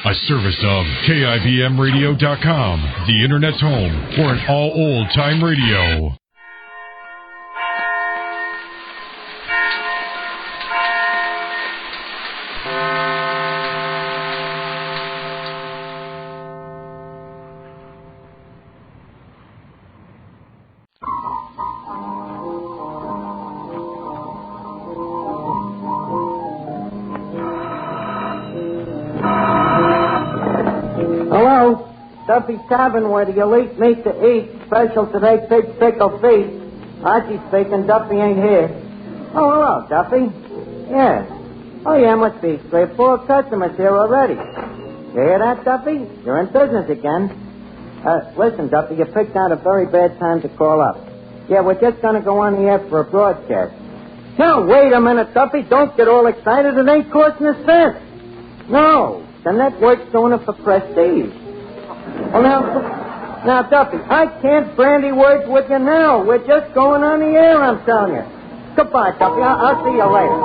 A service of KIBMradio.com, the Internet's home for an all old-time radio. Duffy's Tavern, where the elite meet to eat. Special today, pig pickle feet. Archie speaking. Duffy ain't here. Oh, hello, Duffy. Yes. Oh, yeah, must be 3 or 4 customers here already. You hear that, Duffy? You're in business again. Listen, Duffy, you picked out a very bad time to call up. Yeah, we're just going to go on the air for a broadcast. Now, wait a minute, Duffy. Don't get all excited. It ain't costing a cent. No, the network's doing it for prestige. Well, now, Duffy, I can't brandy words with you now. We're just going on the air, I'm telling you. Goodbye, Duffy. I'll see you later.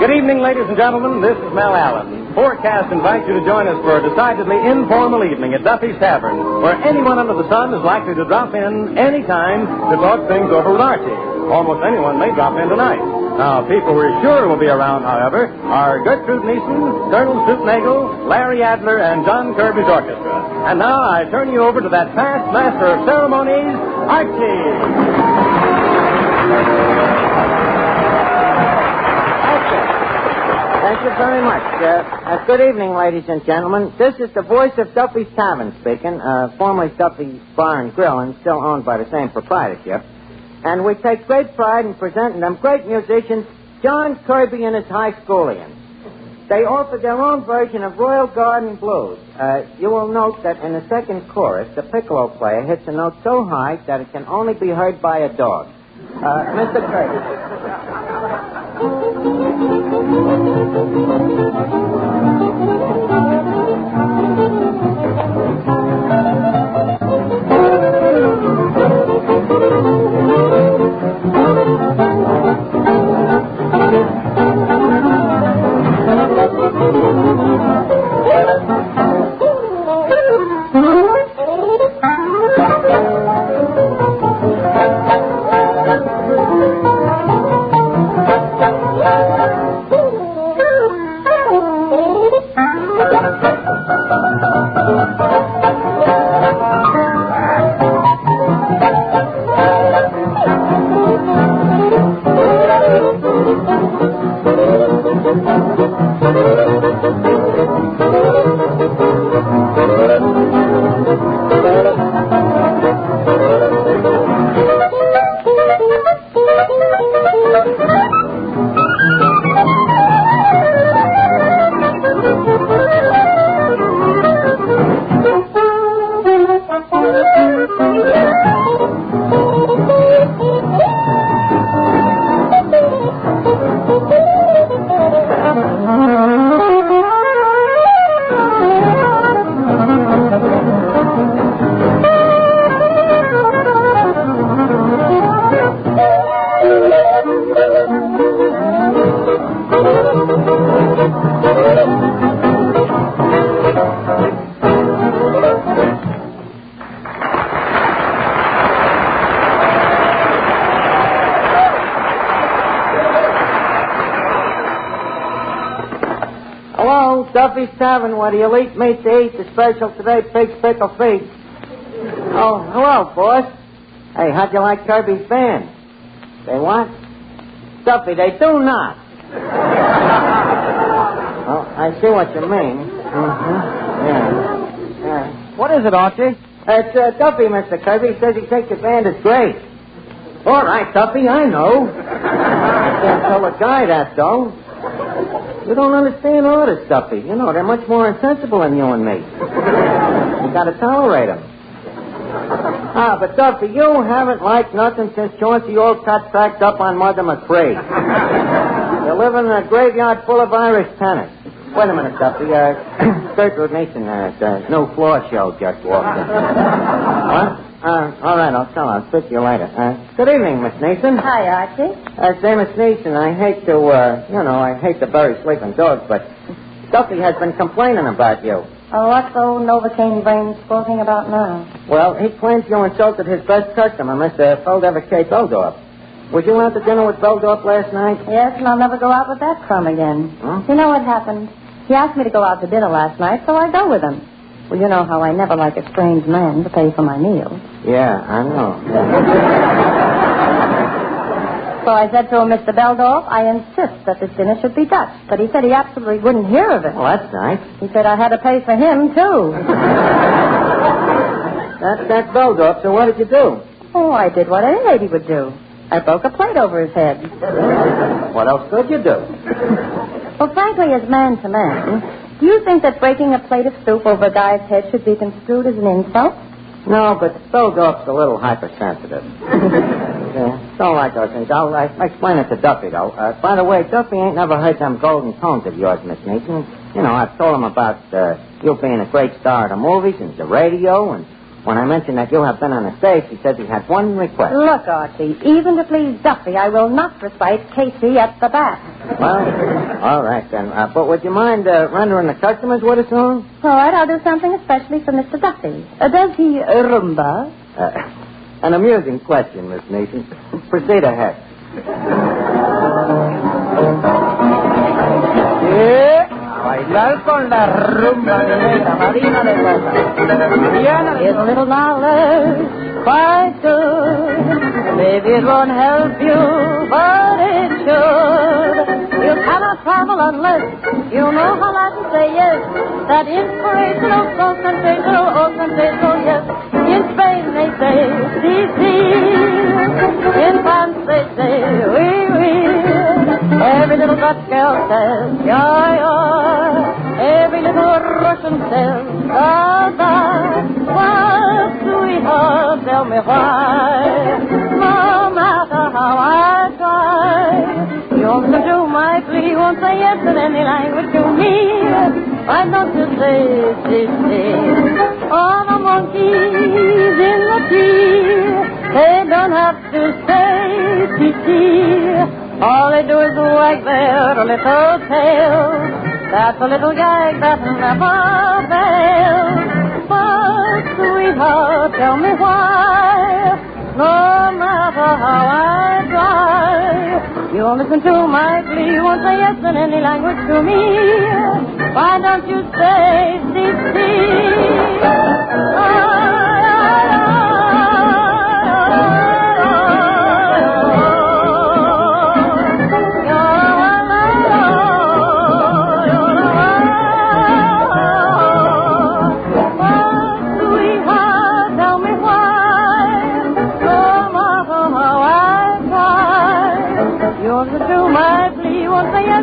Good evening, ladies and gentlemen. This is Mel Allen. Forecast invites you to join us for a decidedly informal evening at Duffy's Tavern, where anyone under the sun is likely to drop in any time to talk things over with Archie. Almost anyone may drop in tonight. Now, people we're sure will be around, however, are Gertrude Neeson, Colonel Stoopnagel, Larry Adler, and John Kirby's orchestra. And now I turn you over to that fast master of ceremonies, Archie. Thank you very much. Good evening, ladies and gentlemen. This is the voice of Duffy's Tavern speaking, formerly Duffy's Bar and Grill, and still owned by the same proprietorship. And we take great pride in presenting them great musicians, John Kirby and his high schoolians. They offer their own version of Royal Garden Blues. You will note that in the second chorus, the piccolo player hits a note so high that it can only be heard by a dog. Mr. Kirby. Duffy's Tavern, where the elite meet to eat. The special today, pig's pickle feet. Oh, hello, boss. Hey, how'd you like Kirby's band? They what? Duffy, they do not. Well, I see what you mean. Mm-hmm. Yeah. What is it, Archie? It's Duffy, Mr. Kirby. He says he thinks your band is great. All right, Duffy, I know. I can't tell a guy that, though. You don't understand artists, Duffy. You know, they're much more insensible than you and me. You gotta tolerate them. But Duffy, you haven't liked nothing since Chauncey Olcott packed up on Mother McCree. You're living in a graveyard full of Irish tennis. Wait a minute, Duffy. Gertrude Neeson, new floor show just walked in. What? All right, I'll tell her. I'll speak to you later. Good evening, Miss Neeson. Hi, Archie. Say, Miss Neeson, I hate to, I hate to bury sleeping dogs, but Duffy has been complaining about you. Oh, what's old Novocaine brain sporting about now? Well, he claims you insulted his best customer, Mr. Feldever K. Beldorf. Was you out to dinner with Beldorf last night? Yes, and I'll never go out with that crumb again. Huh? You know what happened? He asked me to go out to dinner last night, so I go with him. Well, you know how I never like a strange man to pay for my meals. Yeah, I know. So I said to him, Mr. Beldorf, I insist that this dinner should be Dutch. But he said he absolutely wouldn't hear of it. Well, that's nice. He said I had to pay for him, too. That's Beldorf, so what did you do? Oh, I did what any lady would do. I broke a plate over his head. What else could you do? Well, frankly, as man to man, do you think that breaking a plate of soup over a guy's head should be construed as an insult? No, but Beldorf's a little hypersensitive. Yeah, don't like those things. I'll explain it to Duffy, though. By the way, Duffy ain't never heard them golden tones of yours, Miss Neeson. You know, I've told him about you being a great star of the movies and the radio, and when I mentioned that you have been on the stage, he says he had one request. Look, Archie, even to please Duffy, I will not recite Casey at the bat. Well, all right, then. But would you mind rendering the customers with a song? All right, I'll do something especially for Mr. Duffy. Does he rumba? An amusing question, Miss Neeson. Proceed ahead. Bailar con la rumba negra, Marina de Rosa. Here's a little knowledge, quite good. Maybe it won't help you, but it should. You cannot travel unless you know how Latin say yes. That inspirational, so sensational, oh sensational, yes. In Spain they say, si, si. In France they say, oui, oui. Every little Dutch girl says, yeah, yeah. Every little Russian says, da, da. Well, sweetheart, tell me why. No matter how I try, you won't do my plea, won't say yes in any language to me. Why don't you say, si, si? All the monkeys in the tree, they don't have to say, si, si. All they do is wag their little tail. That's a little gag that never fails. But, sweetheart, tell me why. No matter how I try, you won't listen to my plea, you won't say yes in any language to me. Why don't you say, see,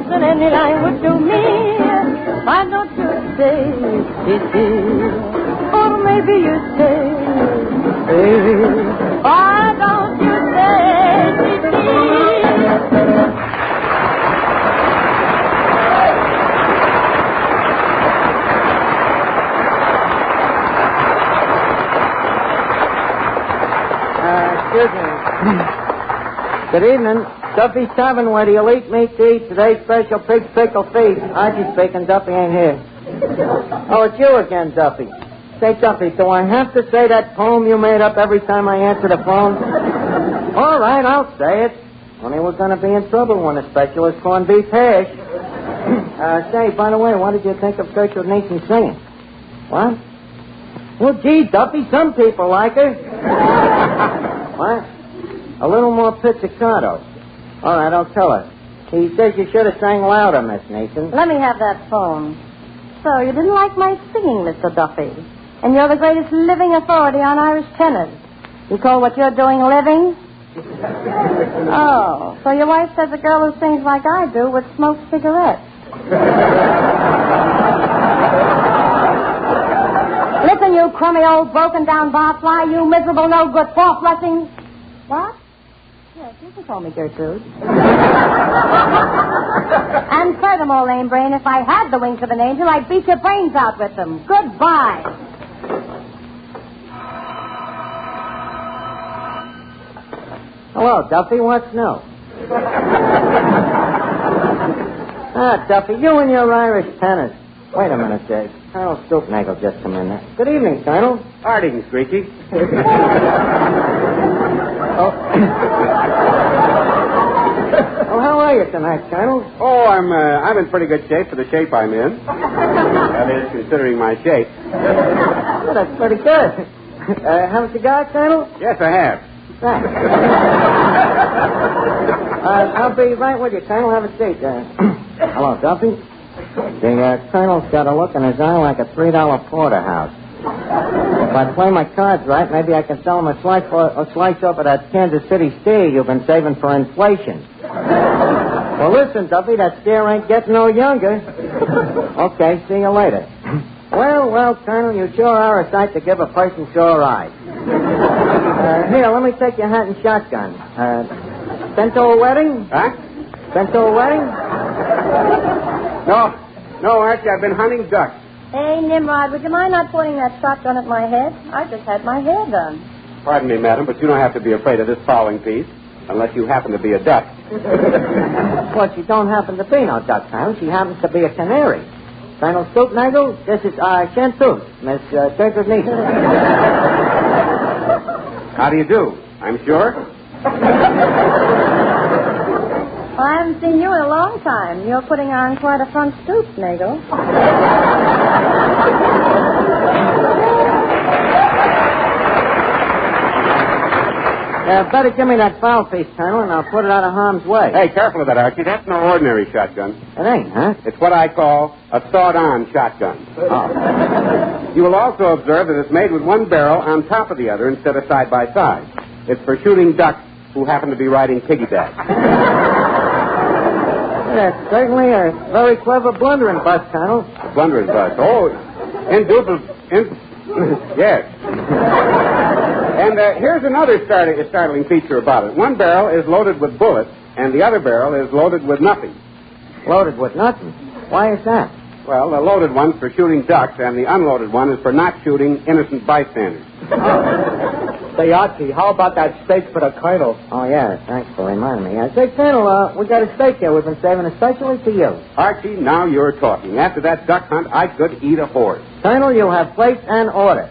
in any language to me. Why don't you say, or maybe you say, why don't you say, Excuse me. Good evening. Duffy's Tavern, where the elite meet to eat today's special pig's pickle feast. Archie speaking. Duffy ain't here. Oh, it's you again, Duffy. Say, Duffy, do I have to say that poem you made up every time I answer the phone? All right, I'll say it. Only we're going to be in trouble when the special is corned beef hash. Say, by the way, what did you think of Churchill Nation singing? What? Well, gee, Duffy, some people like her. What? A little more pizzicato. All right, I'll tell her. He says you should have sang louder, Miss Neeson. Let me have that phone. So, you didn't like my singing, Mr. Duffy. And you're the greatest living authority on Irish tenors. You call what you're doing living? Oh, so your wife says a girl who sings like I do would smoke cigarettes. Listen, you crummy old broken-down barfly, you miserable no-good four-flushing... What? Yes, you can call me Gertrude. And furthermore, lame brain, if I had the wings of an angel, I'd beat your brains out with them. Goodbye. Hello, Duffy. What's new? Duffy, you and your Irish tennis. Wait a minute, Colonel Stoopnagel just come in there. Good evening, Colonel. Harding, Screechy. Well, how are you tonight, Colonel? Oh, I'm in pretty good shape for the shape I'm in. That is, considering my shape. Well, that's pretty good. Have a cigar, Colonel? Yes, I have. Thanks. I'll be right with you, Colonel. Have a seat. Hello, Duffy. The Colonel's got a look in his eye like a $3 porterhouse. If I play my cards right, maybe I can sell him a slice off of that Kansas City steer you've been saving for inflation. Well, listen, Duffy, that steer ain't getting no younger. Okay, see you later. Well, Colonel, you sure are a sight to give a person sore eyes. Here, let me take your hat and shotgun. Been to a wedding? Huh? Been to a wedding? No, Archie, I've been hunting ducks. Hey, Nimrod, would you mind not pointing that shotgun at my head? I just had my hair done. Pardon me, madam, but you don't have to be afraid of this fowling piece, unless you happen to be a duck. Well, she don't happen to be no duck, Colonel. She happens to be a canary. Colonel Stoopnagel, this is Chantus, Miss Gertrude Neeson. How do you do? I'm sure. Well, I haven't seen you in a long time. You're putting on quite a front stoop, Nagel. Better give me that foul piece, Colonel, and I'll put it out of harm's way. Hey, careful of that, Archie. That's no ordinary shotgun. It ain't, huh? It's what I call a sawed-on shotgun. Oh. You will also observe that it's made with one barrel on top of the other instead of side by side. It's for shooting ducks who happen to be riding piggyback. That's certainly a very clever blundering bust, Colonel. Blundering bust. Oh, yes. And here's another startling feature about it. One barrel is loaded with bullets, and the other barrel is loaded with nothing. Loaded with nothing? Why is that? Well, the loaded one's for shooting ducks, and the unloaded one is for not shooting innocent bystanders. Say, Archie, how about that steak for the Colonel? Oh, yeah, thanks for reminding me. Say, Colonel, we got a steak here we've been saving especially for you. Archie, now you're talking. After that duck hunt, I could eat a horse. Colonel, you have place and order.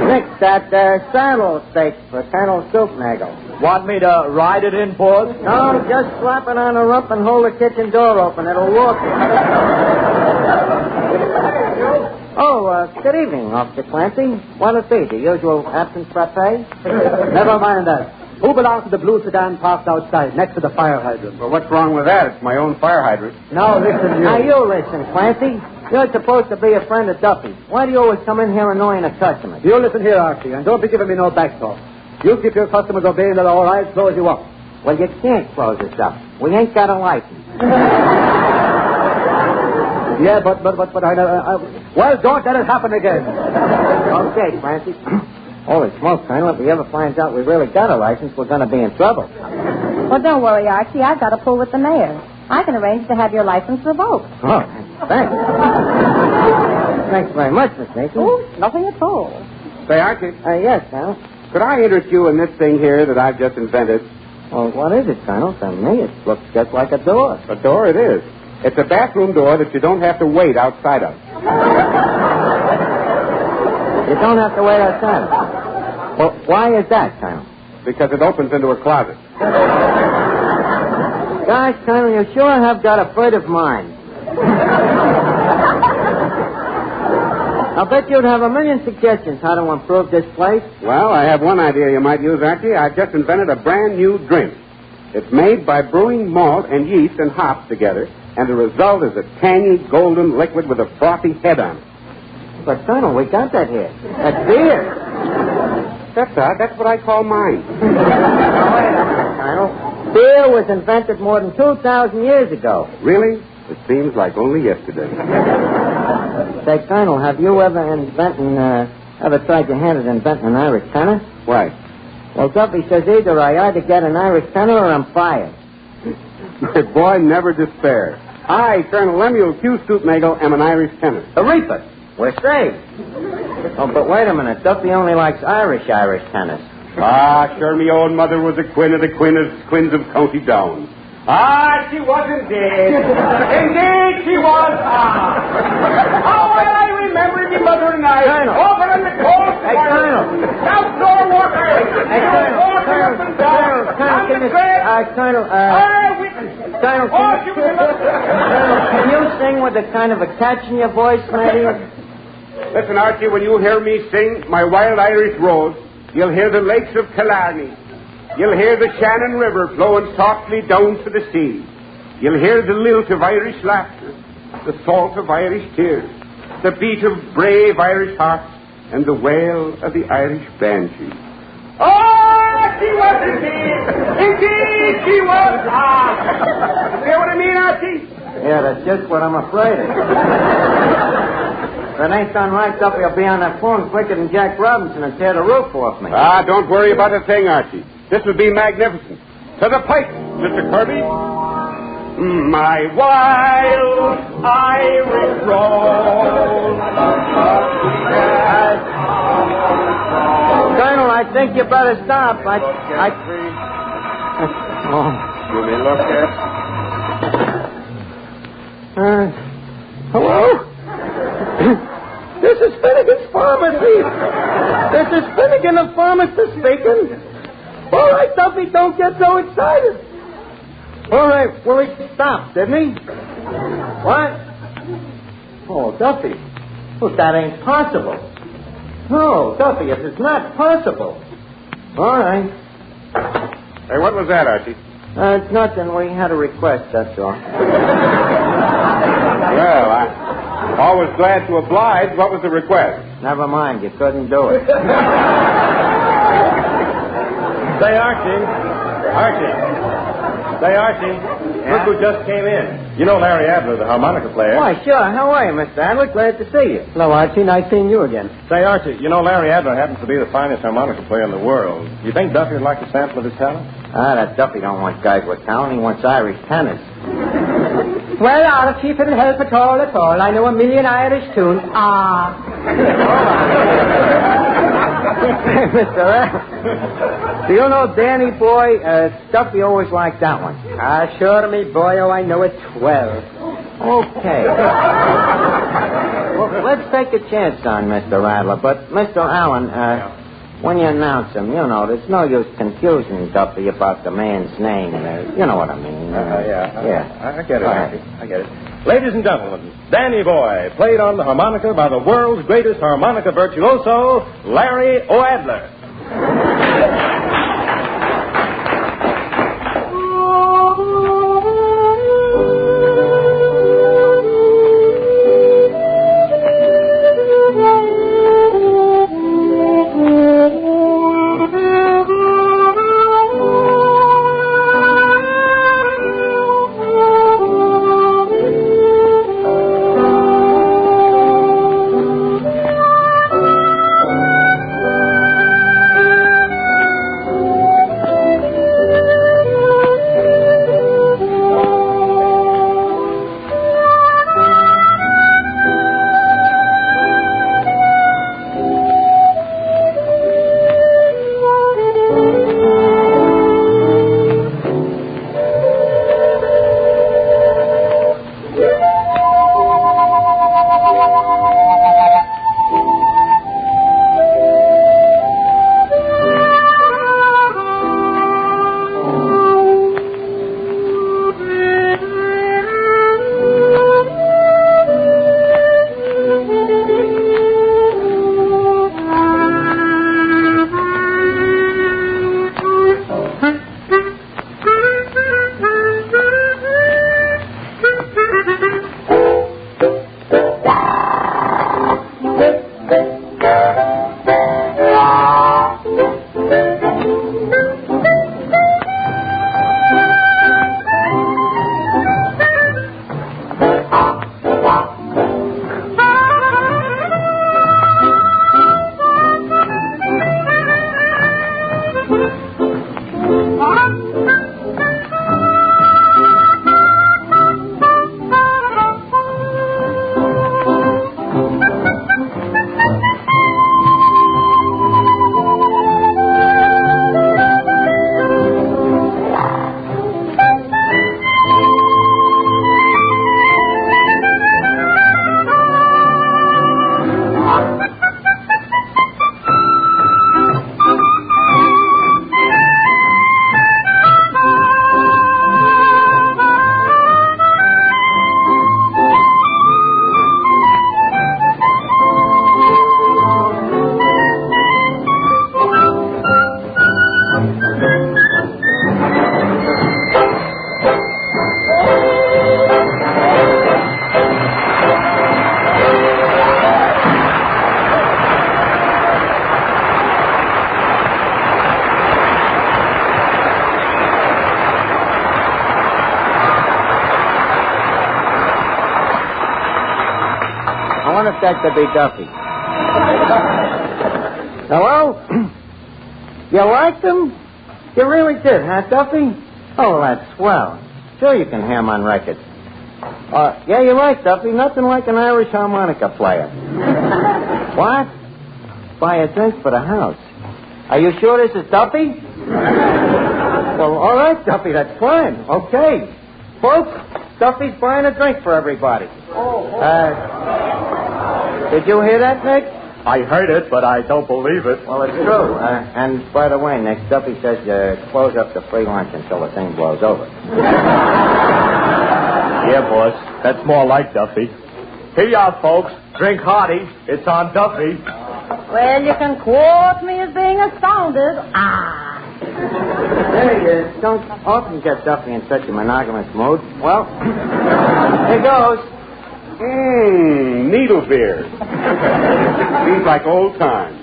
Next, that saddle steak for Colonel Stoopnagel. Want me to ride it in, boss? No, just slap it on the rump and hold the kitchen door open. It'll walk it. Oh, good evening, Officer Clancy. What'll it be, the usual absence frappe? Never mind that. Who belongs to the blue sedan parked outside, next to the fire hydrant? Well, what's wrong with that? It's my own fire hydrant. Now, listen, you. Now, you listen, Clancy. You're supposed to be a friend of Duffy. Why do you always come in here annoying the customers? You listen here, Archie, and don't be giving me no back talk. You keep your customers obeying the law, or I'll close you up. Well, you can't close us up. We ain't got a license. Yeah, but I well, don't let it happen again. Okay, Clancy. Holy smoke, Colonel. If he ever finds out we really got a license, we're going to be in trouble. Well, don't worry, Archie. I've got a pull with the mayor. I can arrange to have your license revoked. Oh, thanks. Thanks very much, Miss Mason. Oh, nothing at all. Say, Archie. Yes, Colonel. Could I interest you in this thing here that I've just invented? Well, what is it, Colonel? To me, it looks just like a door. A door? It is. It's a bathroom door that you don't have to wait outside of. You don't have to wait outside. Well, why is that, Colonel? Because it opens into a closet. Gosh, Colonel, you sure have got a furtive mind. I'll bet you'd have a million suggestions how to improve this place. Well, I have one idea you might use, Archie. I've just invented a brand new drink. It's made by brewing malt and yeast and hops together, and the result is a tangy, golden liquid with a frothy head on it. But, Colonel, we got that here. That's beer. That's what I call mine. Colonel, beer was invented more than 2,000 years ago. Really? It seems like only yesterday. Say, Colonel, have you ever tried your hand at inventing an Irish tenor? Why? Well, Duffy says either I either get an Irish tenor or I'm fired. My boy, never despair. I, Colonel Lemuel Q. Stoopnagel, am an Irish tenor. The Reaper. We're saved. Oh, but wait a minute. Duffy only likes Irish tenors. Ah, sure, me own mother was a queen of the queens of County Down. Ah, she was indeed. Indeed, she was. Oh, well, I remember me mother and I. Colonel. Over in the cold Hey, Colonel. Now, door water. Hey, Colonel. Colonel, can you sing with a kind of a catch in your voice, maybe? Listen, Archie, when you hear me sing my Wild Irish Rose, you'll hear the lakes of Killarney. You'll hear the Shannon River flowing softly down to the sea. You'll hear the lilt of Irish laughter, the salt of Irish tears, the beat of brave Irish hearts, and the wail of the Irish banshee. Oh, she was indeed! Indeed, she was! See what I mean, Archie? Yeah, that's just what I'm afraid of. If it ain't done right, Duffy will be on that phone quicker than Jack Robinson and tear the roof off me. Don't worry about a thing, Archie. This will be magnificent. To the pipe, Mr. Kirby. My wild Irish rose. Colonel, I think you better stop. Oh. You may look at. Hello? This is Finnegan's Pharmacy. This is Finnegan, the pharmacist speaking. All right, Duffy, don't get so excited. All right, well, he stopped, didn't he? What? Oh, Duffy. Well, that ain't possible. No, Duffy, it is not possible. All right. Hey, what was that, Archie? It's nothing. We had a request, that's all. Well, I'm always glad to oblige. What was the request? Never mind, you couldn't do it. Say, Archie. Say, Archie. Yeah? Look who just came in. You know Larry Adler, the harmonica player. Why, sure. How are you, Mr. Adler? Glad to see you. Hello, Archie. Nice seeing you again. Say, Archie, you know Larry Adler happens to be the finest harmonica player in the world. You think Duffy would like a sample of his talent? That Duffy don't want guys with talent. He wants Irish tenors. Well, Archie, if it'll help at all, I know a million Irish tunes. Mr. Adler, do you know Danny Boy? Duffy always liked that one. Sure, me boy, I know it well. Okay. Well, let's take a chance on Mr. Adler. But, Mr. Allen, when you announce him, you know, there's no use confusing Duffy about the man's name. You know what I mean. Yeah. I get it, Right. Archie. I get it. Ladies and gentlemen, Danny Boy, played on the harmonica by the world's greatest harmonica virtuoso, Larry O'Adler. that to be Duffy. Hello? You liked him? You really did, huh, Duffy? Oh, that's swell. Sure you can hear him on record. Yeah, you're right, Duffy. Nothing like an Irish harmonica player. What? Buy a drink for the house. Are you sure this is Duffy? Well, all right, Duffy, that's fine. Okay. Folks, Duffy's buying a drink for everybody. Did you hear that, Nick? I heard it, but I don't believe it. Well, it's true. And by the way, Nick, Duffy says close up the free lunch until the thing blows over. Yeah, boss. That's more like Duffy. Here you are, folks. Drink hearty. It's on Duffy. Well, you can quote me as being astounded. Hey, don't often get Duffy in such a monogamous mood. Well, here goes. Needle beer. Seems like old times.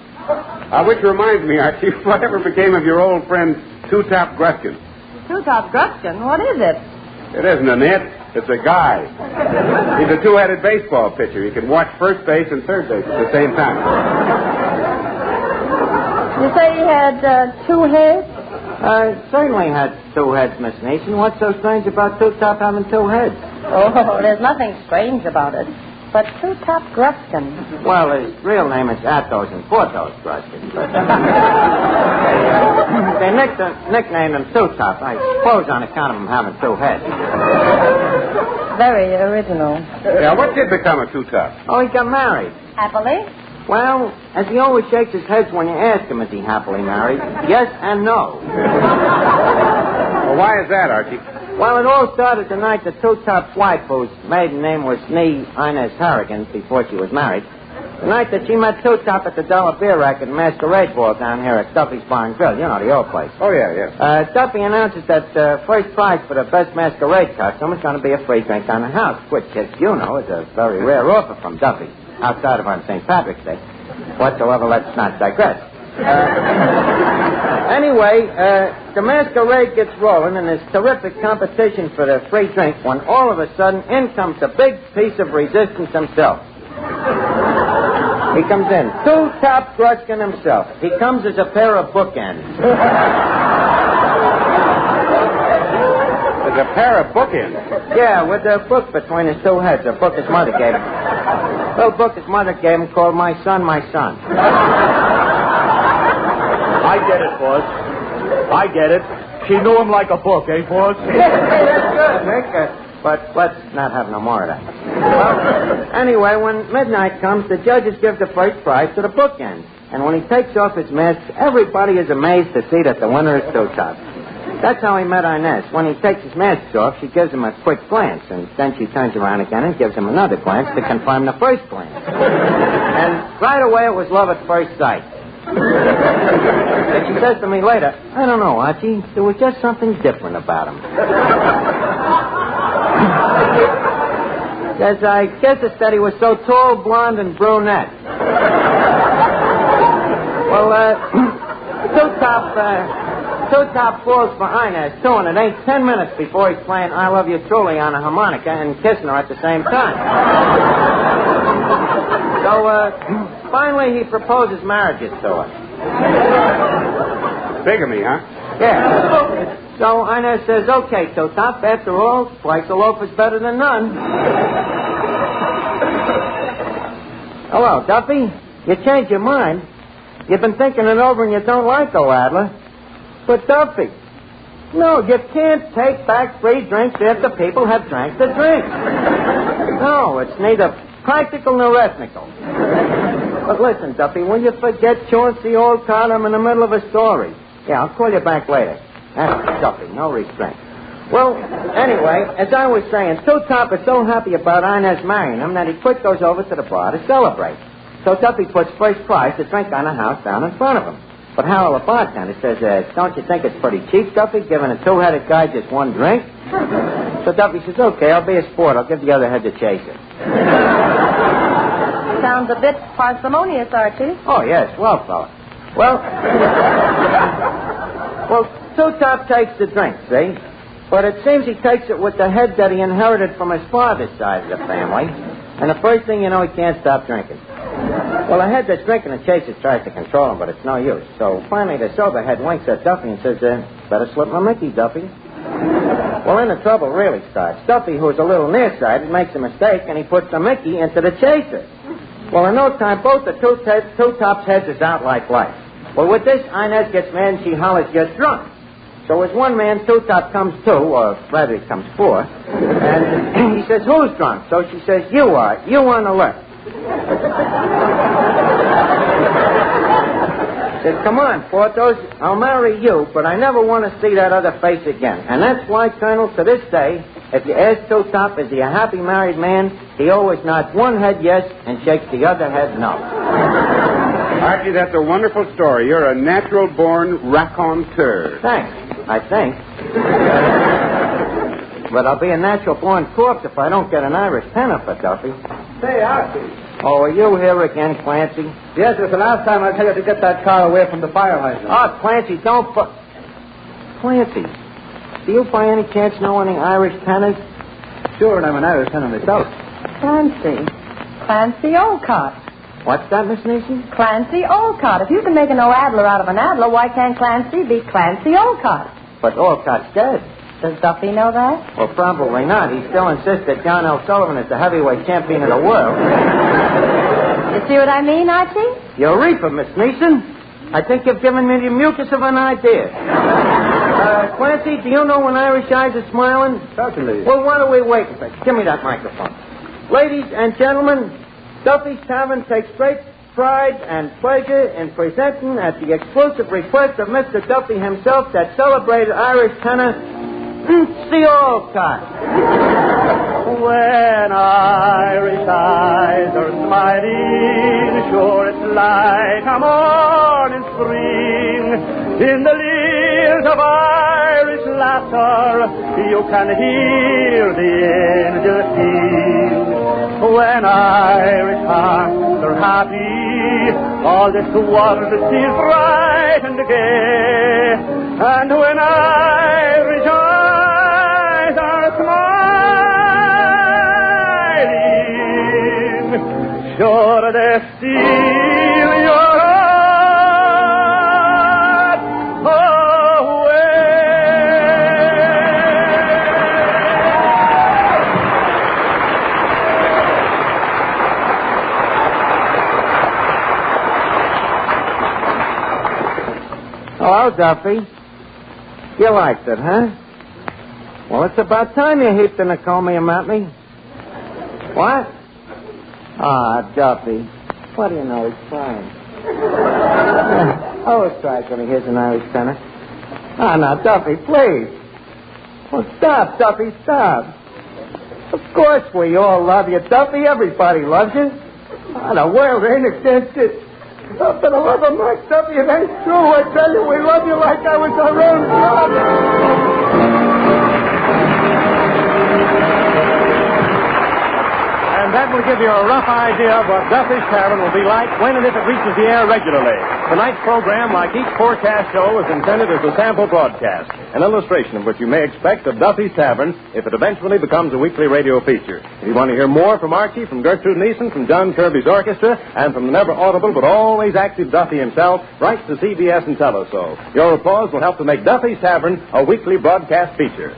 Which reminds me, Archie, whatever became of your old friend Two-Top Gruskin? Two-Top Gruskin? What is it? It isn't an it. It's a guy. He's a two-headed baseball pitcher. He can watch first base and third base at the same time. You say he had 2 heads? Certainly had 2 heads, Miss Neeson. What's so strange about Two-Top having 2 heads? Oh, there's nothing strange about it. But Two-Top Gruskin. Well, his real name is Athos and Porthos Gruskin. They nicknamed him Two-Top, I suppose on account of him having 2 heads. Very original. Yeah, what did become of Two-Top? Oh, he got married. Happily? Well, as he always shakes his head when you ask him, is he happily married? Yes and no. Well, why is that, Archie? Well, it all started the night that Two-Top's wife, whose maiden name was Inez Harrigan, before she was married, the night that she met Two-Top at the Dollar Beer Racket Masquerade Ball down here at Duffy's Bar and Grill. You know, the old place. Oh, yeah. Duffy announces that first prize for the best masquerade costume is going to be a free drink on the house, which, as you know, is a very rare offer from Duffy, outside of on St. Patrick's Day. Whatsoever, let's not digress. Anyway, the masquerade gets rolling, and there's terrific competition for the free drink when all of a sudden in comes a big piece of resistance himself. He comes in. Two-Top Gruskin himself. He comes as a pair of bookends. As a pair of bookends? Yeah, with a book between his 2 heads. A book his mother gave him. A little book his mother gave him called My Son, My Son. I get it, boss. I get it. She knew him like a book, eh, boss? That's good, Nick. But let's not have no more of that. Well, anyway, when midnight comes, the judges give the first prize to the bookend. And when he takes off his mask, everybody is amazed to see that the winner is Two-Top. That's how he met Inez. When he takes his mask off, she gives him a quick glance, and then she turns around again and gives him another glance to confirm the first glance. And right away, it was love at first sight. And she says to me later, I don't know, Archie, there was just something different about him. Says, I guess it's that he was so tall, blonde, and brunette. Well, Two-Top falls for Inez, too, and it ain't 10 minutes before he's playing I Love You Truly on a harmonica and kissing her at the same time. So, finally, he proposes marriages to her. Bigamy, huh? Yeah. So Inez says, okay, Two-Top, after all, twice a loaf is better than none. Hello, Duffy. You changed your mind. You've been thinking it over and you don't like the Adler. But, Duffy, no, you can't take back free drinks after people have drank the drink. No, it's neither practical nor ethnical. But listen, Duffy, will you forget Chauncey old card? I'm in the middle of a story. Yeah, I'll call you back later. Duffy, no restraint. Well, anyway, as I was saying, Two-Top is so happy about Inez marrying him that he quick goes over to the bar to celebrate. So Duffy puts first prize, the drink on the house, down in front of him. But Harold, the bartender, says, don't you think it's pretty cheap, Duffy, giving a 2-headed guy just 1 drink? So Duffy says, okay, I'll be a sport. I'll give the other head to chase it. Sounds a bit parsimonious, Archie. Oh, yes, well, fella. Well, Two-Top takes the drink, see? But it seems he takes it with the head that he inherited from his father's side of the family. And the first thing you know, he can't stop drinking. Well, the head that's drinking the chasers tries to control him, but it's no use. So finally, the sober head winks at Duffy and says, better slip my Mickey, Duffy. Well, then the trouble really starts. Duffy, who's a little nearsighted, makes a mistake, and he puts the Mickey into the chaser. Well, in no time, both the two tops heads is out like light. Well, with this, Inez gets mad and she hollers, "You're drunk." So as one man, two top comes two, or rather he comes four, and he says, "Who's drunk?" So she says, "You are. You on the left." Says, "Come on, Porthos, I'll marry you, but I never want to see that other face again." And that's why, Colonel, to this day, if you ask Two Top, is he a happy married man, he always nods one head yes and shakes the other head no. Archie, that's a wonderful story. You're a natural-born raconteur. Thanks, I think. But I'll be a natural-born corpse if I don't get an Irish tenor for Duffy. Say, Archie. Oh, are you here again, Clancy? Yes, it's the last time I tell you to get that car away from the fire hydrant. Oh, Clancy, don't Clancy, do you by any chance know any Irish tenors? Sure, and I'm an Irish tenor myself. Clancy Olcott. What's that, Miss Neeson? Clancy Olcott. If you can make an O-Adler out of an Adler, why can't Clancy be Clancy Olcott? But Olcott's dead. Does Duffy know that? Well, probably not. He still insists that Darnell Sullivan is the heavyweight champion of the world. You see what I mean, Archie? Eureka, Miss Neeson. I think you've given me the mucus of an idea. Clancy, do you know when Irish eyes are smiling? Certainly. Well, what are we waiting for? Give me that microphone. Ladies and gentlemen, Duffy's Tavern takes great pride and pleasure in presenting, at the exclusive request of Mr. Duffy himself, that celebrated Irish tenor, the Olcott. When Irish eyes are smiling, sure it's like a morning spring. In the leers of Irish laughter, you can hear the angels sing. When Irish hearts are happy, all this world seems bright and gay. And when Irish eyes are smiling, sure they steal your heart away. Hello, Duffy. You liked it, huh? Well, it's about time you heaped in a comium at me. What? Ah, Duffy. What do you know? He's crying. Always cries when he hears an Irish tenor. Ah, now, Duffy, please. Well, stop, Duffy, stop. Of course we all love you, Duffy. Everybody loves you. Ah, the world ain't against it. Oh, for the love of Mike, Duffy, it ain't true. I tell you, we love you like I was our own son. And that will give you a rough idea of what Duffy's Tavern will be like when and if it reaches the air regularly. Tonight's program, like each forecast show, is intended as a sample broadcast, an illustration of what you may expect of Duffy's Tavern if it eventually becomes a weekly radio feature. If you want to hear more from Archie, from Gertrude Neeson, from John Kirby's orchestra, and from the never audible but always active Duffy himself, write to CBS and tell us so. Your applause will help to make Duffy's Tavern a weekly broadcast feature.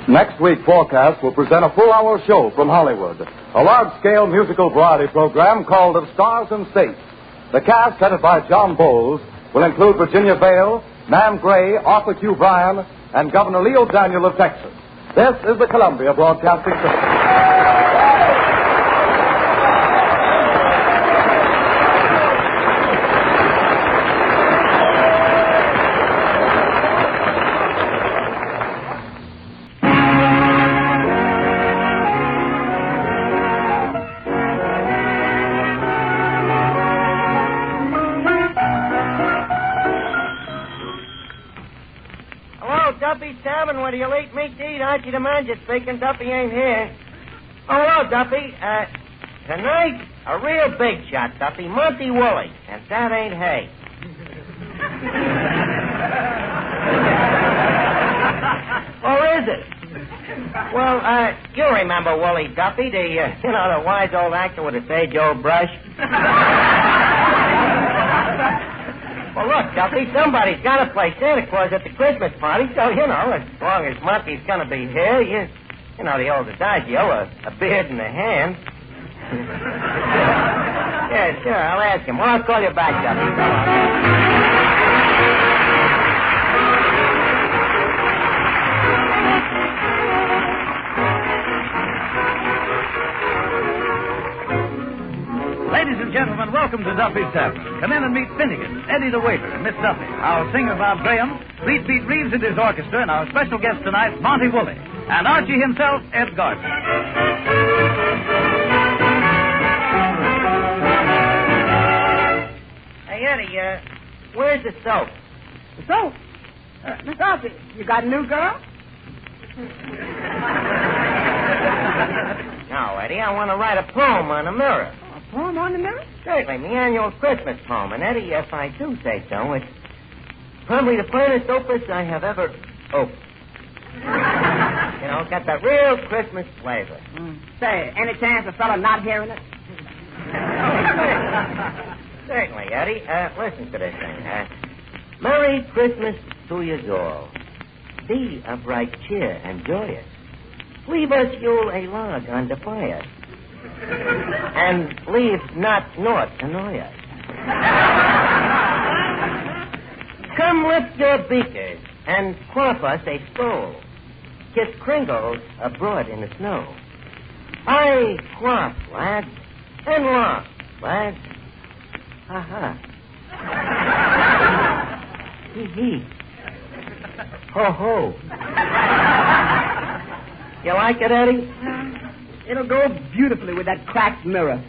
Next week, Forecast will present a full-hour show from Hollywood, a large-scale musical variety program called Of Stars and States. The cast, headed by John Bowles, will include Virginia Vale, Nan Gray, Arthur Q. Bryan, and Governor Leo Daniel of Texas. This is the Columbia Broadcasting System. Duffy's Tavern, where you'll eat meat to eat. Archie the manager speaking. Duffy ain't here. Oh, hello, Duffy. Tonight, a real big shot, Duffy. Monty Woolley. And that ain't hay. Or is it? Well, you remember Wooly Duffy, the wise old actor with a sage-old brush? Well, look, Duffy, somebody's got to play Santa Claus at the Christmas party, so, as long as Monty's going to be here, the old adagio, a beard in the hand. Yeah, sure, I'll ask him. Well, I'll call you back, Duffy. Ladies and gentlemen, welcome to Duffy's Tavern. Come in and meet Finnegan, Eddie the waiter, and Miss Duffy, our singer Bob Graham, Beat Beat Reeves and his orchestra, and our special guest tonight, Monty Woolley, and Archie himself, Ed Gardner. Hey, Eddie, where's the soap? The soap? Miss Archie, you got a new girl? No, Eddie, I want to write a poem on a mirror. Poem on the mirror? Certainly, the annual Christmas poem. And, Eddie, if I do say so, it's probably the finest opus I have ever opened. Got that real Christmas flavor. Say, any chance of a fella not hearing it? Certainly, Eddie. Listen to this thing. Merry Christmas to you all. Be of right cheer and joyous. Leave us Yule a log on the fire. And leave not naught annoy us. Come lift your beakers and quaff us a scroll. Kiss Kringles abroad in the snow. I quaff, lads, and laugh, lads. Ha ha. Hee hee. Ho ho. You like it, Eddie? It'll go beautifully with that cracked mirror.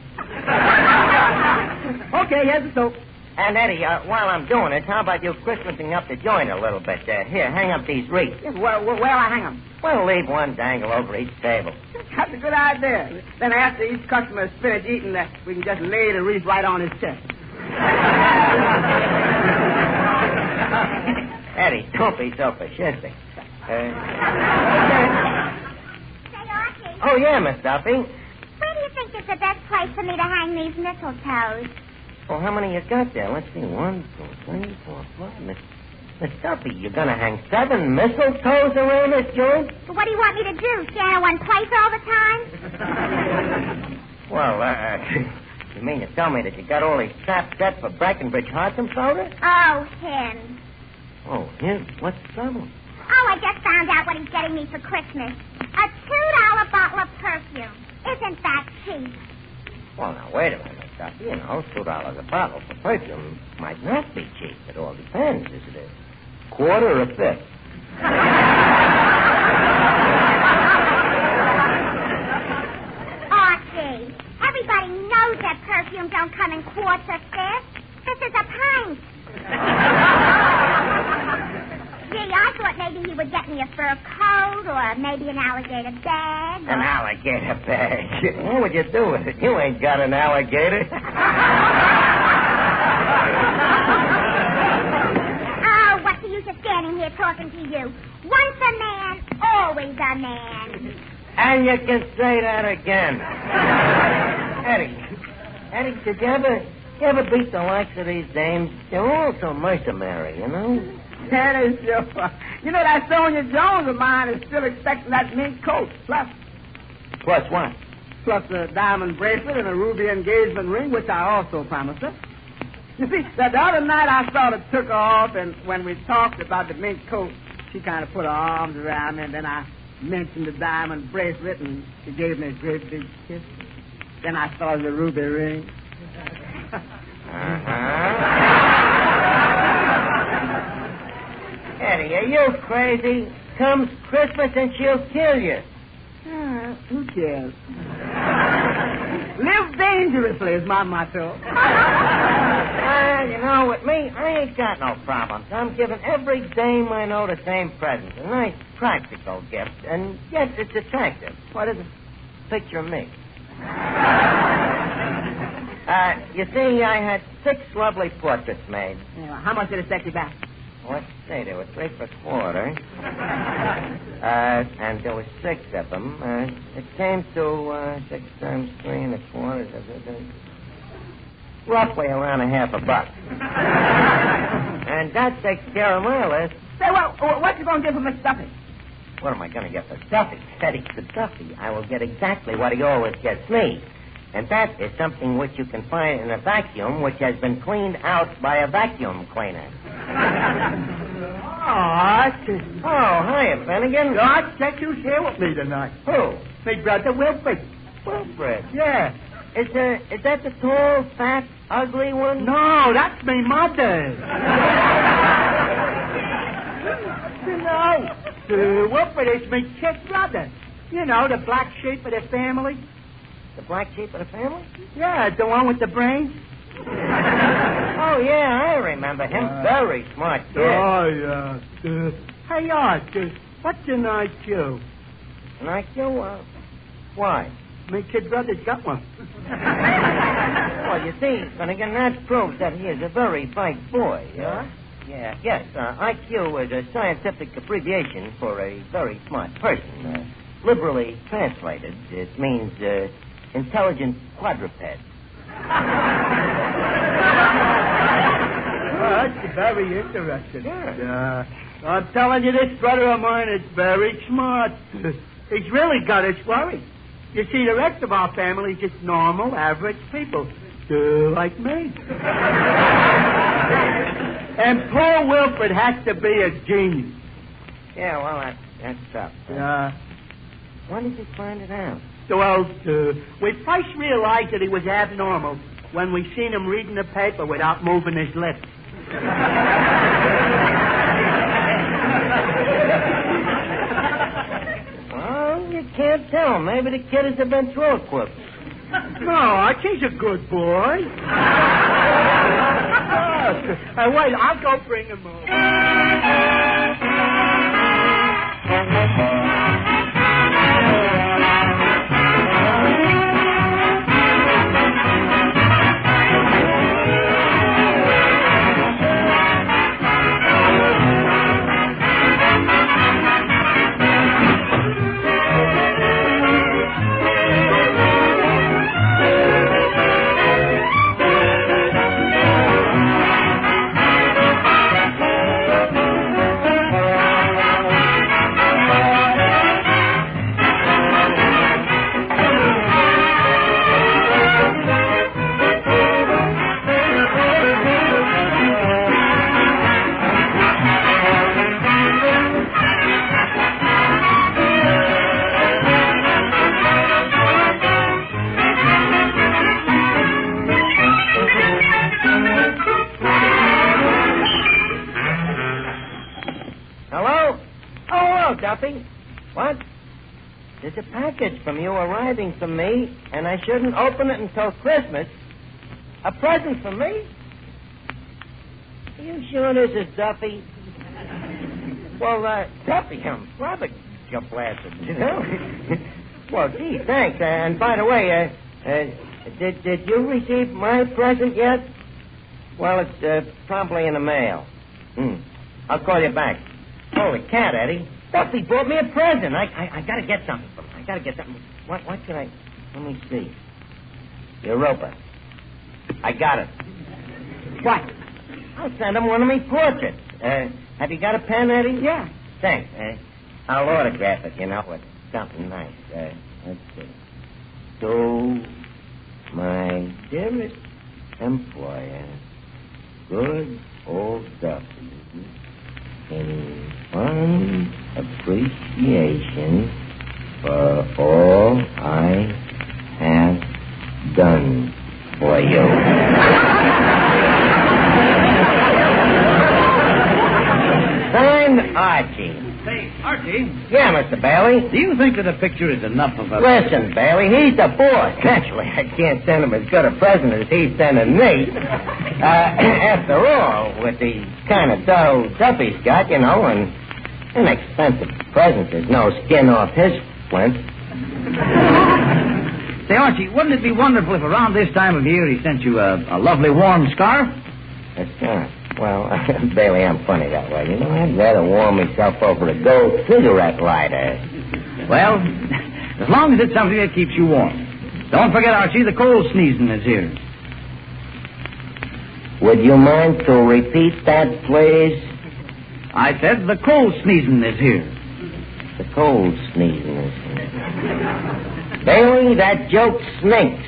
Okay, here's the soap. And, Eddie, while I'm doing it, how about you Christmasing up the joint a little bit there? Here, hang up these wreaths. Yes, where'll I hang them? Well, leave one dangle over each table. That's a good idea. Then after each customer has finished eating, we can just lay the wreath right on his chest. Eddie, don't be so fascistic. Oh, yeah, Miss Duffy. Where do you think is the best place for me to hang these mistletoes? Well, how many you got there? Let's see. 1, 2, 3, 4, 5. Miss Duffy, you're going to hang 7 mistletoes around this joint? But what do you want me to do? Stand in one place all the time? Well, you mean to tell me that you got all these traps set for Breckenridge Hartsum soda? Oh, him. Oh, him? What's the trouble? Oh, I just found out what he's getting me for Christmas. A $2 bottle of perfume. Isn't that cheap? Well, now, wait a minute, Miss Duffy. $2 a bottle for perfume might not be cheap. It all depends. Is it a quarter or a fifth? Archie, everybody knows that perfume don't come in quarts or fifths. This is a pint. Gee, I thought maybe he would get me a fur coat or maybe an alligator bag. An alligator bag? What would you do with it? You ain't got an alligator. Oh, what's the use of standing here talking to you? Once a man, always a man. And you can say that again. Eddie, did you ever beat the likes of these dames? They're all so mercenary, you know? That is sure. You know, that Sonia Jones of mine is still expecting that mink coat. Plus what? Plus a diamond bracelet and a ruby engagement ring, which I also promised her. You see, the other night I sort of took her off, and when we talked about the mink coat, she kind of put her arms around me, and then I mentioned the diamond bracelet, and she gave me a great big kiss. Then I saw the ruby ring. Eddie, are you crazy? Comes Christmas and she'll kill you. Who cares? Live dangerously is my motto. You know, with me, I ain't got no problems. I'm giving every dame I know the same present. A nice, practical gift. And, yes, it's attractive. What is it? Picture me. You see, I had 6 lovely portraits made. Yeah, how much did it set you back? Let's see, they were 3 for $1.25. And there were 6 of them. It came to 6 times 3 1/4. Roughly around $1.50. And that takes care of my list. Say, well, what you going to give for Miss Duffy? What am I going to get for Duffy? Teddy, for Duffy, I will get exactly what he always gets me. And that is something which you can find in a vacuum which has been cleaned out by a vacuum cleaner. Archie. Oh, hiya, Finnegan. Archie, check who's here with me tonight. Who? My brother Wilfred. Wilfred? Yeah. Is that the tall, fat, ugly one? No, that's my mother. You know, Wilfred is my chick brother. You know, the black sheep of the family. The black sheep of the family? Yeah, the one with the brains. Oh, yeah, I remember him. Very smart kid. Oh, yeah. Hey, Art, what's an IQ? An IQ? Why? My kid brother's got one. Well, you see, Finnegan, that proves that he is a very bright boy. Yeah? Yeah, yes. IQ is a scientific abbreviation for a very smart person. Liberally translated, it means intelligent quadruped. That's very interesting. Yeah. I'm telling you, this brother of mine is very smart. He's really got us worried. You see, the rest of our family is just normal, average people. Like me. And poor Wilfred has to be a genius. Yeah, well, that's tough. Yeah. When did you find it out? Well, we first realized that he was abnormal when we seen him reading the paper without moving his lips. Well, you can't tell. Maybe the kid is a ventriloquist. No, Archie's a good boy. Wait, I'll go bring him over. Duffy? What? There's a package from you arriving for me, and I shouldn't open it until Christmas. A present for me? Are you sure this is Duffy? Well, Duffy, I'm flabbergasted, you know? Well, gee, thanks. And by the way, did you receive my present yet? Well, it's probably in the mail. I'll call you back. Holy cat, Eddie. Duffy bought me a present. I got to get something from him. I got to get something. What can I... Let me see. Europa. I got it. What? I'll send him one of me portraits. Have you got a pen, Eddie? Yeah. Thanks. I'll autograph it, you know, with something nice. Let's see. To my dearest employer, good old Duffy, in fond appreciation for all I have done for you. Signed, Archie. Say, Archie. Yeah, Mr. Bailey? Do you think that a picture is enough of a... Listen, Bailey, he's the boss. Naturally, I can't send him as good a present as he's sending me. After all, with the kind of dough Duffy's got, you know, an inexpensive present, there's no skin off his flint. Say, Archie, wouldn't it be wonderful if around this time of year he sent you a lovely warm scarf? A scarf? Well, Bailey, I'm funny that way. You know, I'd rather warm myself over a gold cigarette lighter. Well, as long as it's something that keeps you warm. Don't forget, Archie, the cold sneezing is here. Would you mind to repeat that, please? I said the cold sneezing is here. The cold sneezing is here. Bailey, that joke stinks.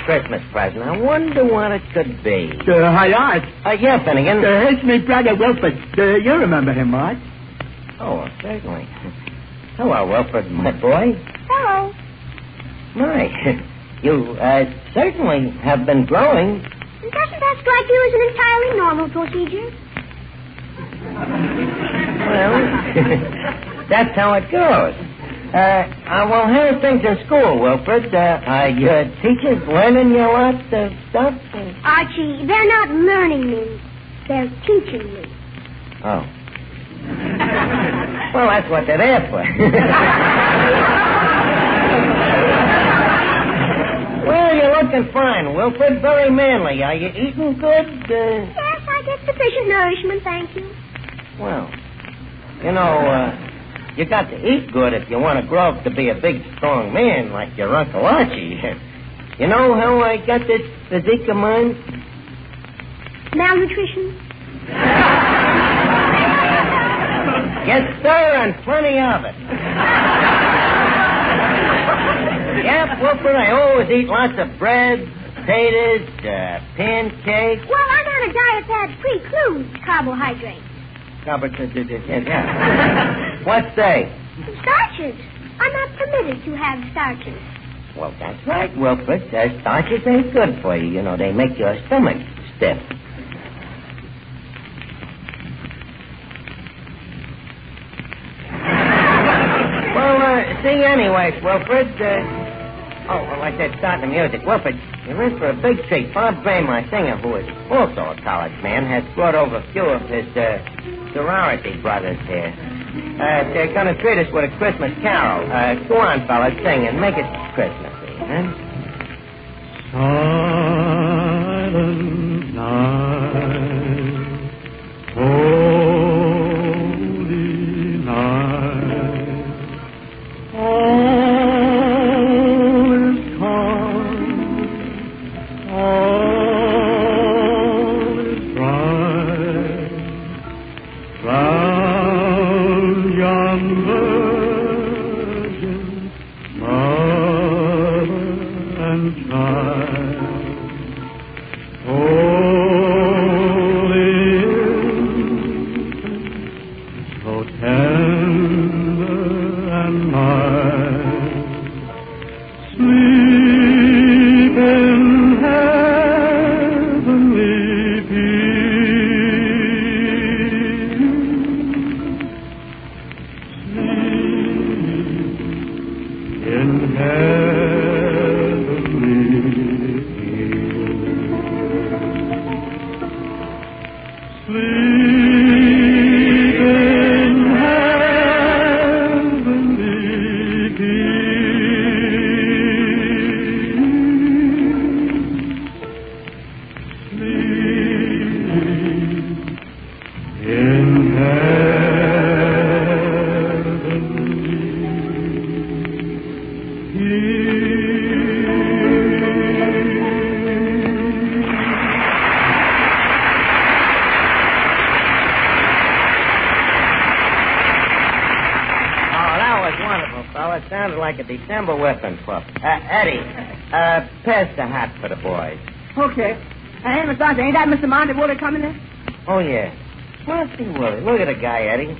Christmas present. I wonder what it could be. Hi, Art. Yeah, Finnegan. It's me brother Wilford. You remember him, Art? Oh, certainly. Hello, Wilford, my boy. Hello. My, you certainly have been growing. Doesn't that strike you as an entirely normal procedure? Well, that's how it goes. Well, how are things in school, Wilford? Are your teachers learning you a lot of stuff? Archie, they're not learning me. They're teaching me. Oh. Well, that's what they're there for. Well, you're looking fine, Wilford. Very manly. Are you eating good? Yes, I get sufficient nourishment, thank you. Well, you know, you got to eat good if you want to grow up to be a big, strong man like your Uncle Archie. You know how I got this physique of mine? Malnutrition? Yes, sir, and plenty of it. Yep, Wilford, I always eat lots of bread, potatoes, pancakes. Well, I'm on a diet that precludes carbohydrates. Yeah. What's they? Starches. I'm not permitted to have starches. Well, that's right, Wilford. Starches ain't good for you. You know, they make your stomach stiff. Well, see, anyways, Wilford, like that starting the music. Wilford, you're in for a big treat. Bob Gray, my singer, who is also a college man, has brought over a few of his sorority brothers here. They're going to treat us with a Christmas carol. Go on, fellas, sing and make it Christmassy, huh? Silent night, holy night, all is calm, all is bright, round yon virgin, mother and child, holy infant, so tender and mild, sleep in heavenly peace, sleep in heavenly peace, sleep. Well, it sounded like a December whipping pup. Eddie, pass the hat for the boys. Okay. Hey, Mr. Archie, ain't that Mr. Monty Woolley coming in? Oh, yeah. Monty Woolley. Look at the guy, Eddie.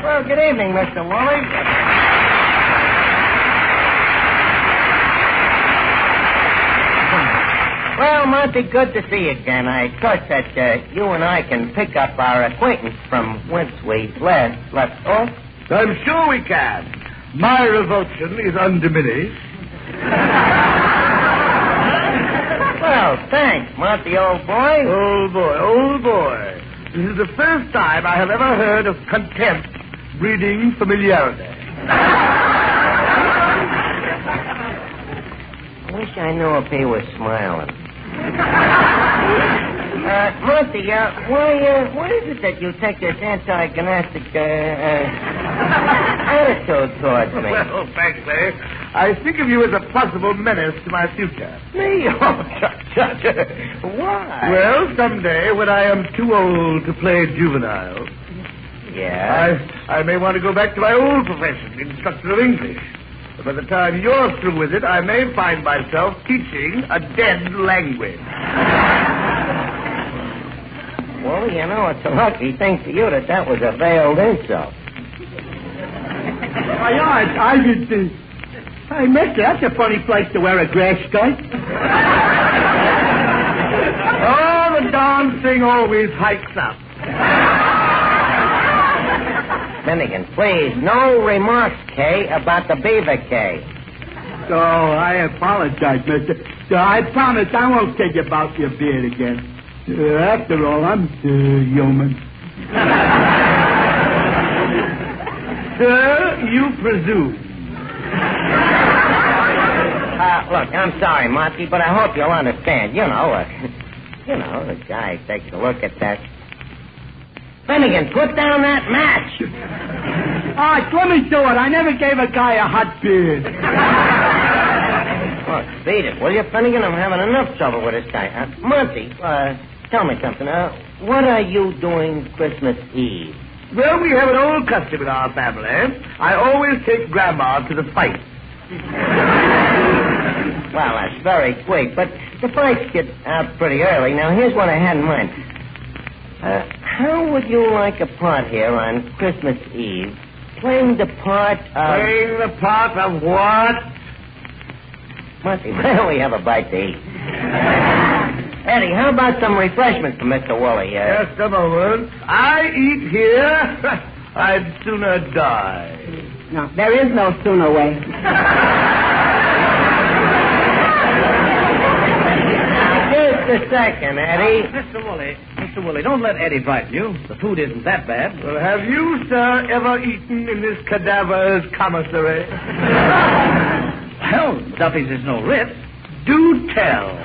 Well, good evening, Mr. Woolley. Well, Monty, good to see you again. I trust that you and I can pick up our acquaintance from whence we left off. I'm sure we can. My revulsion is undiminished. Well, thanks, Monty, old boy. Old boy. This is the first time I have ever heard of contempt breeding familiarity. I wish I knew if he was smiling. Monty, why is it that you take this antagonistic attitude towards me? Well, frankly, I think of you as a possible menace to my future. Me? Oh, why? Well, someday when I am too old to play juvenile, yeah, I may want to go back to my old profession, instructor of English. But by the time you're through with it, I may find myself teaching a dead language. Well, you know, it's a lucky thing for you that was a veiled insult. Hey, mister, that's a funny place to wear a grass skirt. Oh, the darn thing always hikes up. Finnegan, please, no remarks, Kay, about the beaver Kay. So, I apologize, mister. So, I promise I won't take about your beard again. After all, I'm human. Sir, you presume. Look, I'm sorry, Monty, but I hope you'll understand. You know, the guy takes a look at that. Finnegan, put down that match. All right, let me do it. I never gave a guy a hot beard. Look, beat it, will you, Finnegan? I'm having enough trouble with this guy. Monty, tell me something. What are you doing Christmas Eve? Well, we have an old custom in our family. I always take Grandma to the fight. Well, that's very sweet, but the fights get out pretty early. Now, here's what I had in mind. How would you like a part here on Christmas Eve? Playing the part of... Playing the part of what? Monty, why don't we have a bite to eat? Eddie, how about some refreshments for Mr. Woolley? Just a moment. I eat here. I'd sooner die. No, there is no sooner way. Just a second, Eddie. Mr. Woolley, don't let Eddie frighten you. The food isn't that bad. Well, have you, sir, ever eaten in this cadaver's commissary? Well, Duffy's is no Ritz. Do tell.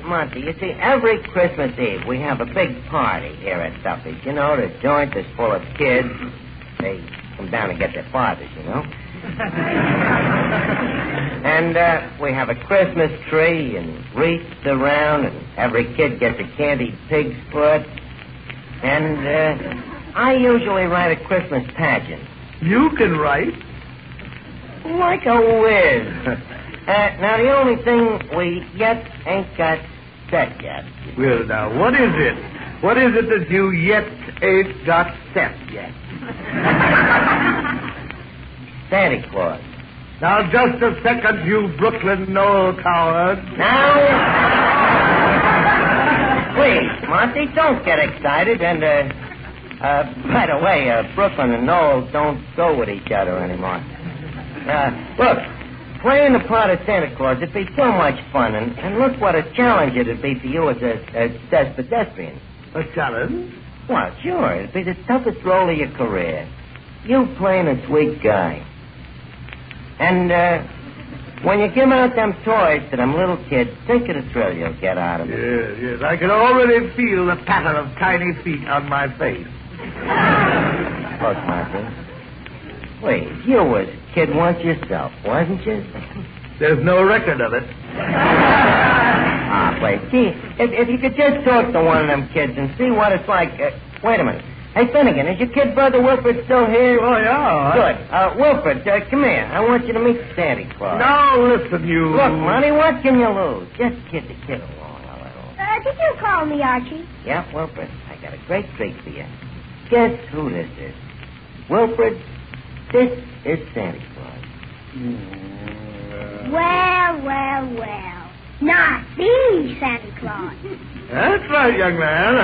Monty, you see, every Christmas Eve we have a big party here at Duffy's. You know, the joint is full of kids. They come down to get their fathers, you know. And we have a Christmas tree and wreaths around, and every kid gets a candied pig's foot. And I usually write a Christmas pageant. You can write? Like a whiz. Now, the only thing we yet ain't got set yet. Well, now, what is it? What is it that you yet ain't got set yet? Santa Claus. Now, just a second, you Brooklyn Knoll coward. Now, please, Monty, don't get excited. And, by the way, Brooklyn and Knoll don't go with each other anymore. Look, playing the part of Santa Claus, it'd be so much fun. And look what a challenge it'd be for you as a pedestrian. A challenge? Well, sure. It'd be the toughest role of your career. You playing a sweet guy. And when you give out them toys to them little kids, think of the thrill you'll get out of it. Yes. I can already feel the patter of tiny feet on my face. Look, Martin. Wait, you was a kid once yourself, wasn't you? There's no record of it. Ah, please. Gee, if you could just talk to one of them kids and see what it's like. Wait a minute. Hey, Finnegan, is your kid brother Wilfred still here? Oh, yeah. Good. Wilfred, come here. I want you to meet Santa Claus. Now, listen, you... Look, Monty, what can you lose? Just kid the kid along a little. Did you call me, Archie? Yeah, Wilfred, I got a great treat for you. Guess who this is? Wilfred, this is Santa Claus. Well. Not the Santa Claus. That's right, young man.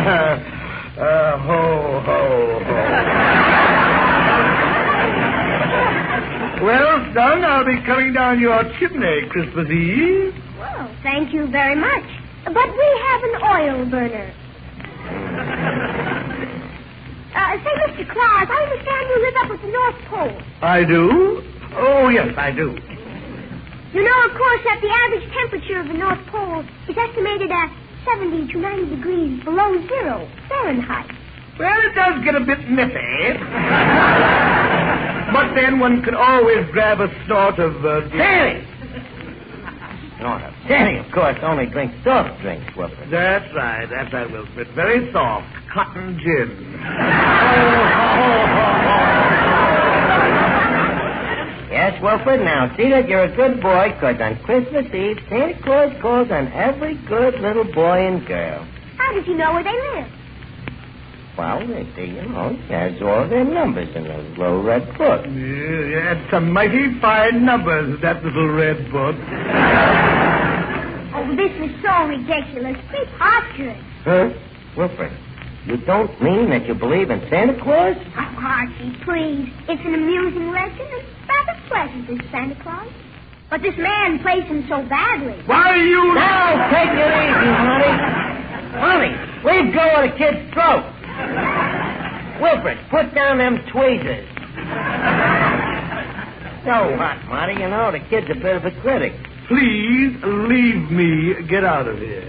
Ho, ho, ho. Well, son, I'll be coming down your chimney Christmas Eve. Well, thank you very much. But we have an oil burner. Say, Mr. Claus, I understand you live up at the North Pole. I do? Oh, yes, I do. You know, of course, that the average temperature of the North Pole is estimated at 70 to 90 degrees below zero Fahrenheit. Well, it does get a bit nippy. But then one can always grab a snort of... Sandy! Snort of Sandy, of course, only drinks soft drinks, Wilfred. That's right, Wilfred. Very soft. Cotton gin. Yes, Wilfred, now see that you're a good boy, because on Christmas Eve, Santa Claus calls on every good little boy and girl. How does he know where they live? Well, he has all their numbers in a little red book. Yeah, it's some mighty fine numbers, that little red book. Oh, this is so ridiculous. Preposterous. Huh? Wilfred, you don't mean that you believe in Santa Claus? Oh, Archie, please. It's an amusing legend. It's rather pleasant, this Santa Claus. But this man plays him so badly. Why, you... Now, take it easy, Monty. Monty, leave go of the kid's throat. Wilfred, put down them tweezers. So what, Monty? You know, the kid's a bit of a critic. Please leave me. Get out of here.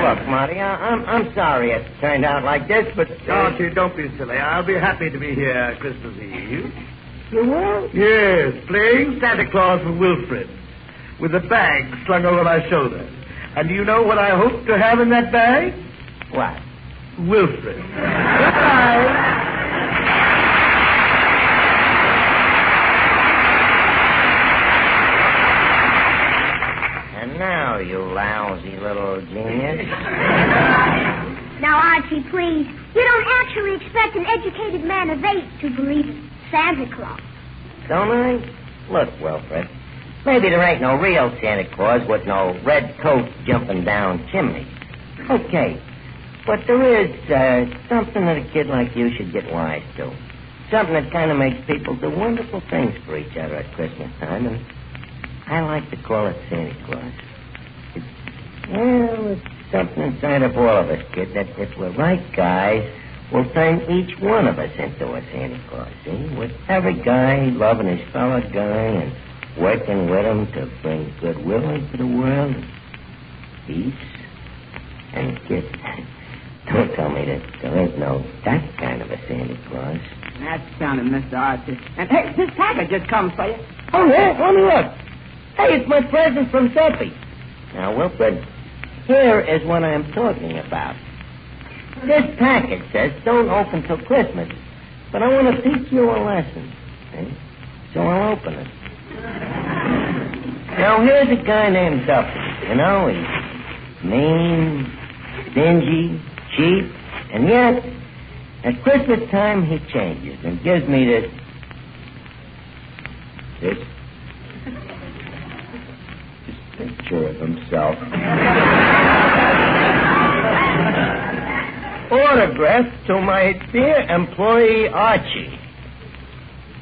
Look, Monty, I'm sorry it turned out like this, but... Archie, don't be silly. I'll be happy to be here Christmas Eve. You will? Yes, playing Santa Claus with Wilfred, with a bag slung over my shoulder. And do you know what I hope to have in that bag? What? Wilfred. Goodbye. Now, you lousy little genius. Now, Archie, please. You don't actually expect an educated man of 8 to believe in Santa Claus. Don't I? Look, Wilfred, maybe there ain't no real Santa Claus with no red coat jumping down chimneys. Okay, but there is something that a kid like you should get wise to. Something that kind of makes people do wonderful things for each other at Christmas time, and I like to call it Santa Claus. It's something inside of all of us, kid, that if we're right guys, will turn each one of us into a Santa Claus, see? With every guy loving his fellow guy and working with him to bring goodwill into the world, and peace. And, kid, don't tell me that there ain't no that kind of a Santa Claus. That's sounding, Mr. Archie. And, hey, this package just comes for you. Oh, yeah? Let me look. Hey, it's my present from Duffy. Now, Wilfred, here is what I'm talking about. This package says don't open till Christmas, but I want to teach you a lesson. See? So I'll open it. Now, here's a guy named Duffy. You know, he's mean, stingy, cheap, and yet, at Christmas time, he changes and gives me this picture of himself. Autographed to my dear employee, Archie.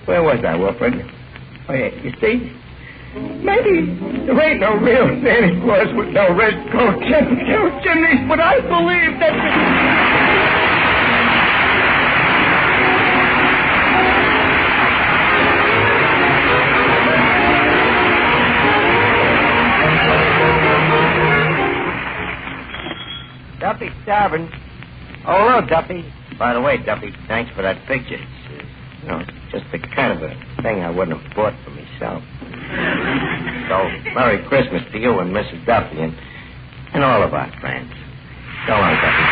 Where was I, Wilfred? Oh, yeah, you see? Maybe there ain't no real Santa Claus with no red coat and chimneys, but I believe that... Duffy, Tavern. Oh, hello, Duffy. By the way, Duffy, thanks for that picture. It's just the kind of a thing I wouldn't have bought for myself. So, Merry Christmas to you and Mrs. Duffy and all of our friends. So long, Duffy.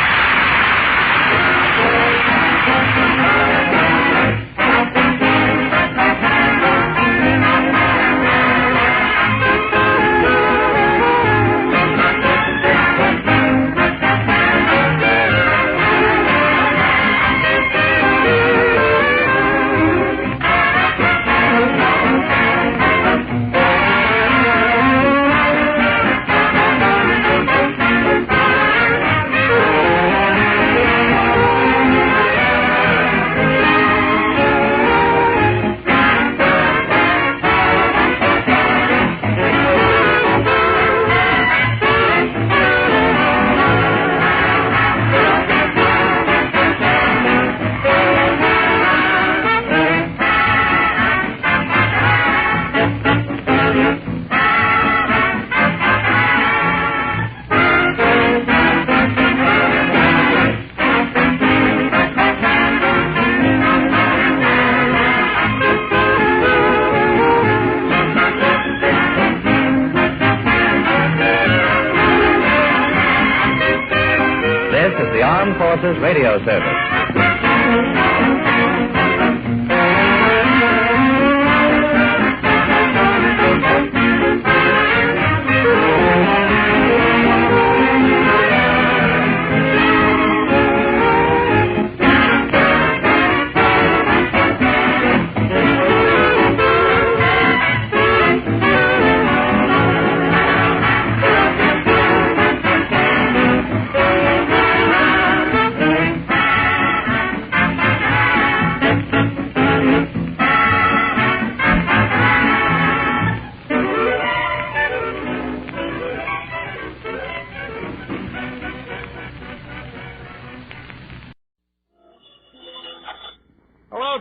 Radio service.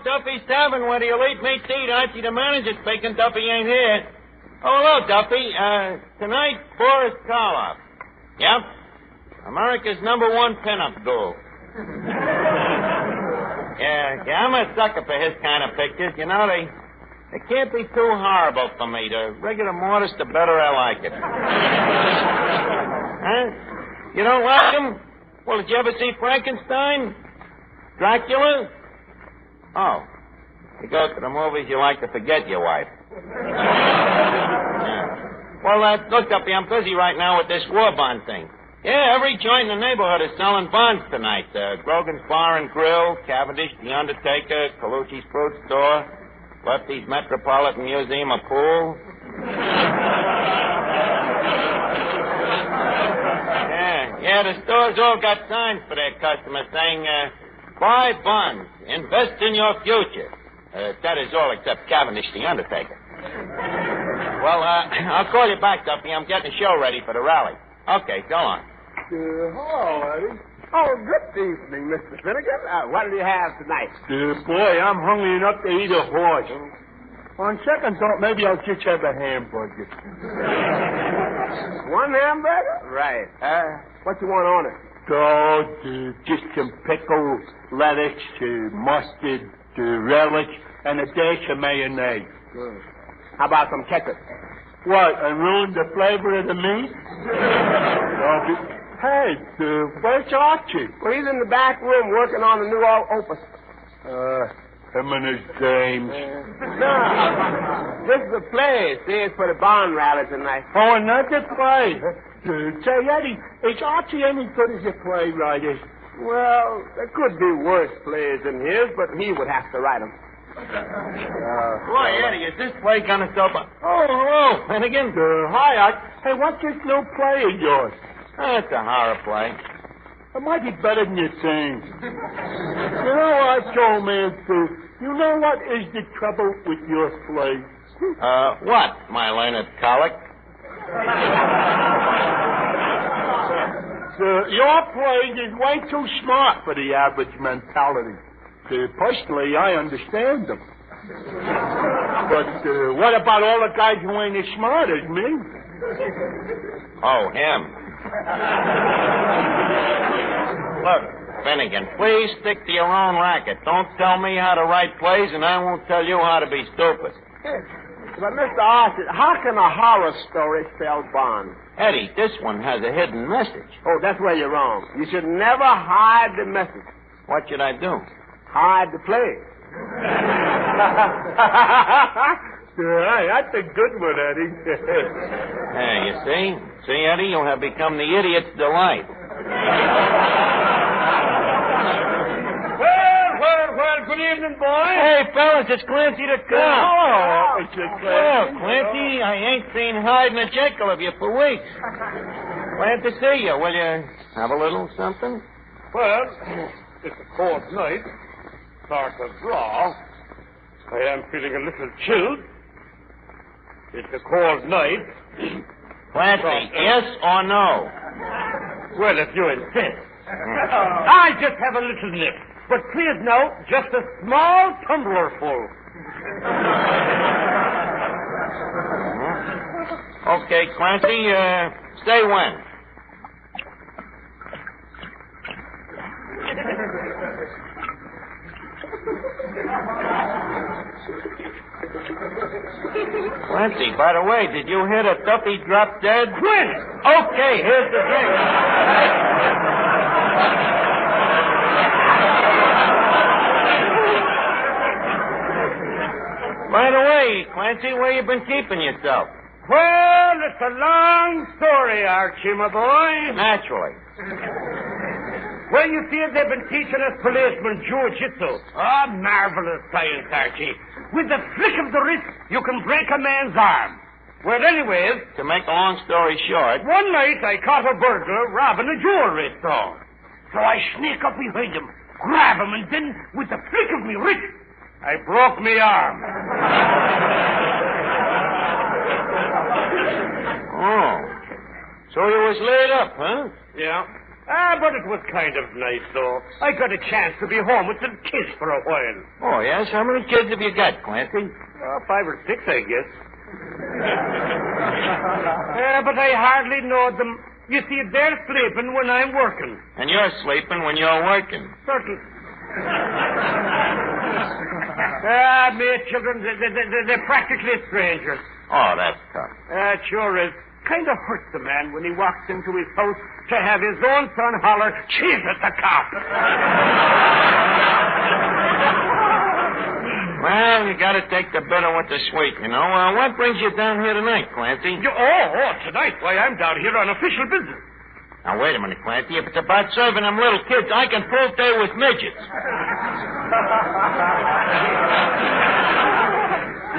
Duffy's Tavern, where the elite meets eat. Archie, the manager, speaking. Duffy ain't here. Oh, hello, Duffy. Tonight, Boris Karloff. Yep. America's #1 pinup duel. Yeah, I'm a sucker for his kind of pictures. You know, they can't be too horrible for me. The regular modest, the better I like it. Huh? You don't like them? Well, did you ever see Frankenstein? Dracula? Oh. You go to the movies, you like to forget your wife. Yeah. Well, look, Duffy, I'm busy right now with this war bond thing. Yeah, every joint in the neighborhood is selling bonds tonight. Grogan's Bar and Grill, Cavendish, The Undertaker, Colucci's Fruit Store, Lefty's Metropolitan Museum of Pool. Yeah, the stores all got signs for their customers saying, buy bonds, invest in your future. That is all except Cavendish, The Undertaker. Well, I'll call you back, Duffy. I'm getting the show ready for the rally. Okay, so long. Hello, Eddie. Oh, good evening, Mr. Finnegan. What do you have tonight? Boy, I'm hungry enough to eat a horse. On second thought, maybe I'll just have a hamburger. One hamburger? Right. What you want on it? Just some pickles, lettuce, mustard, relish, and a dash of mayonnaise. Good. How about some ketchup? What, and ruin the flavor of the meat? Hey, where's Archie? Well, he's in the back room working on the new opus. Him and his dames. No, this is a play. See, it's for the bond rally tonight. Oh, another play. Say, Eddie, is Archie any good as a playwright? Well, there could be worse plays than his, but he would have to write them. Boy, Eddie, is this play kind of sober? Oh, hello, Finnegan. Hi, Archie. Hey, what's this new play of yours? It's a horror play. It might be better than you think. You know what, old man, too? You know what is the trouble with your play? What, my learned colic? Your play is way too smart for the average mentality. Personally, I understand them. But what about all the guys who ain't as smart as me? Oh, him. Look, Finnegan, please stick to your own racket. Don't tell me how to write plays, and I won't tell you how to be stupid. But, Mr. Archie, how can a horror story sell bonds? Eddie, this one has a hidden message. Oh, that's where you're wrong. You should never hide the message. What should I do? Hide the play. That's a good one, Eddie. Hey, you see? See, Eddie, you have become the idiot's delight. Well, good evening, boy. Hey, fellas, it's Clancy the cop. Oh, it's Clancy. Well, Clancy, I ain't seen hide in a jekyll of you for weeks. Glad to see you. Will you have a little something? Well, it's a cold night. Start to draw. I am feeling a little chilled. It's a cold night. Clancy, yes or no? Well, if you insist. I just have a little nip. But please note, just a small tumbler full. Okay, Clancy, say when. Clancy, by the way, did you hear that Duffy drop dead? When? Okay, here's the drink. By the way, Clancy, where you been keeping yourself? Well, it's a long story, Archie, my boy. Naturally. Well, you see, they've been teaching us policemen jiu-jitsu. Oh, marvelous science, Archie. With the flick of the wrist, you can break a man's arm. Well, anyways... To make a long story short... One night, I caught a burglar robbing a jewelry store. So I sneak up behind him, grab him, and then, with the flick of me wrist, I broke me arm. Oh. So you was laid up, huh? Yeah. But it was kind of nice, though. I got a chance to be home with some kids for a while. Oh, yes? How many kids have you got, Clancy? 5 or 6, I guess. But I hardly know them. You see, they're sleeping when I'm working. And you're sleeping when you're working. Certain. Me children, they're practically strangers. Oh, that's tough. It sure is. Kind of hurts the man when he walks into his house to have his own son holler, "Cheese at the cop." Well, you got to take the bitter with the sweet, you know. What brings you down here tonight, Clancy? Tonight? Why, I'm down here on official business. Now, wait a minute, Clancy. If it's about serving them little kids, I can prove they was midgets.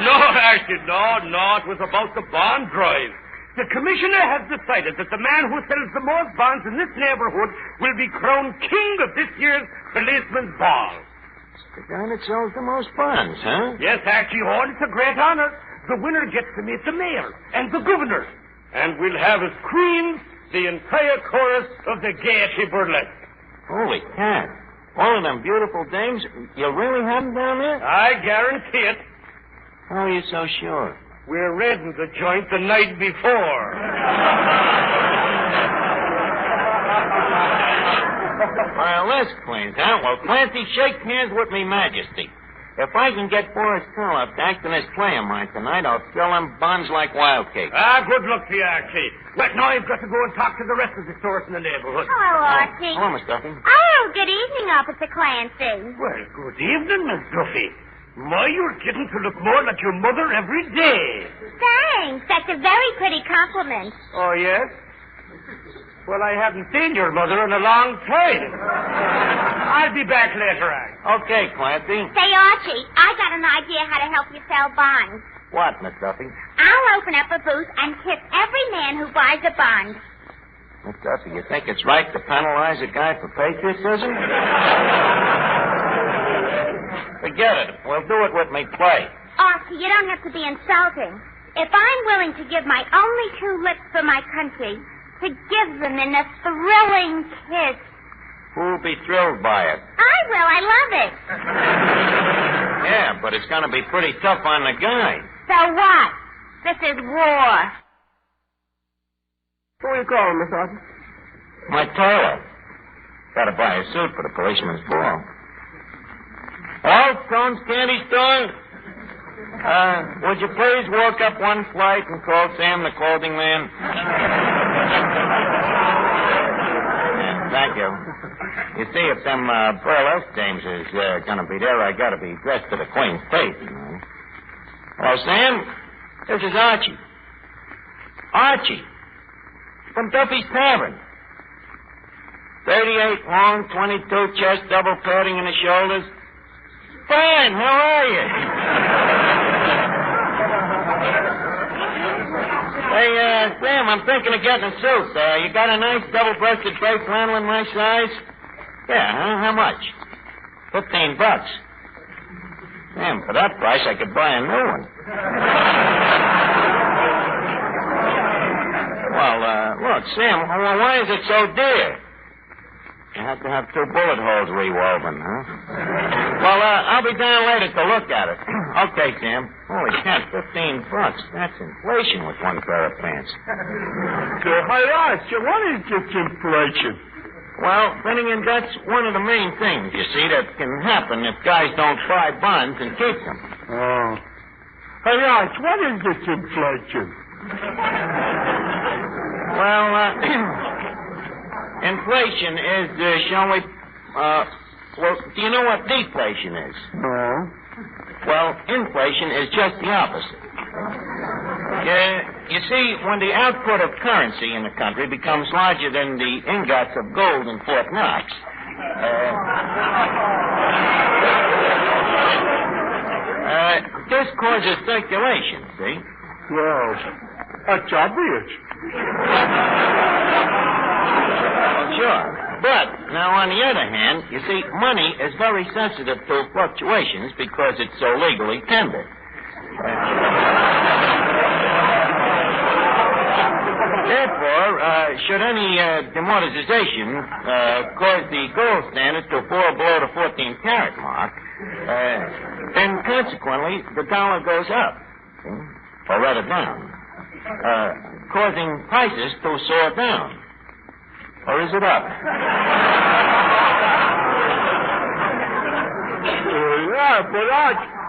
No, Archie, no. It was about the bond drive. The commissioner has decided that the man who sells the most bonds in this neighborhood will be crowned king of this year's policeman's ball. The guy that sells the most bonds, huh? Yes, Archie, it's a great honor. The winner gets to meet the mayor and the governor. And we'll have as queens the entire chorus of the Gaiety Burlesque. Holy cat. All of them beautiful dames, you really have them down there? I guarantee it. How are you so sure? We're raiding the joint the night before. Well, that's clean, huh? Well, Clancy, shake hands with me majesty. If I can get Boris Karloff to act in this play of mine tonight, I'll sell them bonds like wild cake. Good luck to you, Archie. But now I've got to go and talk to the rest of the stores in the neighborhood. Hello, Archie. Hello, Miss Duffy. Oh, good evening, Officer Clancy. Well, good evening, Miss Duffy. My, you're getting to look more like your mother every day. Thanks. That's a very pretty compliment. Oh, yes? Well, I haven't seen your mother in a long time. I'll be back later on. Okay, Clancy. Say, Archie, I got an idea how to help you sell bonds. What, Miss Duffy? I'll open up a booth and tip every man who buys a bond. Miss Duffy, you think it's right to penalize a guy for patriotism? Forget it. We'll do it with me play. Archie, you don't have to be insulting. If I'm willing to give my only 2 lips for my country, to give them in a thrilling kiss. Who'll be thrilled by it? I will. I love it. Yeah, but it's going to be pretty tough on the guy. So what? This is war. Who are you calling, Miss Archie? My tailor. Got to buy a suit for the policeman's ball. All Stone's Candy Store? Would you please walk up one flight and call Sam the clothing man? Yeah, thank you. You see, if them burlesque dames is going to be there, I got to be dressed to the Queen's taste. You know? Hello, Sam. This is Archie. Archie. From Duffy's Tavern. 38 long, 22 chest, double padding in the shoulders. Fine, how are you? Hey, Sam, I'm thinking of getting a suit. You got a nice double-breasted gray flannel in my size? Yeah, huh? How much? $15. Damn, for that price, I could buy a new one. Well, look, Sam, why is it so dear? You have to have 2 bullet holes rewoven, huh? Well, I'll be down later to look at it. Okay, Sam. Holy cat, $15. That's inflation with one pair of pants. Hey, Archie, what is this inflation? Well, Finnegan, that's one of the main things, you see, that can happen if guys don't try bonds and keep them. Oh. Hey, Archie, what is this inflation? Well, inflation is, shall we, well, do you know what deflation is? No. Well, inflation is just the opposite. You see, when the output of currency in the country becomes larger than the ingots of gold in Fort Knox, this causes circulation, see? Well, that's obvious. Well, sure. But, now, on the other hand, you see, money is very sensitive to fluctuations because it's so legally tendered. Therefore, should any demoralization cause the gold standard to fall below the 14-carat mark, then consequently the dollar goes up, or rather down, causing prices to soar down. Or is it up? Yeah, but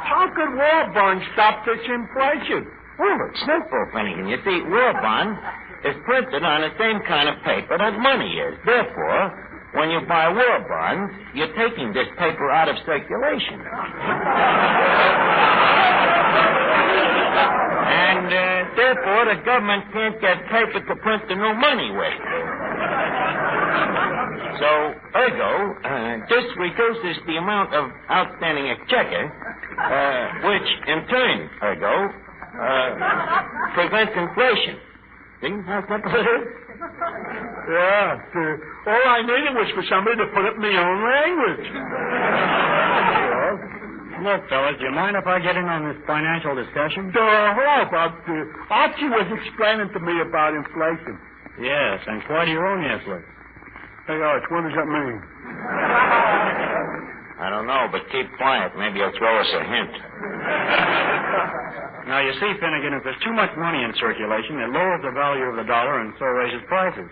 how could war bonds stop this inflation? Well, it's simple, Finnegan. You see, war bond is printed on the same kind of paper that money is. Therefore, when you buy war bonds, you're taking this paper out of circulation. And therefore, the government can't get paper to print the new money with. So, ergo, this reduces the amount of outstanding exchequer, which in turn, ergo, prevents inflation. See how simple it is? Yeah. All I needed was for somebody to put it in my own language. Look, fellas, do you mind if I get in on this financial discussion? Hello, Bob. Archie was explaining to me about inflation. Yes, and quite erroneously. Hey, Arch, what does that mean? I don't know, but keep quiet. Maybe you'll throw us a hint. Now, you see, Finnegan, if there's too much money in circulation, it lowers the value of the dollar and so raises prices.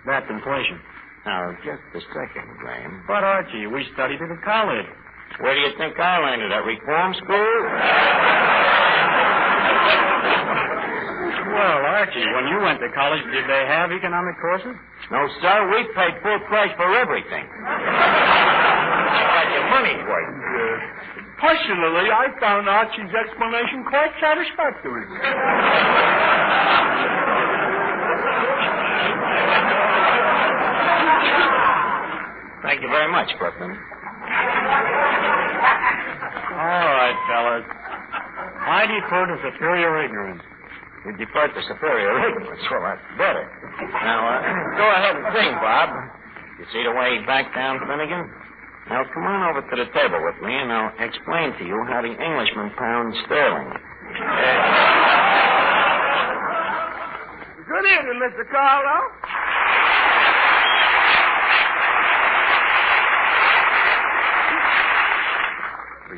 That's inflation. Now, just a second, Graham. But, Archie, we studied it at college. Where do you think I learned it? At reform school? Well, Archie, when you went to college, did they have economic courses? No, sir. We paid full price for everything. Got your money's worth. Personally, I found Archie's explanation quite satisfactory. Thank you very much, Clifton. All right, fellas. I defer to superior ignorance. You defer to superior ignorance. Well, that's better. Now, go ahead and sing, Bob. You see the way he backed down, Finnegan? Now, come on over to the table with me, and I'll explain to you how the Englishman pounds sterling. Good evening, Mr. Carlo.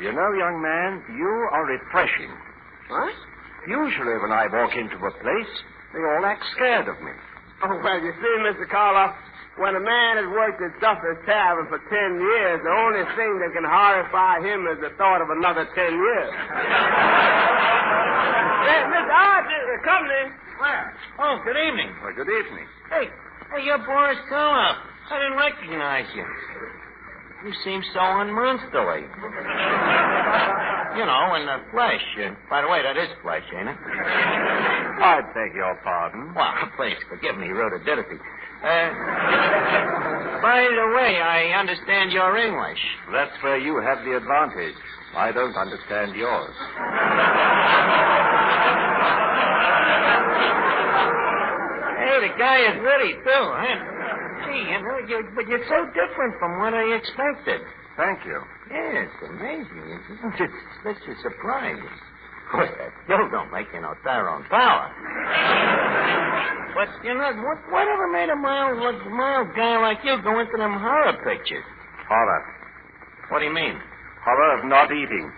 You know, young man, you are refreshing. What? Usually when I walk into a place, they all act scared of me. Oh, well, you see, Mr. Carlo, when a man has worked at Duffy's Tavern for 10 years, the only thing that can horrify him is the thought of another 10 years. Hey, Mr. Archie, company. Where? Oh, good evening. Well, good evening. Hey, you're Boris Karloff. I didn't recognize you. You seem so unmonsterly. You know, in the flesh. By the way, that is flesh, ain't it? I beg your pardon. Well, please forgive me, rudidity. By the way, I understand your English. That's where you have the advantage. I don't understand yours. Hey, the guy is witty, too, huh? Gee, but you're so different from what I expected. Thank you. Yeah, it's amazing. It's such a surprise. Of course, that still don't make you no Tyrone Power. But, whatever made a mild guy like you go into them horror pictures? Horror. What do you mean? Horror of not eating.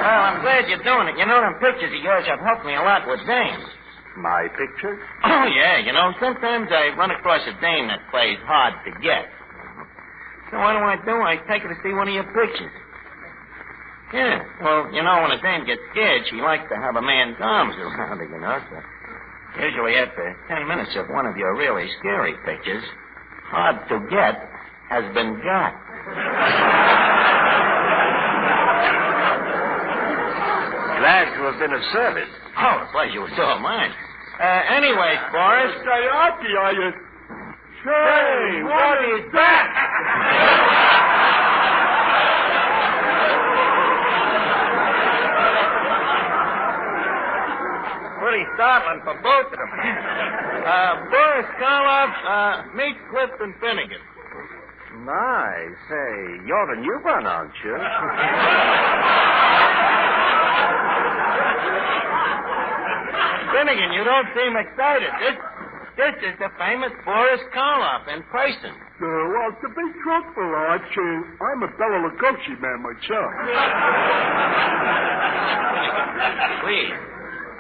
Well, I'm glad you're doing it. You know, them pictures of yours have helped me a lot with dames. My pictures? Oh, yeah. Sometimes I run across a dame that plays hard to get. So what do? I take her to see one of your pictures. Yeah. Well, when a dame gets scared, she likes to have a man's arms around her, So usually after 10 minutes of one of your really scary pictures, hard to get has been got. Glad to have been of service. Oh, the pleasure was all mine. Anyway, Boris. Say, Archie, are you... Say, what is that? Pretty startling for both of them. Boris Karloff, meet Clifton Finnegan. Nice. Say, you're the new one, aren't you? Finnegan, you don't seem excited. This is the famous Boris Karloff in person. Well, to be truthful, Archie, I'm a Bela Lugosi man myself. Please,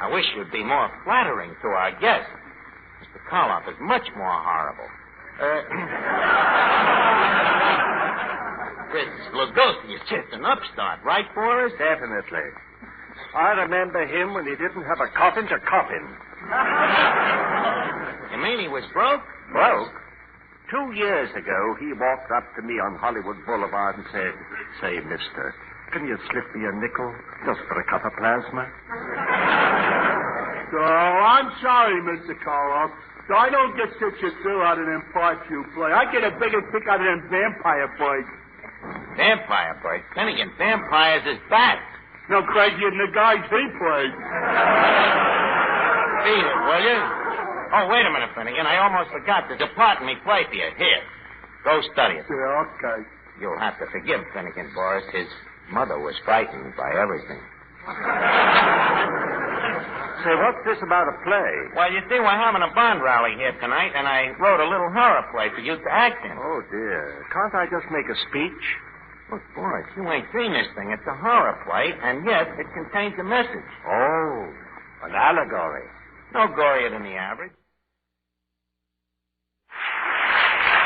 I wish you'd be more flattering to our guest. Mr. Karloff is much more horrible. This Lugosi is just an upstart, right, Boris? Definitely. I remember him when he didn't have a coffin to coffin. You mean he was broke? Broke? 2 years ago, he walked up to me on Hollywood Boulevard and said, "Say, mister, can you slip me a nickel just for a cup of plasma?" So, I'm sorry, Mr. Karloff. So I don't get such a thrill out of them parts you play. I get a bigger kick out of them vampire fights. Vampire fights? Finnegan, vampires is bad. No crazier than the guys he played. Beat it, will you? Oh, wait a minute, Finnegan. I almost forgot. There's a part in me play for you. Here. Go study it. Yeah, okay. You'll have to forgive Finnegan, Boris. His mother was frightened by everything. Say, what's this about a play? Well, you see, we're having a Bond rally here tonight, and I wrote a little horror play for you to act in. Oh, dear. Can't I just make a speech? Look, Boris, you ain't seen this thing. It's a horror play, and yet it contains a message. Oh, an allegory. No gorier than the average.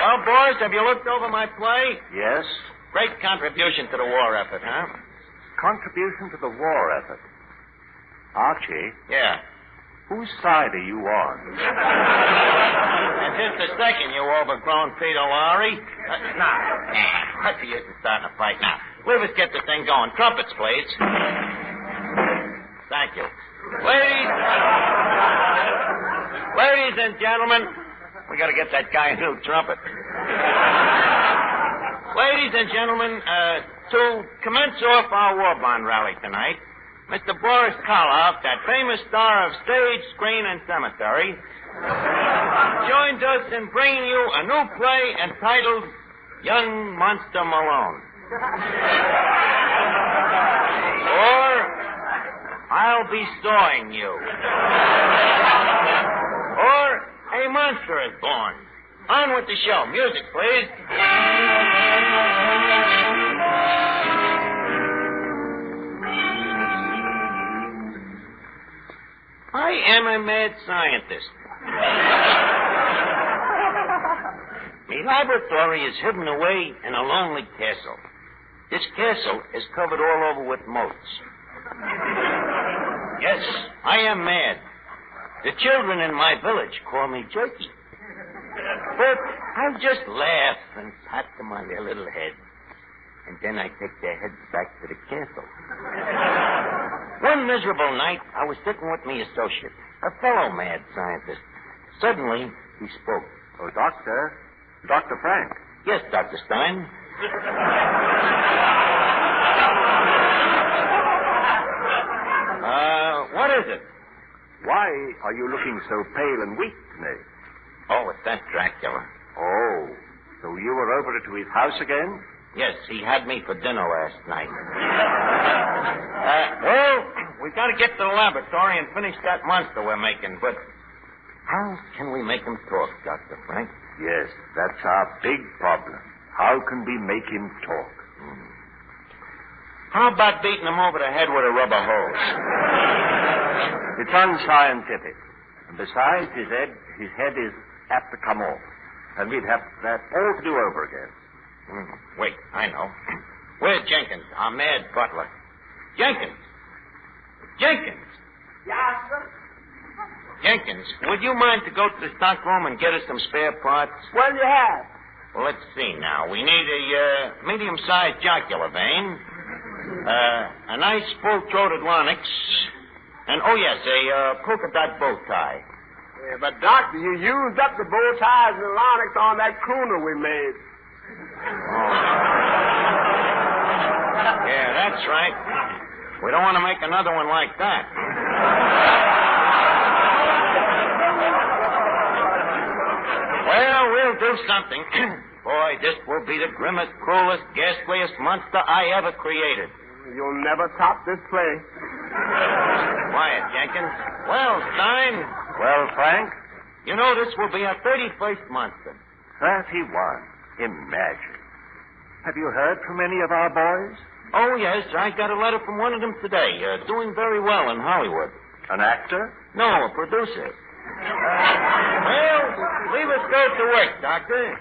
Well, Boris, have you looked over my play? Yes. Great contribution to the war effort, huh? Contribution to the war effort. Archie? Yeah. Whose side are you on? And just a second, you overgrown Peter Lorry. Now, what's the use of starting a fight now? Leave us get the thing going. Trumpets, please. Thank you. Ladies and gentlemen, we got to get that guy a new trumpet. Ladies and gentlemen, to commence off our war bond rally tonight, Mr. Boris Karloff, that famous star of stage, screen, and cemetery, joins us in bringing you a new play entitled Young Monster Malone. Or I'll Be Sawing You. Or A Monster is Born. On with the show. Music, please. I am a mad scientist. laboratory is hidden away in a lonely castle. This castle is covered all over with moats. Yes, I am mad. The children in my village call me Jerky. But I just laugh and pat them on their little heads. And then I take their heads back to the castle. One miserable night, I was sitting with my associate, a fellow mad scientist. Suddenly, he spoke. Oh, Doctor. Dr. Frank. Yes, Dr. Stein. What is it? Why are you looking so pale and weak today? Oh, it's that Dracula. Oh, so you were over to his house again? Yes, he had me for dinner last night. Well, we've got to get to the laboratory and finish that monster we're making, but how can we make him talk, Dr. Frank? Yes, that's our big problem. How can we make him talk? How about beating him over the head with a rubber hose? It's unscientific. And besides, his head is apt to come off. And we'd have that all to do over again. Wait, I know. Where's Jenkins, our mad butler? Jenkins! Jenkins! Yeah, sir? Jenkins, would you mind to go to the stock room and get us some spare parts? What do you have? Well, let's see now. We need a medium-sized jocular vein, a nice full-throated larynx, and, oh, yes, a polka dot bow tie. Yeah, but, Doctor, you used up the bow ties and the larynx on that crooner we made. Yeah, that's right. We don't want to make another one like that. Well, we'll do something. Boy, this will be the grimmest, cruelest, ghastliest monster I ever created. You'll never top this play. Quiet, Jenkins. Well, Stein. Well, Frank? You know, this will be our 31st monster. 31. Imagine. Have you heard from any of our boys? Oh, yes. I got a letter from one of them today. Doing very well in Hollywood. An actor? No, a producer. Well, leave us go to work, Doctor.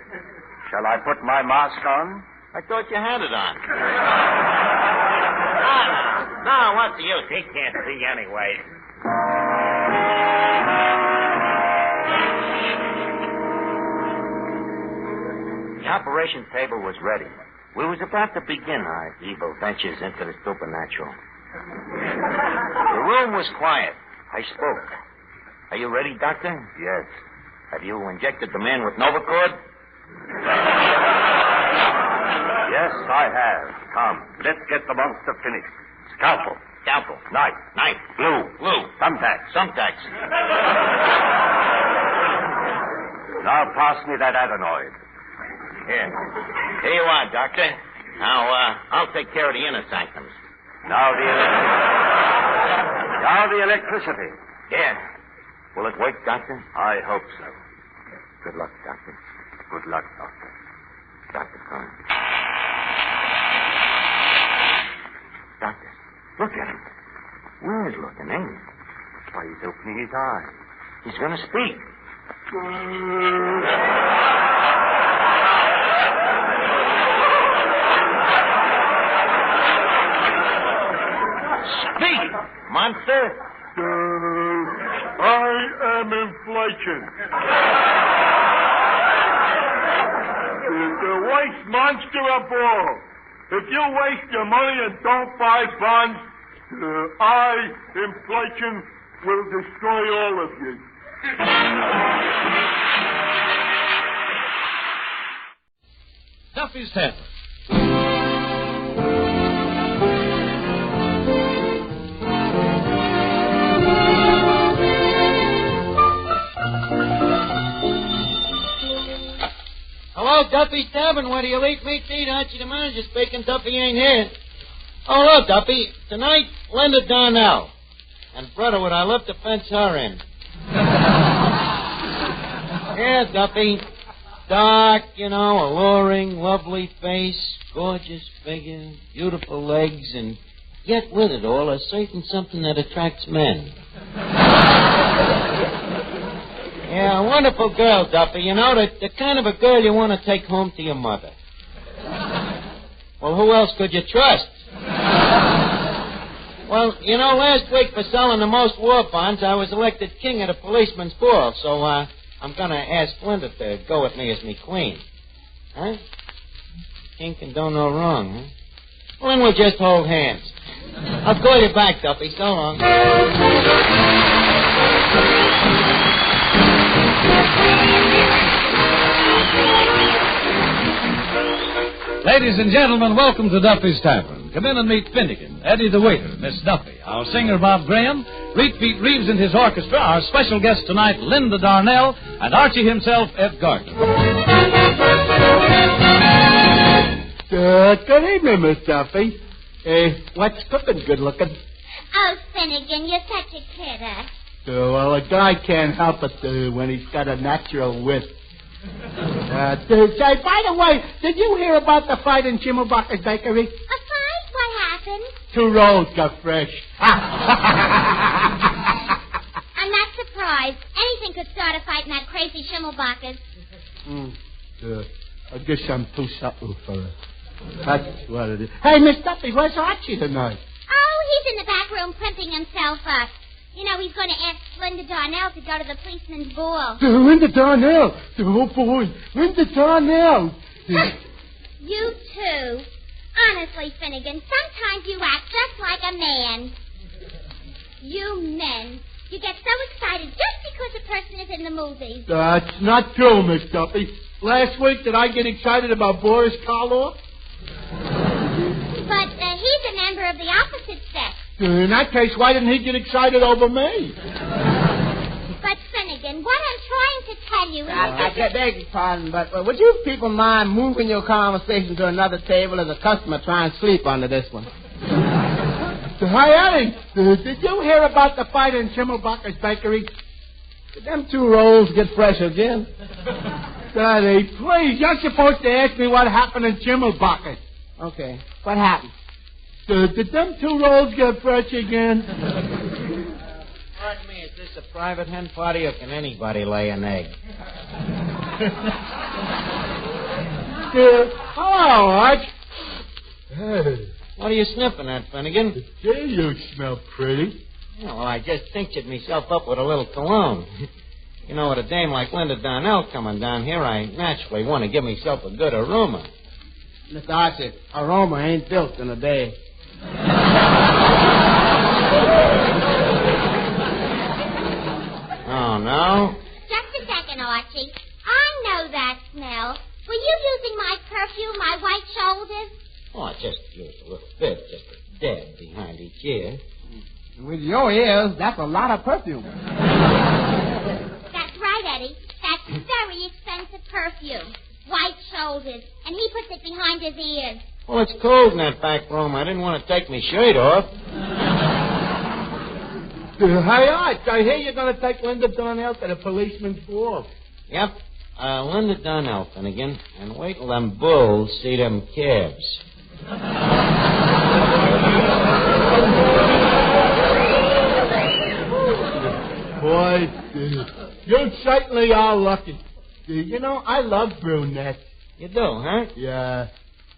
Shall I put my mask on? I thought you had it on. No, what's the use? He can't see anyway. The operation table was ready. We was about to begin our evil ventures into the supernatural. The room was quiet. I spoke. Are you ready, Doctor? Yes. Have you injected the man with Novacord? Yes, I have. Come, let's get the monster finished. Scalpel. Scalpel. Knife. Knife. Glue. Glue. Thumbtacks. Thumbtacks. Now pass me that adenoid. Here you are, Doctor. Now, I'll take care of the inner sanctums. Now the electricity. Yeah. Will it work, Doctor? I hope so. Good luck, Doctor. Good luck, Doctor. Doctor, come. Doctor, look at him. Where is looking, ain't he? Why, he's opening his eyes. He's going to speak. Speak, monster. I am inflation. The worst monster of all. If you waste your money and don't buy bonds, I, inflation, will destroy all of you. Duffy's Tavern. Hello, Duffy's Tavern. Where do you eat meat to eat? Archie the manager speaking. Duffy ain't here. Oh, look, Duffy. Tonight, Linda Darnell. And, brother, would I love to fence her in. Yeah, Duffy. Dark, alluring, lovely face, gorgeous figure, beautiful legs, and yet with it all, a certain something that attracts men. Yeah, a wonderful girl, Duffy. You know, the kind of a girl you want to take home to your mother. Well, who else could you trust? Well, you know, last week for selling the most war bonds, I was elected king of the policeman's ball, so I'm going to ask Linda to go with me as me queen. Huh? King can do no wrong, huh? Well, then we'll just hold hands. I'll call you back, Duffy. So long. Ladies and gentlemen, welcome to Duffy's Tavern. Come in and meet Finnegan, Eddie the waiter, Miss Duffy, our singer Bob Graham, Reet Pete Reeves and his orchestra, our special guest tonight, Linda Darnell, and Archie himself, Ed Gardner. Good evening, Miss Duffy. What's cooking, good looking? Oh, Finnegan, you're such a kidder. Well, a guy can't help it when he's got a natural wit. Say, by the way, did you hear about the fight in Schimmelbacher's bakery? A fight? What happened? 2 rolls got fresh. I'm not surprised. Anything could start a fight in that crazy Schimmelbacher's. I guess I'm too subtle for it. That's what it is. Hey, Miss Duffy, where's Archie tonight? Oh, he's in the back room primping himself up. You know, he's going to ask Linda Darnell to go to the policeman's ball. Linda Darnell. Oh, boy. Linda Darnell. You too. Honestly, Finnegan, sometimes you act just like a man. You men. You get so excited just because a person is in the movies. That's not true, Miss Duffy. Last week, did I get excited about Boris Karloff? But he's a member of the opposite sex. In that case, why didn't he get excited over me? But, Finnegan, what I'm trying to tell you is... I beg your pardon, but would you people mind moving your conversation to another table as a customer trying to sleep under this one? Hi, Eddie. Did you hear about the fight in Schimmelbacher's bakery? Did them 2 rolls get fresh again? Daddy, please, you're supposed to ask me what happened in Schimmelbacher's. Okay. What happened? Did them 2 rolls get fresh again? Pardon me, is this a private hen party or can anybody lay an egg? Hello, Arch. Hey. What are you sniffing at, Finnegan? Gee, you smell pretty. Well, I just tinctured myself up with a little cologne. You know, with a dame like Linda Darnell coming down here, I naturally want to give myself a good aroma. Mr. Archie, aroma ain't built in a day. Oh, no? Just a second, Archie. I know that smell. Were you using my perfume, my white shoulders? Oh, I just used a little bit, just a dab behind each ear. With your ears, that's a lot of perfume. That's right, Eddie. That's very expensive perfume. White shoulders. And he puts it behind his ears. Well, it's cold in that back room. I didn't want to take my shirt off. Hey, Arch, I hear you're going to take Linda Darnell to the policeman's ball. Yep. Linda Darnell, Finnegan. And wait till them bulls see them calves. Boy, you certainly are lucky. You know, I love brunettes. You do, huh? Yeah.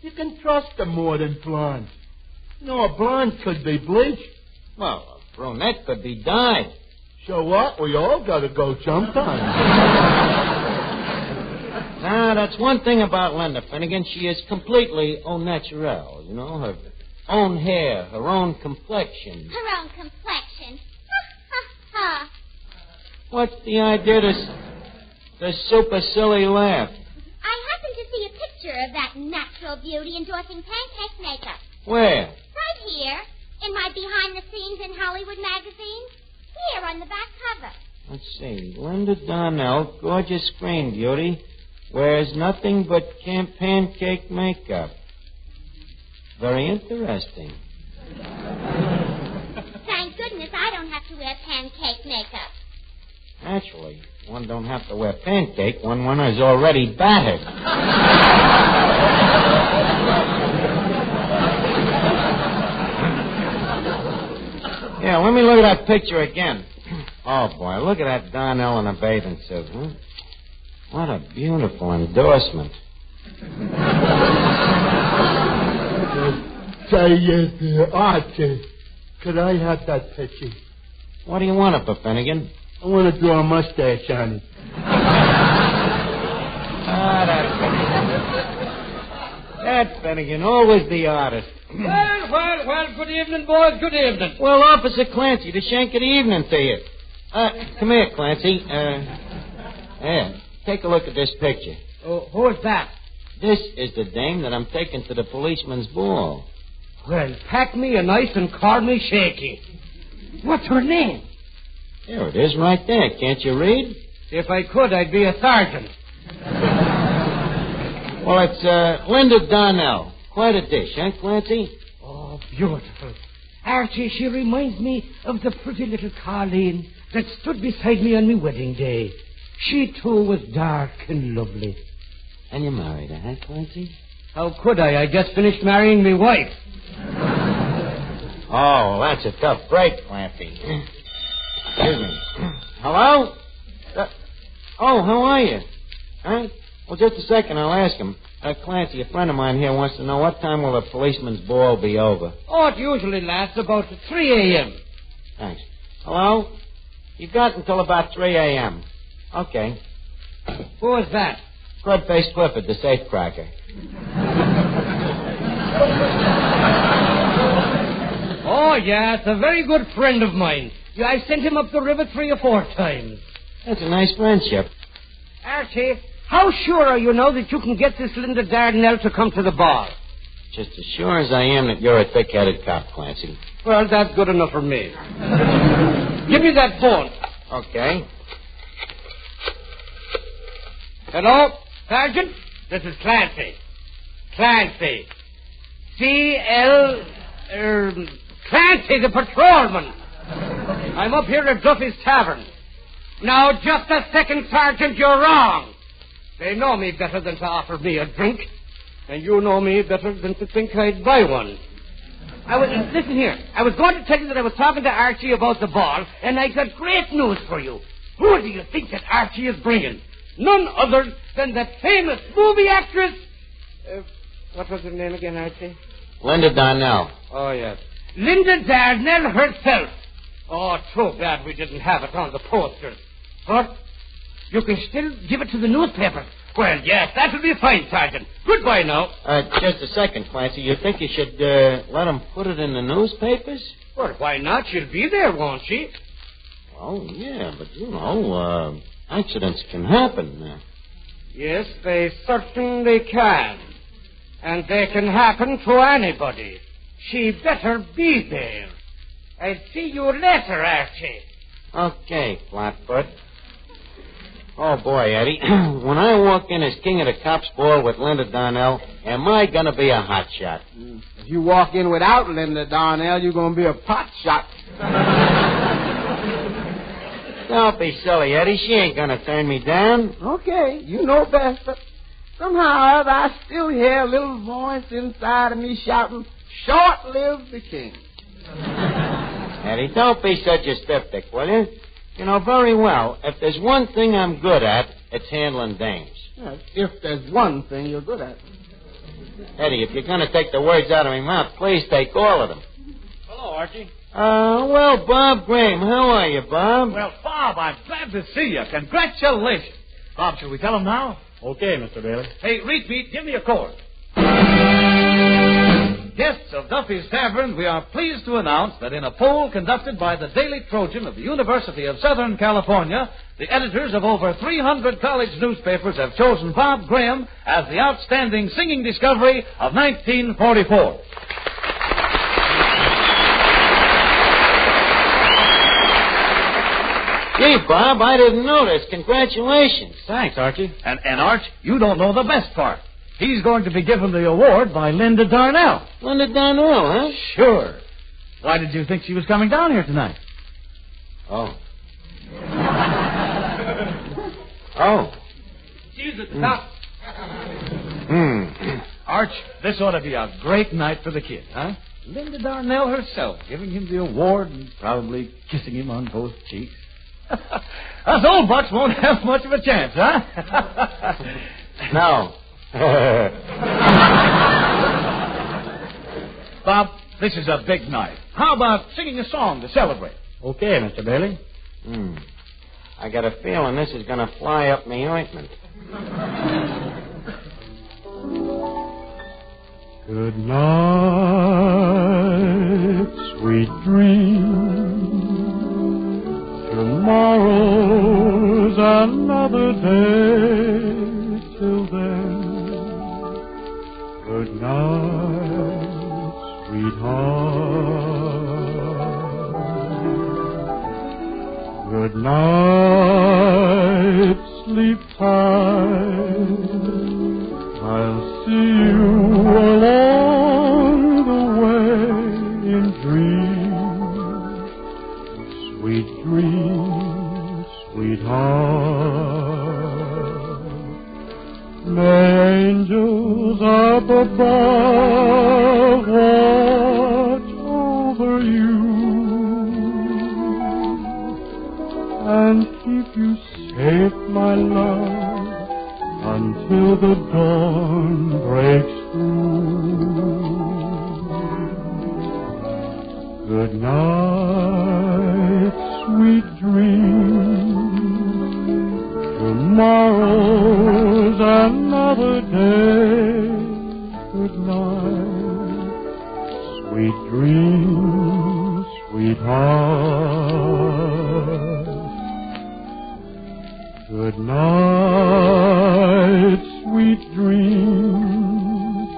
You can trust them more than blondes. You know, a blonde could be bleached. Well, a brunette could be dyed. So what? We all got to go sometime. Now, that's one thing about Linda, Finnegan. She is completely au naturel. You know, her own hair, her own complexion. Her own complexion. Ha. What's the idea of this super silly laugh? I happened to see a picture of that natural beauty endorsing pancake makeup. Where? Right here, in my behind the scenes in Hollywood magazine. Here on the back cover. Let's see. Linda Darnell, gorgeous screen beauty, wears nothing but pancake makeup. Very interesting. Thank goodness I don't have to wear pancake makeup. Actually, one don't have to wear pancake when one is already battered. Yeah, let me look at that picture again. Oh, boy, look at that Darnell in a bathing suit, huh? What a beautiful endorsement. Say, Archie, could I have that picture? What do you want of it, Finnegan? I want to draw a mustache on it. That's Finnegan, always the artist. Well, good evening, boys, good evening. Well, Officer Clancy, the shank of the evening to you. Come here, Clancy. Here, take a look at this picture. Who's that? This is the dame that I'm taking to the policeman's ball. Well, pack me a nice and call me Shaky. What's her name? There it is, right there. Can't you read? If I could, I'd be a sergeant. Well, it's Linda Darnell. Quite a dish, huh, Clancy? Oh, beautiful. Archie, she reminds me of the pretty little Colleen that stood beside me on my wedding day. She, too, was dark and lovely. And you married her, huh, Clancy? How could I? I just finished marrying my wife. Oh, well, that's a tough break, Clancy. Excuse me. Hello? Oh, how are you? Huh? Well, just a second, I'll ask him. Clancy, a friend of mine here wants to know what time will the policeman's ball be over? Oh, it usually lasts about 3 a.m. Thanks. Hello? You've got until about 3 a.m. Okay. Who is that? Crud-faced Clifford, the safecracker. Oh, yeah, it's a very good friend of mine. Yeah, I sent him up the river 3 or 4 times. That's a nice friendship. Archie, how sure are you now that you can get this Linda Darnell to come to the ball? Just as sure as I am that you're a thick-headed cop, Clancy. Well, that's good enough for me. Give me that phone. Okay. Hello, Sergeant? This is Clancy. Clancy. Clancy, the patrolman. I'm up here at Duffy's Tavern. Now, just a second, Sergeant, you're wrong. They know me better than to offer me a drink. And you know me better than to think I'd buy one. Listen here. I was going to tell you that I was talking to Archie about the ball, and I got great news for you. Who do you think that Archie is bringing? None other than that famous movie actress... what was her name again, Archie? Linda Darnell. Oh, yes. Linda Darnell herself. Oh, too bad we didn't have it on the posters. But you can still give it to the newspaper. Well, yes, that'll be fine, Sergeant. Goodbye now. Just a second, Clancy. You think you should let them put it in the newspapers? Well, why not? She'll be there, won't she? Oh, yeah, but, accidents can happen. Yes, they certainly can. And they can happen to anybody. She better be there. I'll see you later, Archie. Okay, Flatfoot. Oh, boy, Eddie. When I walk in as king of the cops ball with Linda Darnell, am I going to be a hot shot? If you walk in without Linda Darnell, you're going to be a pot shot. Don't be silly, Eddie. She ain't going to turn me down. Okay, you know best, but somehow I still hear a little voice inside of me shouting, "Short live the king." Eddie, don't be such a stiff-dick, will you? You know very well, if there's one thing I'm good at, it's handling dames. Yes, if there's one thing you're good at. Eddie, if you're going to take the words out of my mouth, please take all of them. Hello, Archie. Well, Bob Graham. How are you, Bob? Well, Bob, I'm glad to see you. Congratulations. Bob, shall we tell him now? Okay, Mr. Bailey. Hey, Repeat, give me a chord. Guests of Duffy's Tavern, we are pleased to announce that in a poll conducted by the Daily Trojan of the University of Southern California, the editors of over 300 college newspapers have chosen Bob Graham as the outstanding singing discovery of 1944. Gee, Bob, I didn't notice. Congratulations. Thanks, Archie. And Arch, you don't know the best part. He's going to be given the award by Linda Darnell. Linda Darnell, huh? Sure. Why did you think she was coming down here tonight? Oh. Oh. She's at the top. Arch, this ought to be a great night for the kid, huh? Linda Darnell herself giving him the award and probably kissing him on both cheeks. Us old bucks won't have much of a chance, huh? No. Bob, this is a big night. How about singing a song to celebrate? Okay, Mr. Bailey. I got a feeling this is going to fly up me ointment. Good night, sweet dream. Tomorrow's another day. Till then, good night, sweetheart. Good night, sleep tight. I'll see you along the way in dreams, sweet dreams, sweetheart. May angels up above watch over you and keep you safe, my love, until the dawn breaks through. Good night, sweet dreams. Tomorrow's another day. Good night, sweet dreams, sweetheart. Good night, sweet dreams.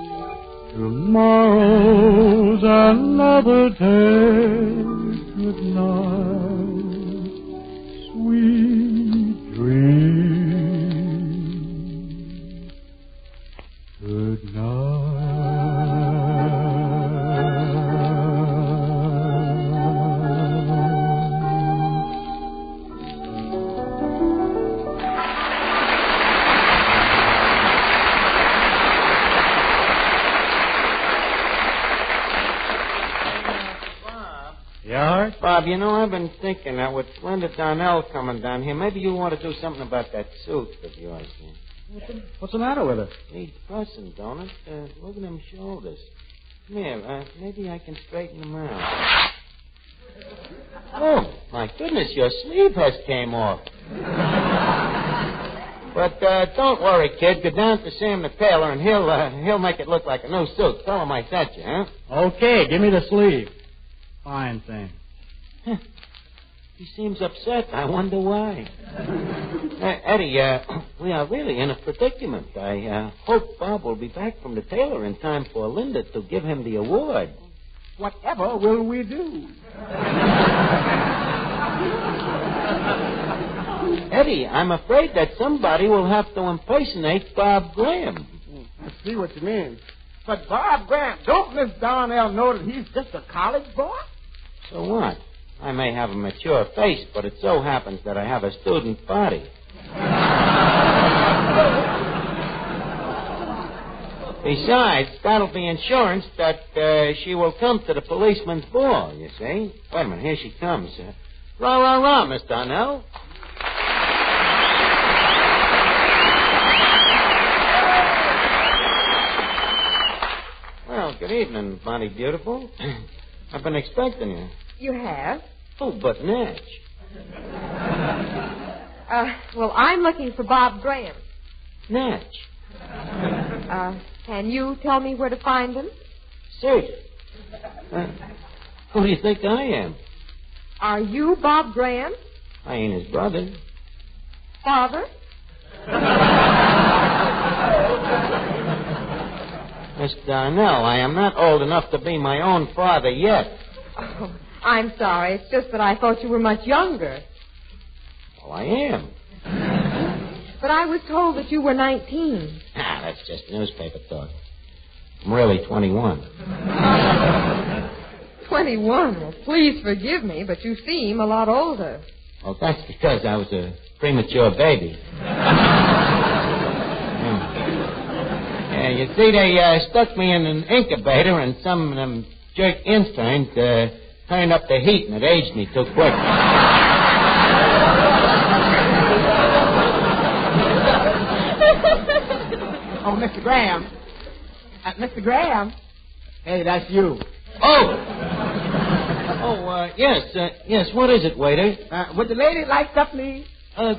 Tomorrow's another day. Good night, sweet dreams. Good night. Bob, you know, I've been thinking that with Linda Darnell coming down here, maybe you want to do something about that suit of yours. What's the matter with it? Needs pressing, don't it? Look at them shoulders. Come here, maybe I can straighten them out. Oh, my goodness, your sleeve has came off. But don't worry, kid. Go down to Sam the tailor, and he'll make it look like a new suit. Tell him I sent you, huh? Okay, give me the sleeve. Fine thing. He seems upset. I wonder why. Eddie, we are really in a predicament. I hope Bob will be back from the tailor in time for Linda to give him the award. Whatever will we do? Eddie, I'm afraid that somebody will have to impersonate Bob Graham. I see what you mean. But Bob Graham, don't Miss Darnell know that he's just a college boy? So what? I may have a mature face, but it so happens that I have a student body. Besides, that'll be insurance that she will come to the policeman's ball, you see. Wait a minute, here she comes. Rah, rah, rah, Miss Darnell. Well, good evening, Bonnie Beautiful. I've been expecting you. You have? Oh, but Natch. Well, I'm looking for Bob Graham. Natch. Can you tell me where to find him? Certainly. Who do you think I am? Are you Bob Graham? I ain't his brother. Father? Miss Darnell, I am not old enough to be my own father yet. Oh, I'm sorry. It's just that I thought you were much younger. Oh, I am. But I was told that you were 19. Ah, that's just newspaper talk. I'm really 21. 21? Well, please forgive me, but you seem a lot older. Well, that's because I was a premature baby. Yeah, you see, they stuck me in an incubator, and some of them jerk interns turned up the heat, and it aged me too quick. Oh, Mr. Graham. Mr. Graham. Hey, that's you. Yes, what is it, waiter? Would the lady like stuff, please?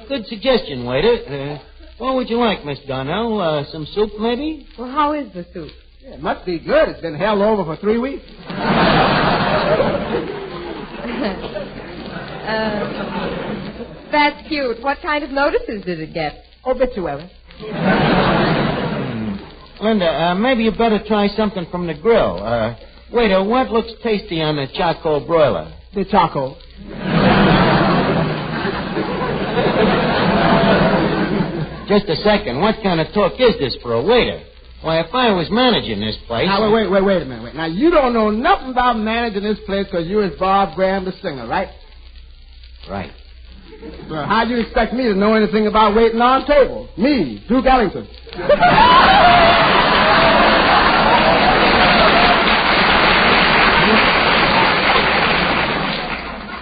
Good suggestion, waiter. What would you like, Miss Darnell? Some soup, maybe? Well, how is the soup? Yeah, it must be good. It's been held over for 3 weeks. That's cute. What kind of notices did it get? Obituary. Linda, maybe you better try something from the grill. Waiter, what looks tasty on the charcoal broiler? The charcoal. Just a second. What kind of talk is this for a waiter? Why, if I was managing this place... Now, wait a minute. Wait. Now, you don't know nothing about managing this place because you was Bob Graham, the singer, right? Right. Well, how do you expect me to know anything about waiting on tables? Me, Duke Ellington.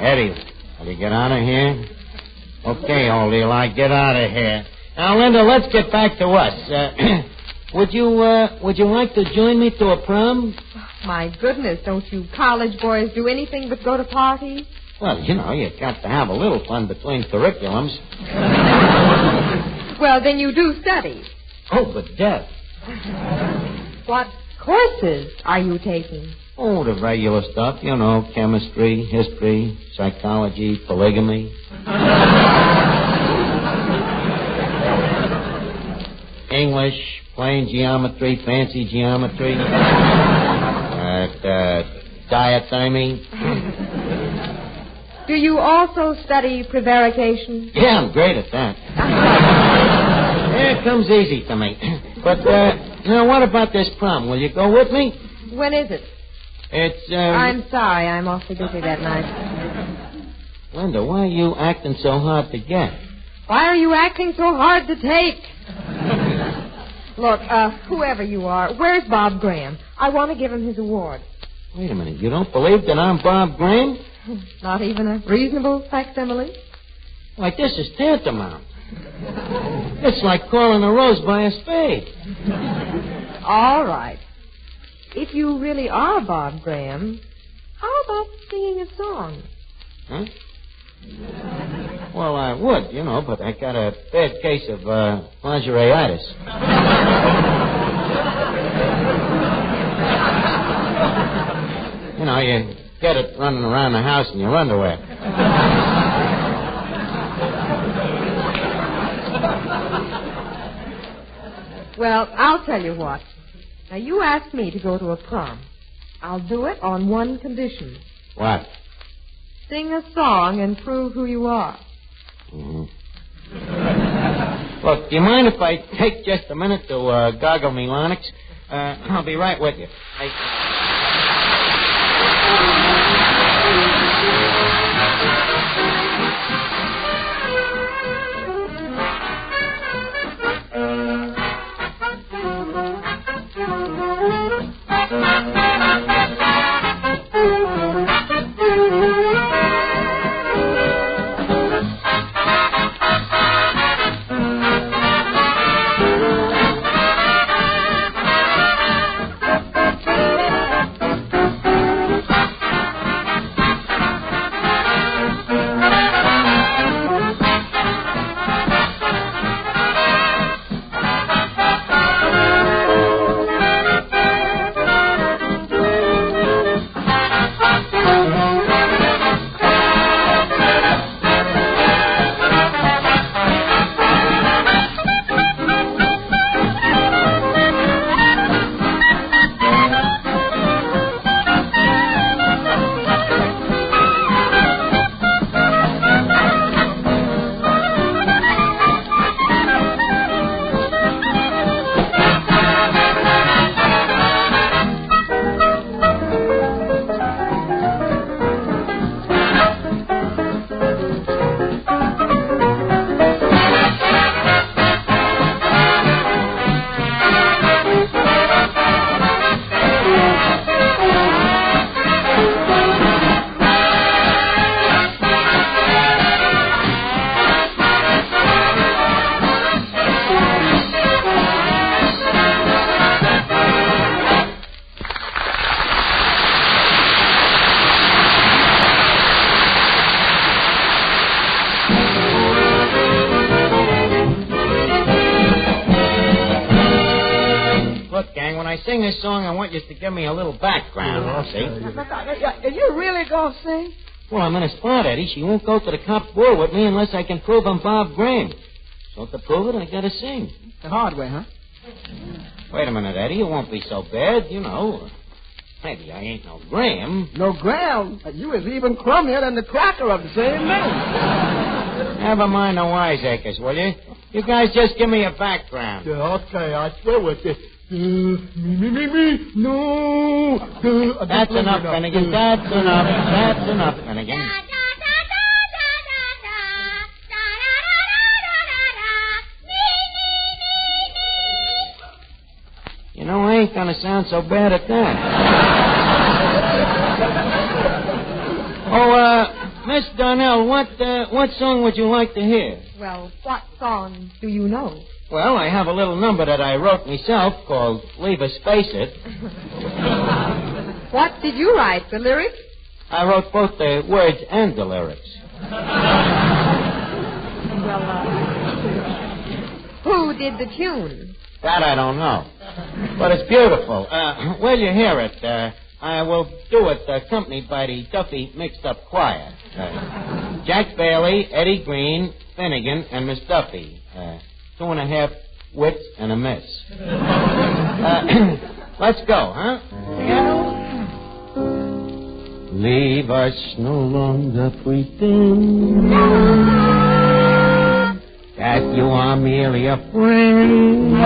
Eddie, will you get out of here? Okay, old Eli, get out of here. Now, Linda, let's get back to us. Would you like to join me to a prom? My goodness, don't you college boys do anything but go to parties? Well, you got to have a little fun between curriculums. Well, then you do study. Oh, but Deb. What courses are you taking? Oh, the regular stuff, chemistry, history, psychology, polygamy. English, plain geometry, fancy geometry. Diathymy. Do you also study prevarication? Yeah, I'm great at that. It comes easy to me. But, what about this prom? Will you go with me? When is it? It's, I'm sorry, I'm awfully busy that night. Linda, why are you acting so hard to get? Why are you acting so hard to take? Look, whoever you are, where's Bob Graham? I want to give him his award. Wait a minute, you don't believe that I'm Bob Graham? Not even a reasonable facsimile? Like, this is tantamount. It's like calling a rose by a spade. All right. If you really are Bob Graham, how about singing a song? Huh? Well, I would, but I got a bad case of lingerie-itis. You get it running around the house in your underwear. Well, I'll tell you what. Now, you asked me to go to a prom. I'll do it on one condition. What? Sing a song and prove who you are. Mm-hmm. Look, do you mind if I take just a minute to goggle me larynx? I'll be right with you. gang, when I sing this song, I want you to give me a little background, see? Are you really going to sing? Well, I'm in a spot, Eddie. She won't go to the cop's ball with me unless I can prove I'm Bob Graham. So to prove it, I gotta sing. The hard way, huh? Wait a minute, Eddie. It won't be so bad, you know. Maybe I ain't no Graham. No Graham? You is even crummier than the cracker of the same name. Never mind the wiseacres, will you? You guys just give me a background. Okay, I swear with you. Me. No. That's enough, Finnegan. That's enough, Finnegan. You know, I ain't gonna sound so bad at that. Miss Darnell, what song would you like to hear? Well, what song do you know? Well, I have a little number that I wrote myself called Leave Us Face It. What did you write, the lyrics? I wrote both the words and the lyrics. Well, who did the tune? That I don't know. But it's beautiful. Will you hear it? I will do it accompanied by the Duffy mixed-up choir. Jack Bailey, Eddie Green, Finnegan, and Miss Duffy. 2.5 wits and a miss. Let's go, huh? Leave us no longer pretend that you are merely a friend,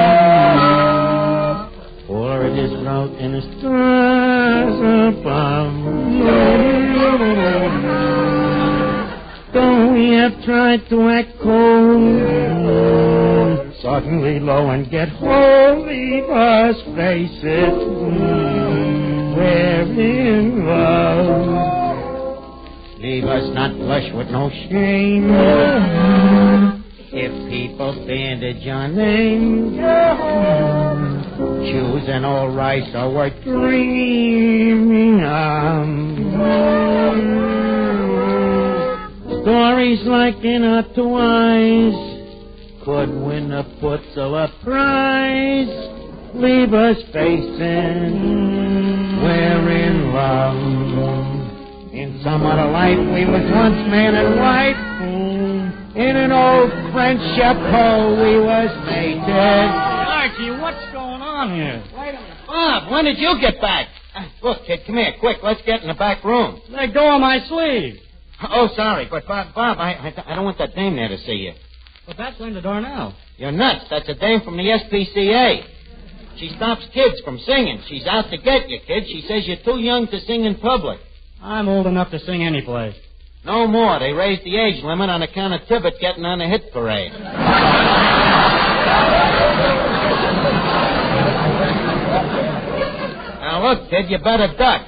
for it is wrote in the stars above. Though we have tried to act cold, suddenly low and get hold, leave us face it, we're in love. Leave us not blush with no shame if people bandage your name. Choose an old rice or worth dreaming of. Stories like in our two eyes could win a Pulitzer Prize. Leave us facing, we're in love. In some other life we was once man and wife. In an old French chapeau we was mated. Archie, what's going on here? Wait a minute. Bob, when did you get back? Look, kid, come here, quick. Let's get in the back room. Let go of my sleeve. Oh, sorry, but Bob, I don't want that dame there to see you. But that's Linda Darnell. You're nuts. That's a dame from the SPCA. She stops kids from singing. She's out to get you, kid. She says you're too young to sing in public. I'm old enough to sing any place. No more. They raised the age limit on account of Tibbet getting on the hit parade. Now, look, kid, you better duck.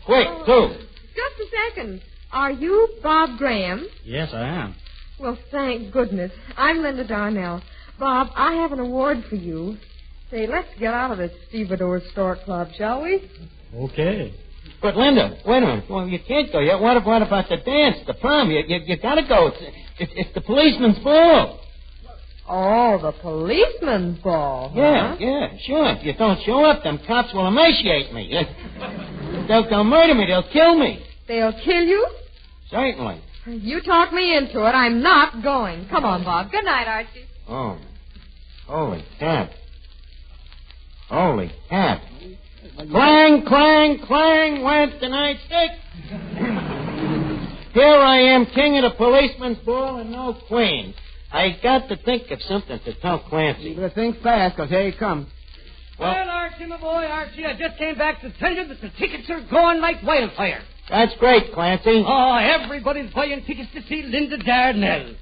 Quick, too. Just a second. Are you Bob Graham? Yes, I am. Well, thank goodness. I'm Linda Darnell. Bob, I have an award for you. Say, let's get out of this stevedore store club, shall we? Okay. But, Linda, wait a minute. Well, you can't go yet. What about the dance, the prom? You got to go. It's the policeman's ball. Oh, the policeman's ball. Yeah, sure. If you don't show up, them cops will emaciate me. They'll murder me. They'll kill me. They'll kill you? Certainly. You talked me into it. I'm not going. Come on, Bob. Good night, Archie. Oh. Holy cat. Holy cat. Clang, clang, clang went the nightstick. Here I am, king of the policeman's ball and no queen. I got to think of something to tell Clancy. You better think fast, because here he comes. Well, Archie, my boy, Archie, I just came back to tell you that the tickets are going like wildfire. That's great, Clancy. Oh, everybody's buying tickets to see Linda Darnell.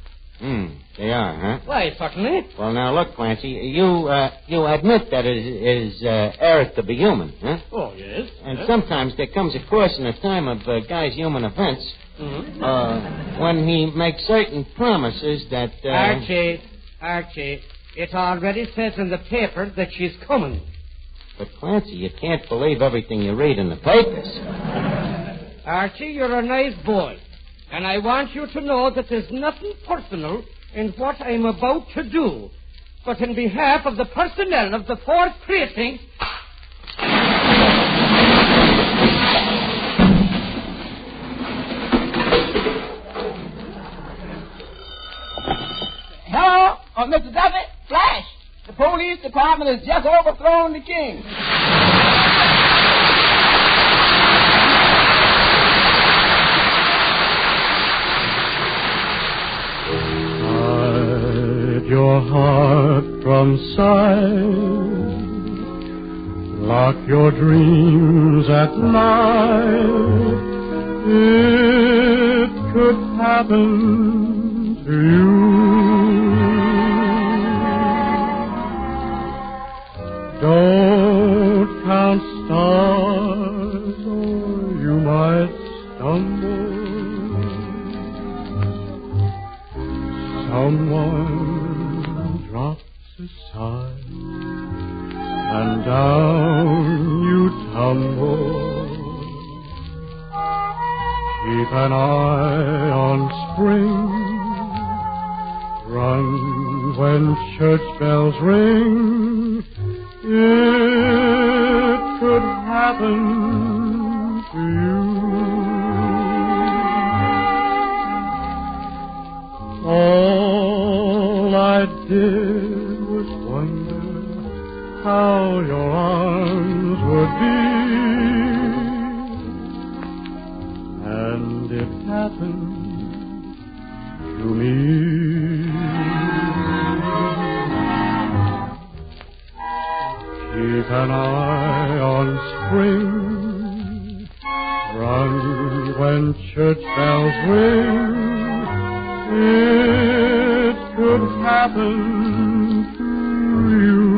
They are, huh? Why, certainly. Well, now, look, Clancy, you admit that it is error to be human, huh? Oh, yes. And sometimes there comes a course in a time of guy's human events when he makes certain promises that... Archie, it already says in the paper that she's coming. But, Clancy, you can't believe everything you read in the papers. Archie, you're a nice boy. And I want you to know that there's nothing personal in what I'm about to do. But in behalf of the personnel of the 4th Precinct, Mr. Duffy, flash! The police department has just overthrown the king. Hide your heart from sight. Lock your dreams at night. It could happen to you. Don't count stars or you might stumble. Someone drops a sigh and down you tumble. Keep an eye on spring. Run when church bells ring. It could happen to you. All I did was wonder how your arms would be, and it happened to me. Keep an eye on spring. Run when church bells ring. It could happen to you.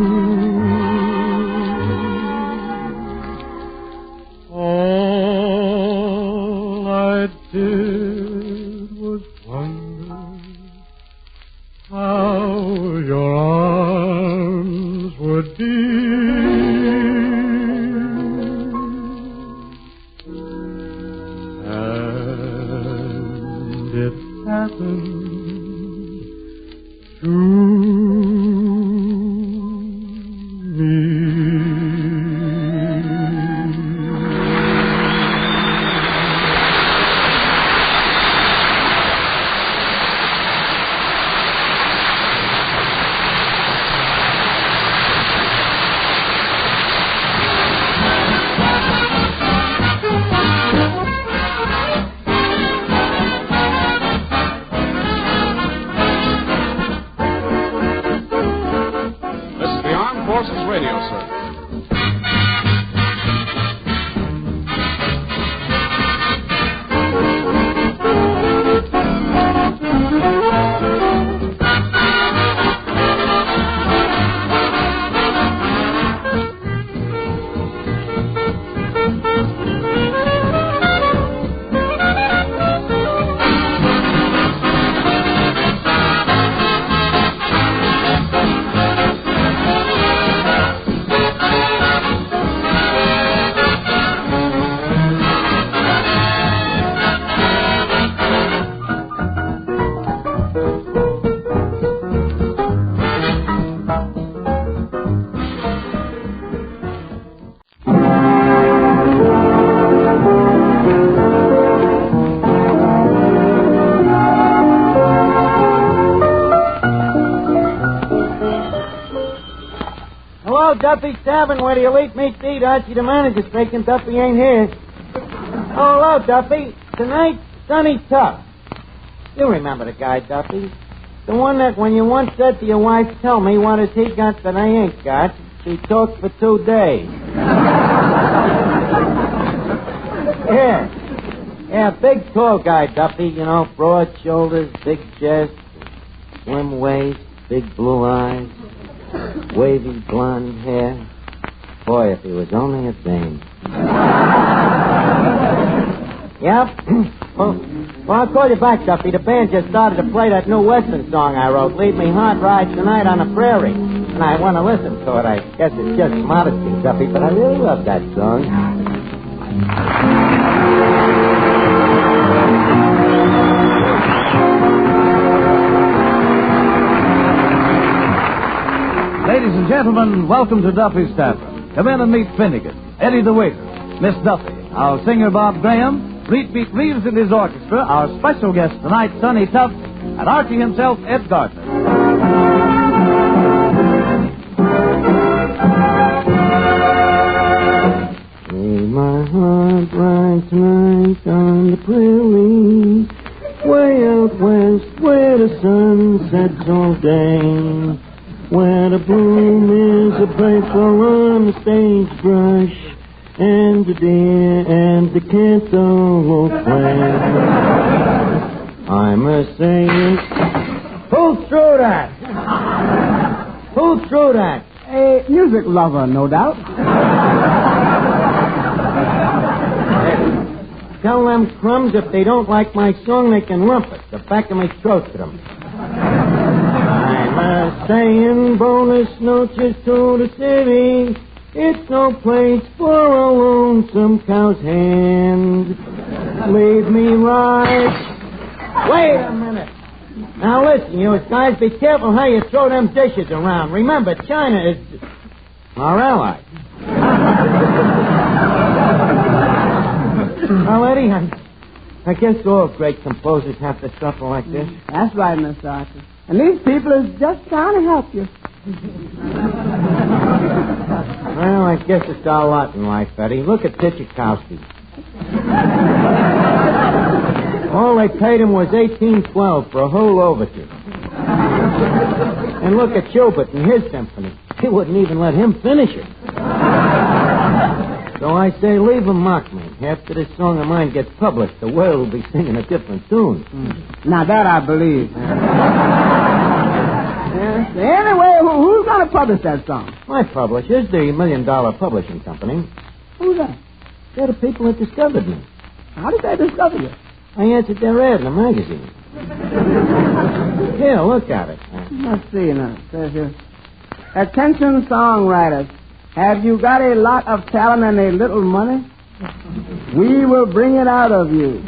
All I did was wonder how your arms would be. And it happened to me. Radio Service. Duffy's Tavern, where the elite meet to eat. Archie, the manager, speaking. Duffy ain't here. Oh, hello, Duffy. Tonight, Sonny Tufts. You remember the guy, Duffy? The one that when you once said to your wife, tell me what has he got that I ain't got, she talked for 2 days. Yeah, big, tall guy, Duffy. You know, broad shoulders, big chest, slim waist, big blue eyes. Wavy blonde hair. Boy, if he was only a dame. Yep. Well, I'll call you back, Duffy. The band just started to play that new Western song I wrote, Lead Me Hot Ride Tonight on the Prairie. And I want to listen to it. I guess it's just modesty, Duffy, but I really love that song. Ladies and gentlemen, welcome to Duffy's Tavern. Come in and meet Finnegan, Eddie the waiter, Miss Duffy, our singer Bob Graham, Reed Reeves and his orchestra, our special guest tonight, Sonny Tufts, and Archie himself, Ed Gardner. There's a pencil on the stage brush, and the deer and the cantaloupe plant. I'm a saying, who threw that? Who threw that? A music lover, no doubt. Tell them crumbs if they don't like my song, they can rump it. The back of my throat to them. I'm a saying bonus noches to the city. It's no place for a lonesome cow's hand. Leave me right. Wait a minute. Now listen, you guys, be careful how you throw them dishes around. Remember, China is our ally. Well, Eddie, I guess all great composers have to suffer like this. That's right, Mr. Archie. And these people is just trying to help you. Well, I guess it's our lot in life, Eddie. Look at Tchaikovsky. All they paid him was $18.12 for a whole overture. And look at Schubert and his symphony. He wouldn't even let him finish it. So I say, leave him mock me. After this song of mine gets published, the world will be singing a different tune. Now, that I believe. Anyway, who's going to publish that song? My publisher's the $1 Million Publishing Company. Who's that? They're the people that discovered me. How did they discover you? I answered their ad in a magazine. Here, look at it. Let's see now. It says here, attention songwriters. Have you got a lot of talent and a little money? We will bring it out of you.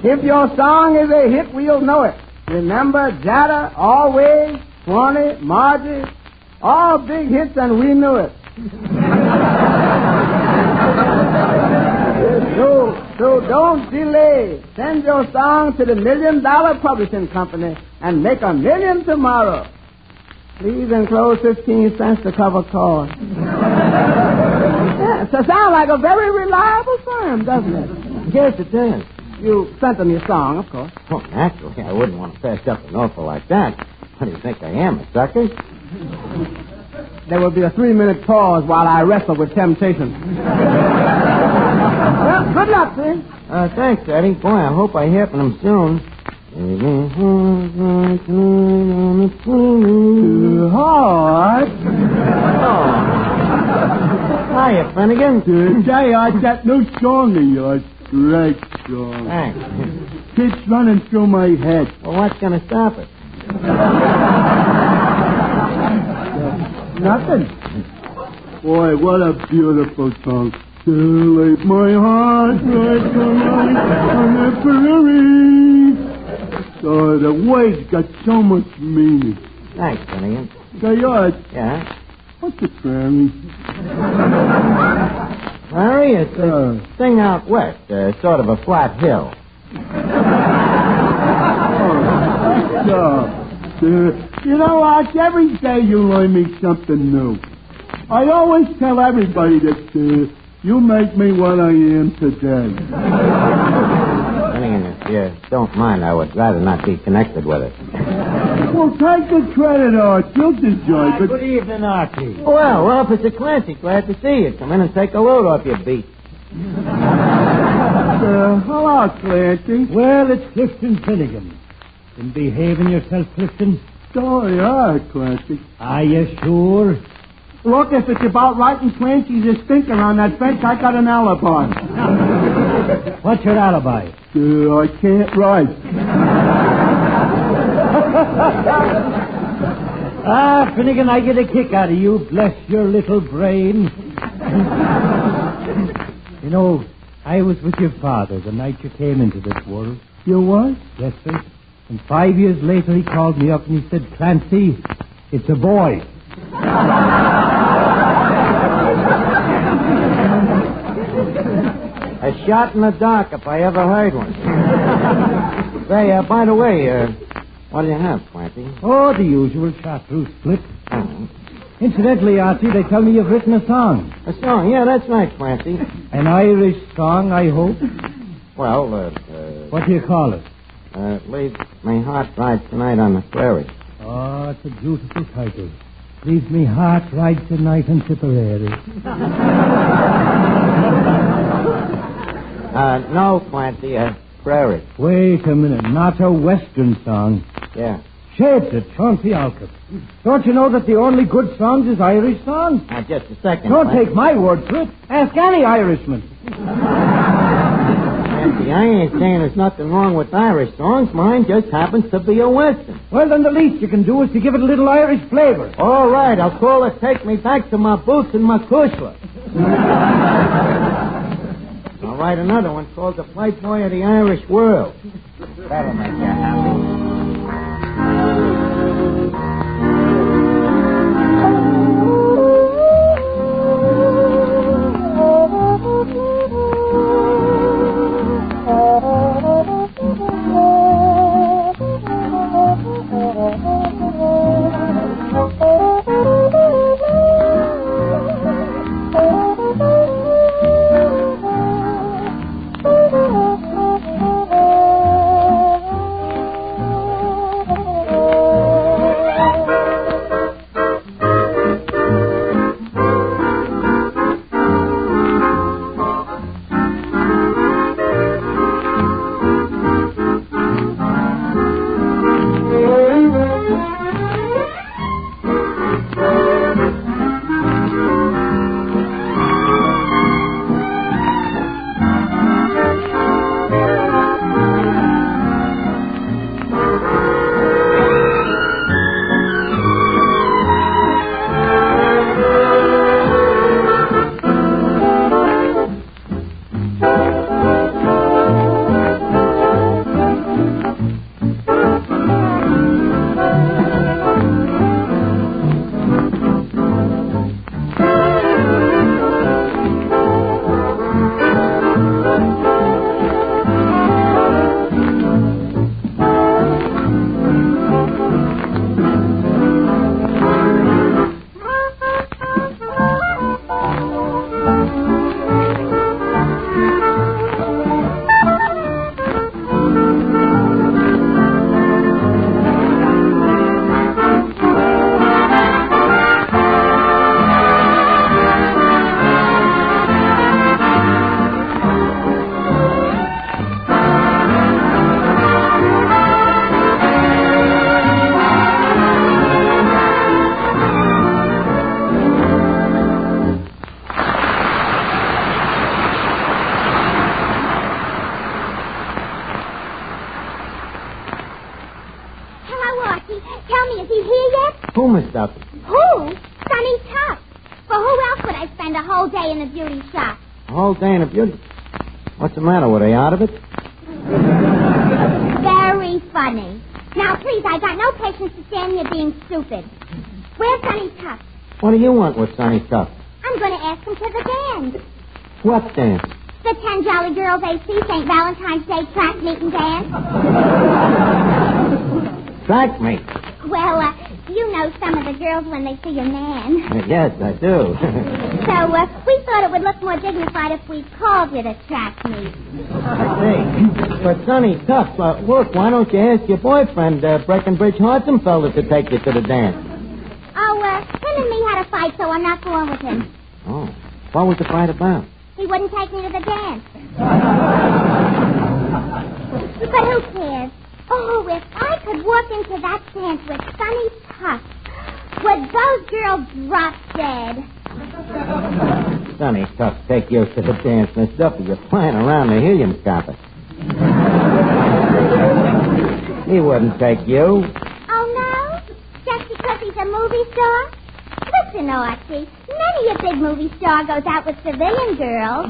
If your song is a hit, we'll know it. Remember Jada, Always, 20, Margie, all big hits, and we knew it. So don't delay. Send your song to the $1 Million Publishing Company and make $1 million tomorrow. Please enclose 15 cents to cover cost. Yeah, so sounds like a very reliable firm, doesn't it? Yes, it does. You sent them your song, of course. Oh, naturally. I wouldn't want to pass up an offer like that. What do you think I am, a sucker? There will be a 3-minute pause while I wrestle with temptation. Well, good luck, sir. Thanks, Eddie. Boy, I hope I hear from him soon. Hard. Hiya, Finnegan. Say, that new song of yours, great song. Thanks. Keeps running through my head. Well, what's going to stop it? Nothing. Boy, what a beautiful song. Leave my heart right tonight on the prairie. Oh, the words got so much meaning. Thanks, Finnegan. Say, yours. Yeah? What's a prairie? Prairie? It's a thing out west, sort of a flat hill. You know, Arch, every day you learn me something new. I always tell everybody that you make me what I am today. Finnegan, if you don't mind, I would rather not be connected with it. Well, take the credit, Arch. You'll enjoy it. Good evening, Archie. Well, Officer Clancy, glad to see you. Come in and take a load off your beat. Hello, Clancy. Well, it's Clifton Finnegan. Been behaving yourself, Clifton? Oh, yeah, Clancy. Are you sure? Look, if it's about writing Clancy's a stinker on that bench, I got an alibi. What's your alibi? I can't write. Finnegan, I get a kick out of you. Bless your little brain. You know, I was with your father the night you came into this world. You what? Yes, sir. And 5 years later, he called me up and he said, Clancy, it's a boy. A shot in the dark, if I ever heard one. Say, by the way, what do you have, Clancy? Oh, the usual chartreuse split. Oh. Incidentally, Archie, they tell me you've written a song. A song? Yeah, that's right, Clancy. An Irish song, I hope? Well, what do you call it? Leave my heart ride tonight on the prairie. Oh, that's a beautiful title. Leaves me heart right tonight in Tipperary. No, Clancy, Prairie. Wait a minute. Not a Western song. Yeah. Shades it, Chauncey Alcott. Don't you know that the only good songs is Irish songs? Just a second. Don't Clancy. take my word for it. Ask any Irishman. Clancy, I ain't saying there's nothing wrong with Irish songs. Mine just happens to be a Western. Well, then the least you can do is to give it a little Irish flavor. All right, I'll call it Take Me Back to My Boots and My Kushla. I'll write another one called The Playboy of the Irish World. That'll make you happy. Who, Miss Duffy? Who? Sonny Tufts. For who else would I spend a whole day in the beauty shop? A whole day in a beauty. What's the matter? Were they out of it? Very funny. Now, please, I got no patience to stand here being stupid. Where's Sonny Tufts? What do you want with Sonny Tufts? I'm going to ask him to the dance. What dance? The 10 Jolly Girls AC St. Valentine's Day track meet and dance. Track meet? Well, you know some of the girls when they see your man. Yes, I do. So, we thought it would look more dignified if we called it a track meet. I see. But Sonny Tufts, look, why don't you ask your boyfriend, Breckenbridge Hartzenfelder, to take you to the dance? Oh, him and me had a fight, so I'm not going with him. Oh. What was the fight about? He wouldn't take me to the dance. But who cares? Oh, if I could walk into that dance with Sonny Tufts, would those girls drop dead? Sonny Tufts take you to the dance, Miss Duffy. You're flying around the helium carpet. He wouldn't take you. Oh, no? Just because he's a movie star? Listen, Archie, many a big movie star goes out with civilian girls.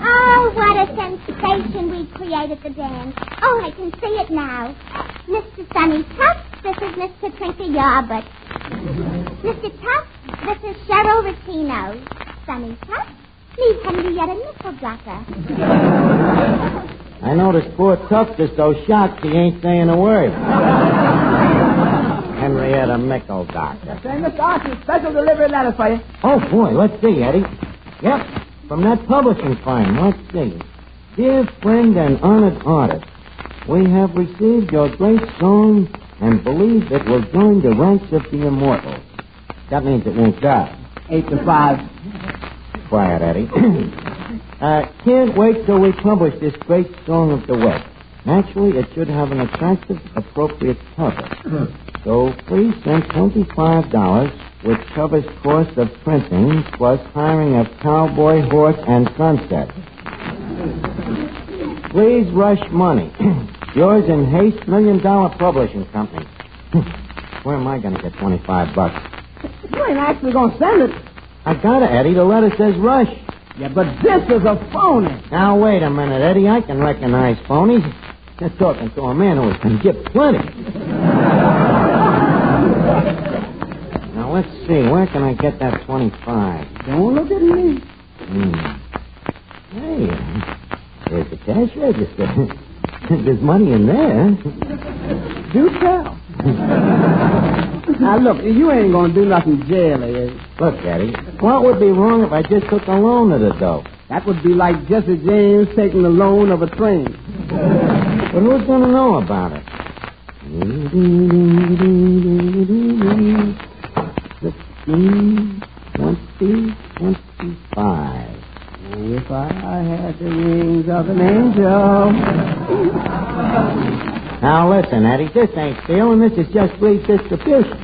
Oh, what a sensation we created the dance. Oh, I can see it now. Mr. Sonny Tufts, this is Miss Katrinka Yarbut. Mr. Tufts, this is Cheryl Ricino. Sonny Tufts, meet Henrietta Nickelducker. I notice poor Tufts is so shocked he ain't saying a word. Henrietta Nickelducker. Say, Mr. Archie, special delivery letter for you. Oh, boy, let's see, Eddie. Yep, from that publishing firm. Let's see. Dear friend and honored artist, We have received your great song and believe it will join the ranks of the immortals. That means it won't die. 8 to 5. Quiet, Eddie. Can't wait till we publish this great song of the West. Naturally, it should have an attractive, appropriate cover. So please send $25, which covers cost of printing, plus hiring of cowboy, horse, and sunset. Please rush money. Yours in haste, $1 million publishing company. Where am I going to get $25? You ain't actually going to send it. I got it, Eddie. The letter says rush. Yeah, but this is a phony. Now, wait a minute, Eddie. I can recognize phonies. You're talking to a man who can give plenty. Now, let's see. Where can I get that 25? Don't look at me. Hey, there's the cash register. There's money in there. Do tell. Now, look, you ain't going to do nothing jaily, is you? Look, Eddie, what would be wrong if I just took a loan of the dough? That would be like Jesse James taking the loan of a train. But who's going to know about it? 15, 20, 25. If I had the wings of an angel. Now, listen, Eddie, this ain't stealing. This is just free distribution.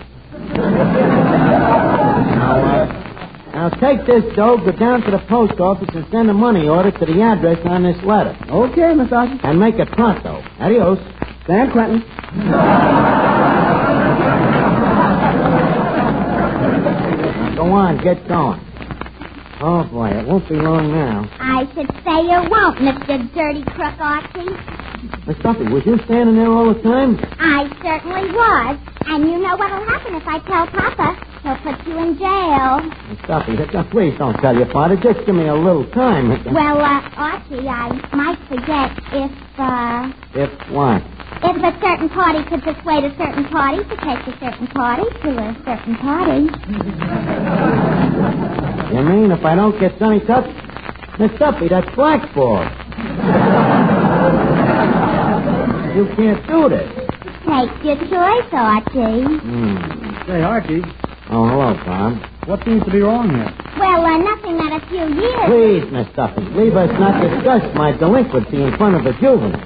Now, take this dough, go down to the post office, and send a money order to the address on this letter. Okay, Miss Archie. And make it pronto. Adios. San Quentin. Now, go on, get going. Oh, boy, it won't be long now. I should say you won't, Mr. Dirty Crook Archie. Miss Duffy, was you standing there all the time? I certainly was. And you know what'll happen if I tell Papa. He'll put you in jail. Miss Duffy, please don't tell your father. Just give me a little time. Well, Archie, I might forget if If what? if a certain party could persuade a certain party to take a certain party to a certain party. You mean if I don't get Sonny Tufts? Miss Duffy, that's blackball. You can't do this. Take your choice, Archie. Say, Archie. Oh, hello, Bob. What seems to be wrong here? Well, nothing that a few years... Please, Miss Duffy, leave us not discuss my delinquency in front of a juvenile.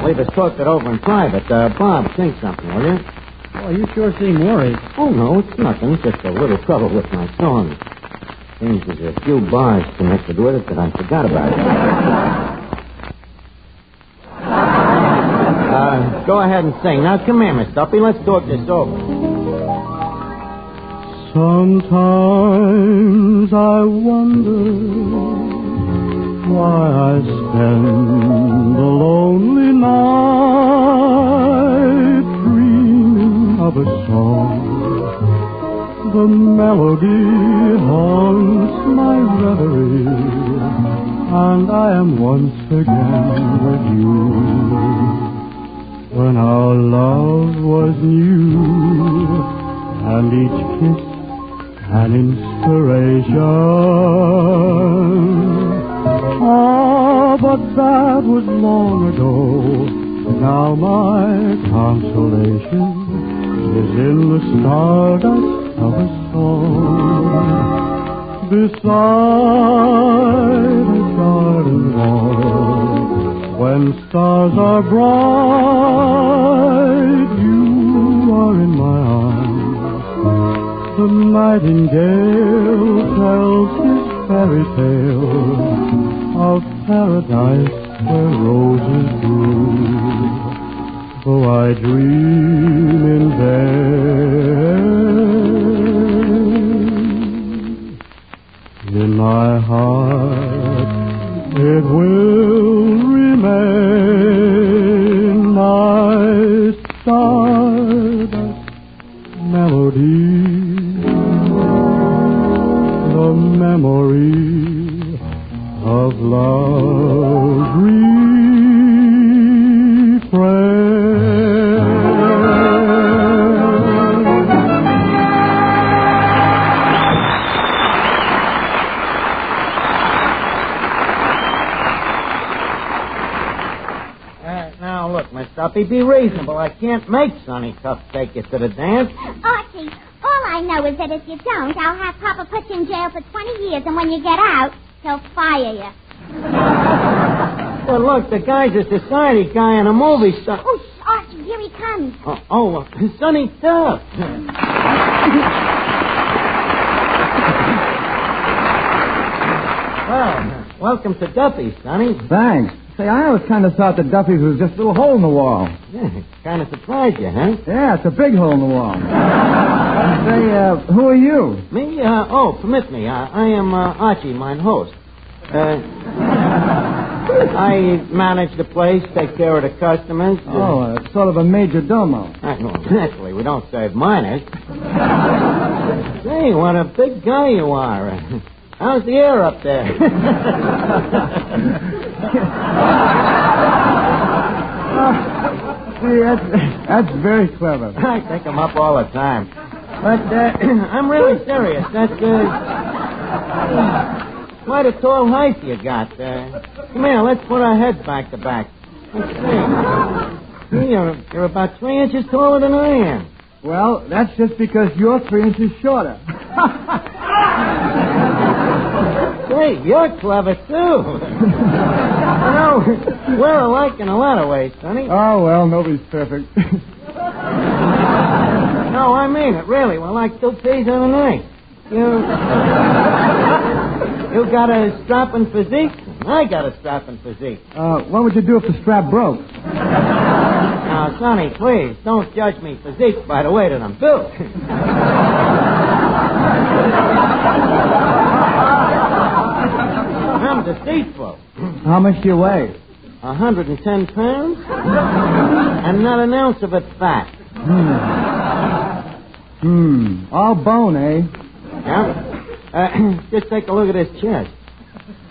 Leave us talk it over in private. Bob, sing something, will you? Oh, you sure seem worried. Oh, no, it's nothing. It's just a little trouble with my song. Seems there's a few bars connected with it that I forgot about. Go ahead and sing. Now, come here, Miss Duffy. Let's talk this over. Sometimes I wonder why I spend the lonely night dreaming of a song. The melody haunts my reverie, and I am once again with you. When our love was new, and each kiss an inspiration. Ah, but that was long ago. Now my consolation is in the stardust of a song beside a garden wall. When stars are bright, you are in my arms. The nightingale tells his fairy tale of paradise where roses bloom. Though I dream in vain, in my heart it will remain my stardust melody, the memory of love's refrain. Now, look, Miss Duffy, be reasonable. I can't make Sonny Tufts take you to the dance. Archie, all I know is that if you don't, I'll have Papa put you in jail for 20 years, and when you get out, he'll fire you. Well, look, the guy's a society guy in a movie star. Oh, Archie, here he comes. Sonny Tufts. Well, welcome to Duffy's, Sonny. Thanks. Say, I always kind of thought that Duffy's was just a little hole in the wall. Yeah, kind of surprised you, huh? Yeah, it's a big hole in the wall. Say, who are you? Me? Permit me. I am Archie, mine host. I manage the place, take care of the customers. Sort of a major domo. Naturally, we don't serve minors. Say, what a big guy you are. How's the air up there? See, that's very clever. I think I'm up all the time. But I'm really serious. That's quite a tall height you got. Come here, let's put our heads back to back. Let's see. You're about 3 inches taller than I am. Well, that's just because you're 3 inches shorter. Hey, you're clever, too. We're alike in a lot of ways, Sonny. Oh, well, nobody's perfect. No, I mean it, really. We're like two peas on an egg. You got a strapping physique, and I got a strapping physique. What would you do if the strap broke? Now, Sonny, please, don't judge me physique by the way that I'm built. I'm deceitful. How much do you weigh? 110 pounds, and not an ounce of it fat. All bone, eh? Yeah. Just take a look at his chest.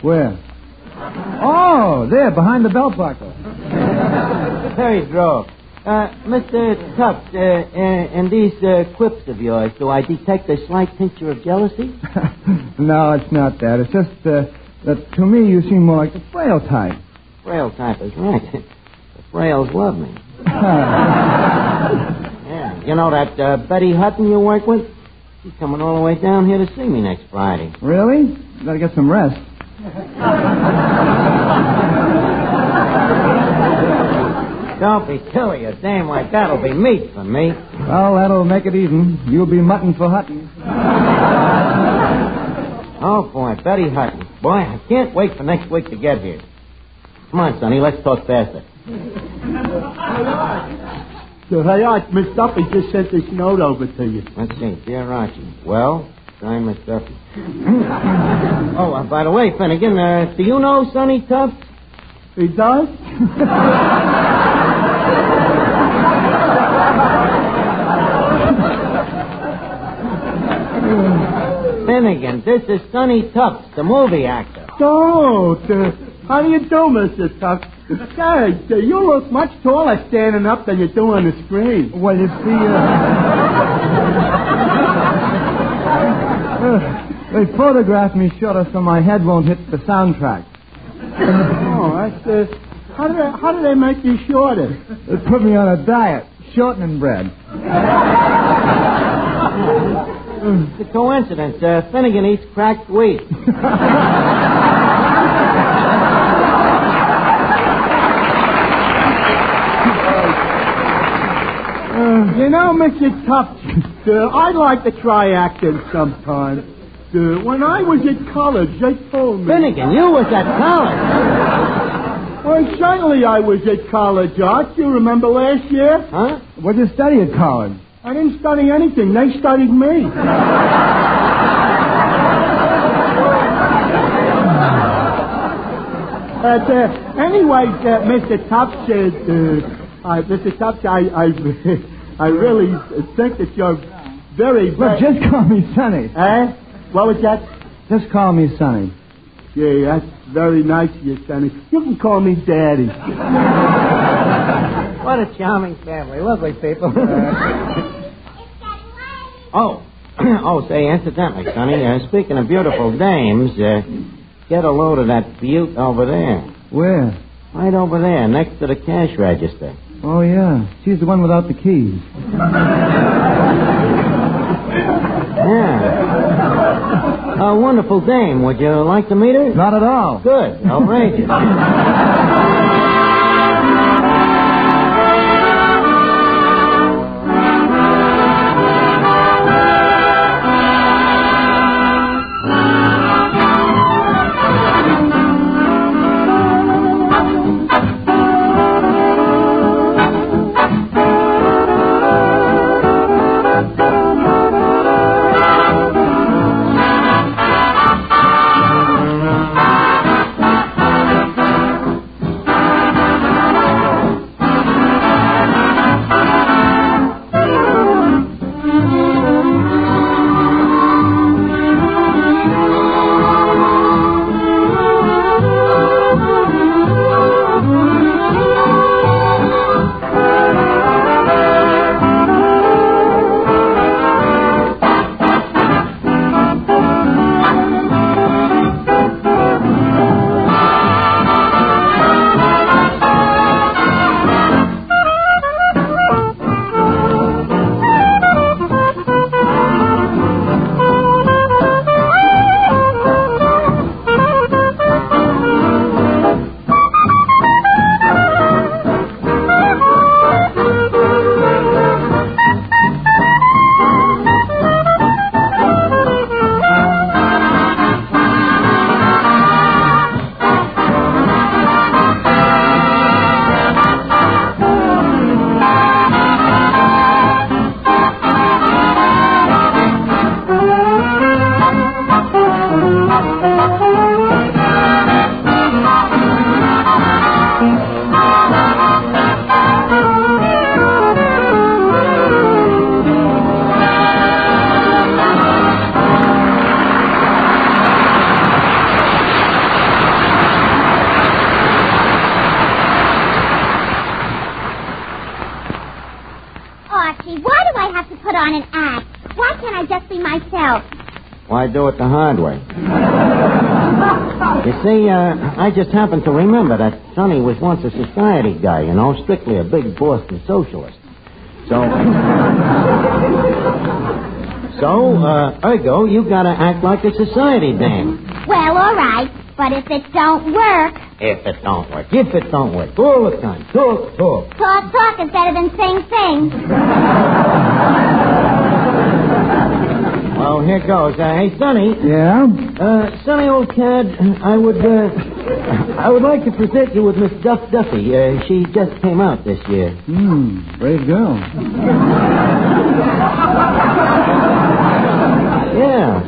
Where? Oh, there, behind the belt buckle. Very droll. Mr. Tufts, in these quips of yours, do I detect a slight tincture of jealousy? No, it's not that. It's just that to me you seem more like the frail type. Frail type is right. The frails love me. Yeah. You know that Betty Hutton you work with? She's coming all the way down here to see me next Friday. Really? You gotta get some rest. Don't be silly. A dame like that'll be meat for me. Well, that'll make it even. You'll be mutton for Hutton. Oh, boy, Betty Hutton. Boy, I can't wait for next week to get here. Come on, Sonny, let's talk faster. Hey, Arch, Miss Duffy just sent this note over to you. Let's see. Dear Archie. Well, signed Miss Duffy. By the way, Finnegan, do you know Sonny Tufts? He does? Finnegan, this is Sonny Tufts, the movie actor. How do you do, Mr. Tufts? Say, you look much taller standing up than you do on the screen. Well, you see, they photographed me shorter so my head won't hit the soundtrack. That's... How do they make you shorter? They put me on a diet, shortening bread. It's a coincidence. Finnegan eats cracked wheat. You know, Mr. Tufts, I'd like to try acting sometime. When I was at college, they told me... Finnegan, you was at college? Well, certainly I was at college, Art. You remember last year? Huh? What did you study at college? I didn't study anything. They studied me. Anyways, Mr. Tufts, Mr. Tufts, I really think that you're very... Look, just call me Sonny. What was that? Just call me Sonny. Yeah, that's very nice of you, Sonny. You can call me Daddy. What a charming family. Lovely people. Say, incidentally, Sonny, speaking of beautiful dames, get a load of that beaut over there. Where? Right over there, next to the cash register. Oh, yeah. She's the one without the keys. Yeah. A wonderful dame. Would you like to meet her? Not at all. Good. Outrageous. Why do it the hard way? You see, I just happened to remember that Sonny was once a society guy, you know, strictly a big Boston socialist. Ergo, you gotta act like a society dame. Well, all right, but if it don't work... If it don't work. All the time. Talk. Talk is better than sing. Well, here goes. Hey, Sonny. Yeah? Sonny, old cad, I would like to present you with Miss Duffy. She just came out this year. Brave girl. Yeah.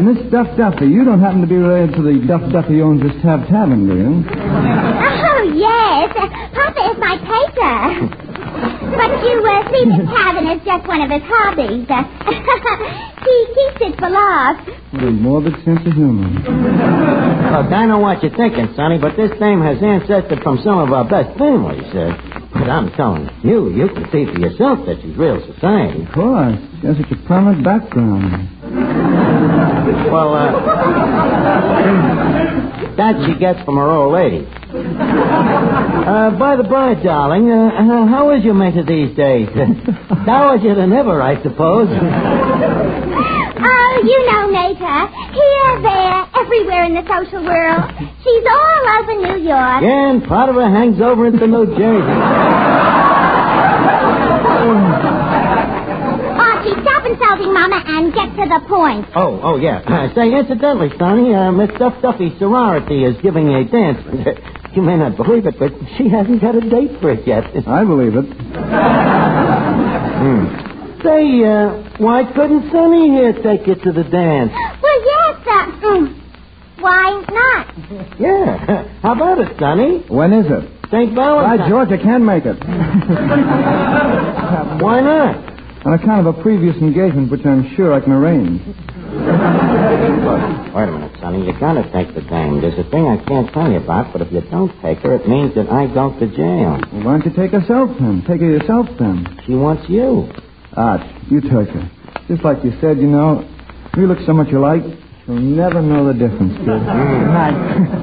Miss Duffy, you don't happen to be related to the Duffy who owns this Tavern, do you? Oh, yes. Papa is my pater. But you see, the Tavern is just one of his hobbies. He keeps it for laughs. What a morbid sense of humor. Look, I know what you're thinking, Sonny, but this dame has ancestors from some of our best families. But I'm telling you can see for yourself that she's real society. Of course. She has such a prominent background. Well, that she gets from her old lady. By the by, darling, how is your mater these days? Dowager than ever, I suppose. Oh, you know Mater. Here, there, everywhere in the social world. She's all over New York. Yeah, and part of her hangs over into New Jersey. Archie, stop insulting Mama and get to the point. Oh, yeah. Say, incidentally, Sonny, Miss Duffy's sorority is giving a dance. You may not believe it, but she hasn't got a date for it yet. I believe it. Say, why couldn't Sonny here take you to the dance? Well, yes, why not? Yeah. How about it, Sonny? When is it? St. Valentine's. By George, I can make it. Why not? On account of a previous engagement, which I'm sure I can arrange. Wait a minute, Sonny. You gotta take the dame. There's a thing I can't tell you about, but if you don't take her, it means that I go to jail. Well, why don't you take herself then? Take her yourself then. She wants you. Arch, you take her. Just like you said, you know, we look so much alike. You'll never know the difference, kid. I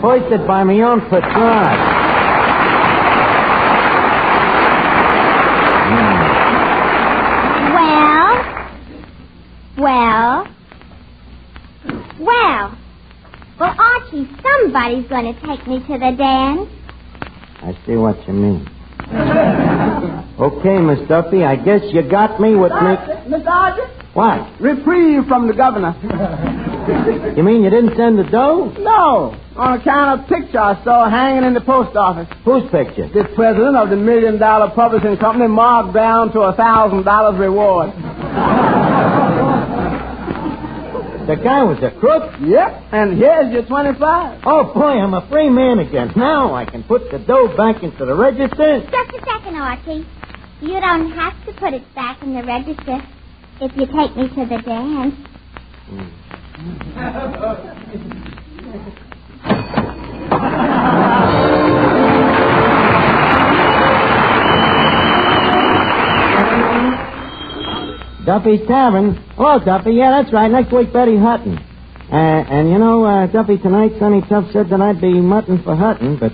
hoisted by my own petard. Well, Archie, somebody's going to take me to the dance. I see what you mean. Okay, Miss Duffy, I guess you got me with me. Mr. Archie? What? Reprieve from the governor. You mean you didn't send the dough? No, on account of a picture I saw hanging in the post office. Whose picture? The president of the $1 Million Publishing Company marked down to $1,000 reward. The guy was a crook? Yep, and here's your 25. Oh, boy, I'm a free man again. Now I can put the dough back into the register. Just a second, Archie. You don't have to put it back in the register if you take me to the dance. Duffy's Tavern. Hello, Duffy. Yeah, that's right. Next week, Betty Hutton. And you know, Duffy, tonight Sonny Tufts said that I'd be mutton for Hutton, but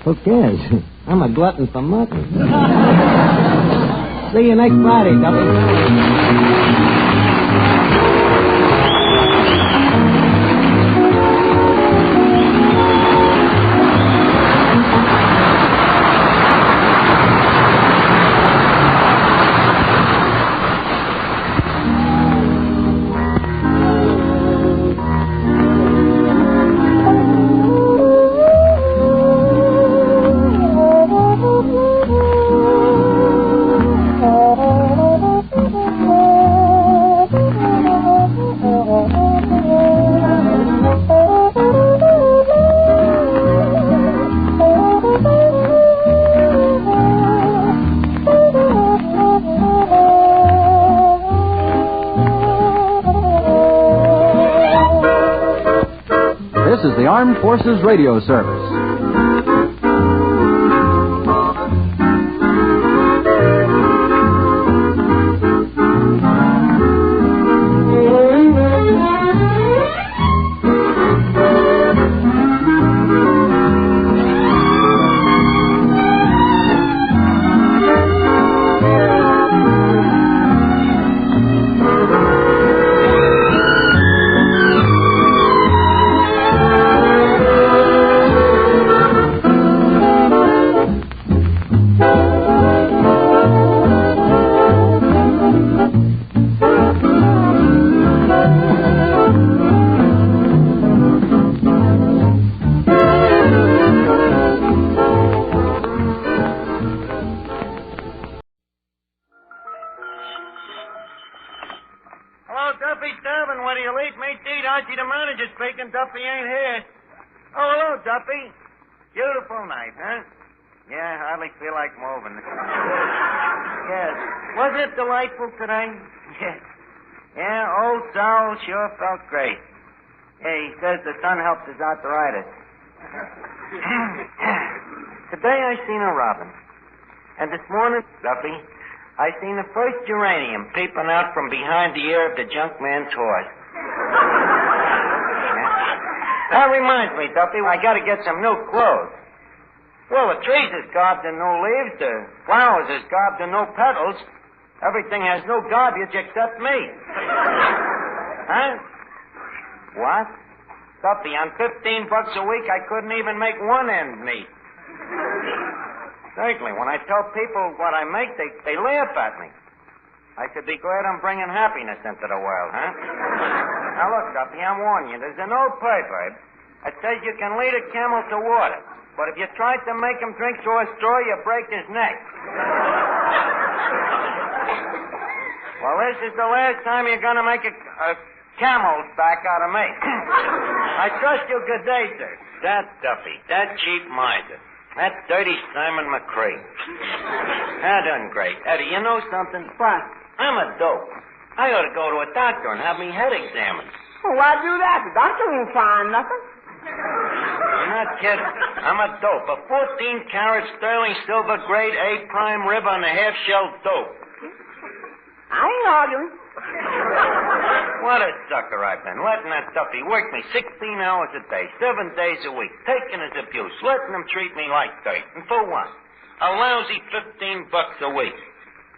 who cares? I'm a glutton for mutton. See you next Friday, Duffy. This is the Armed Forces Radio Service. Tavern, what do you leave me? Deed, Archie the manager speaking. Duffy ain't here. Oh, hello, Duffy. Beautiful night, huh? Yeah, I hardly feel like moving. Yes. Wasn't it delightful today? Yeah. Yeah, old Sal sure felt great. Yeah, he says the sun helped his arthritis. Today I seen a robin. And this morning, Duffy, I seen the first geranium peeping out from behind the ear of the junk man's horse. That reminds me, Duffy, I gotta get some new clothes. Well, the trees is garbed and no leaves, the flowers is garbed and no petals. Everything has no garbage except me. Huh? What? Duffy, on $15 a week, I couldn't even make one end meet. Certainly, when I tell people what I make, they laugh at me. I should be glad I'm bringing happiness into the world, huh? Now, look, Duffy, I'm warning you. There's an old proverb that says you can lead a camel to water, but if you try to make him drink through a straw, you break his neck. Well, this is the last time you're going to make a camel's back out of me. I trust you. Good day, sir. That Duffy, that cheap miser. That dirty Simon McCree. That done great. Eddie, you know something? What? I'm a dope. I ought to go to a doctor and have me head examined. Well, why'd you do that? The doctor won't find nothing. You're not kidding. I'm a dope. A 14-carat sterling silver grade A prime rib on a half-shell dope. I ain't arguing. What a sucker I've been. Letting that Duffy work me 16 hours a day, 7 days a week, taking his abuse, letting him treat me like dirt. And for what? A lousy $15 a week.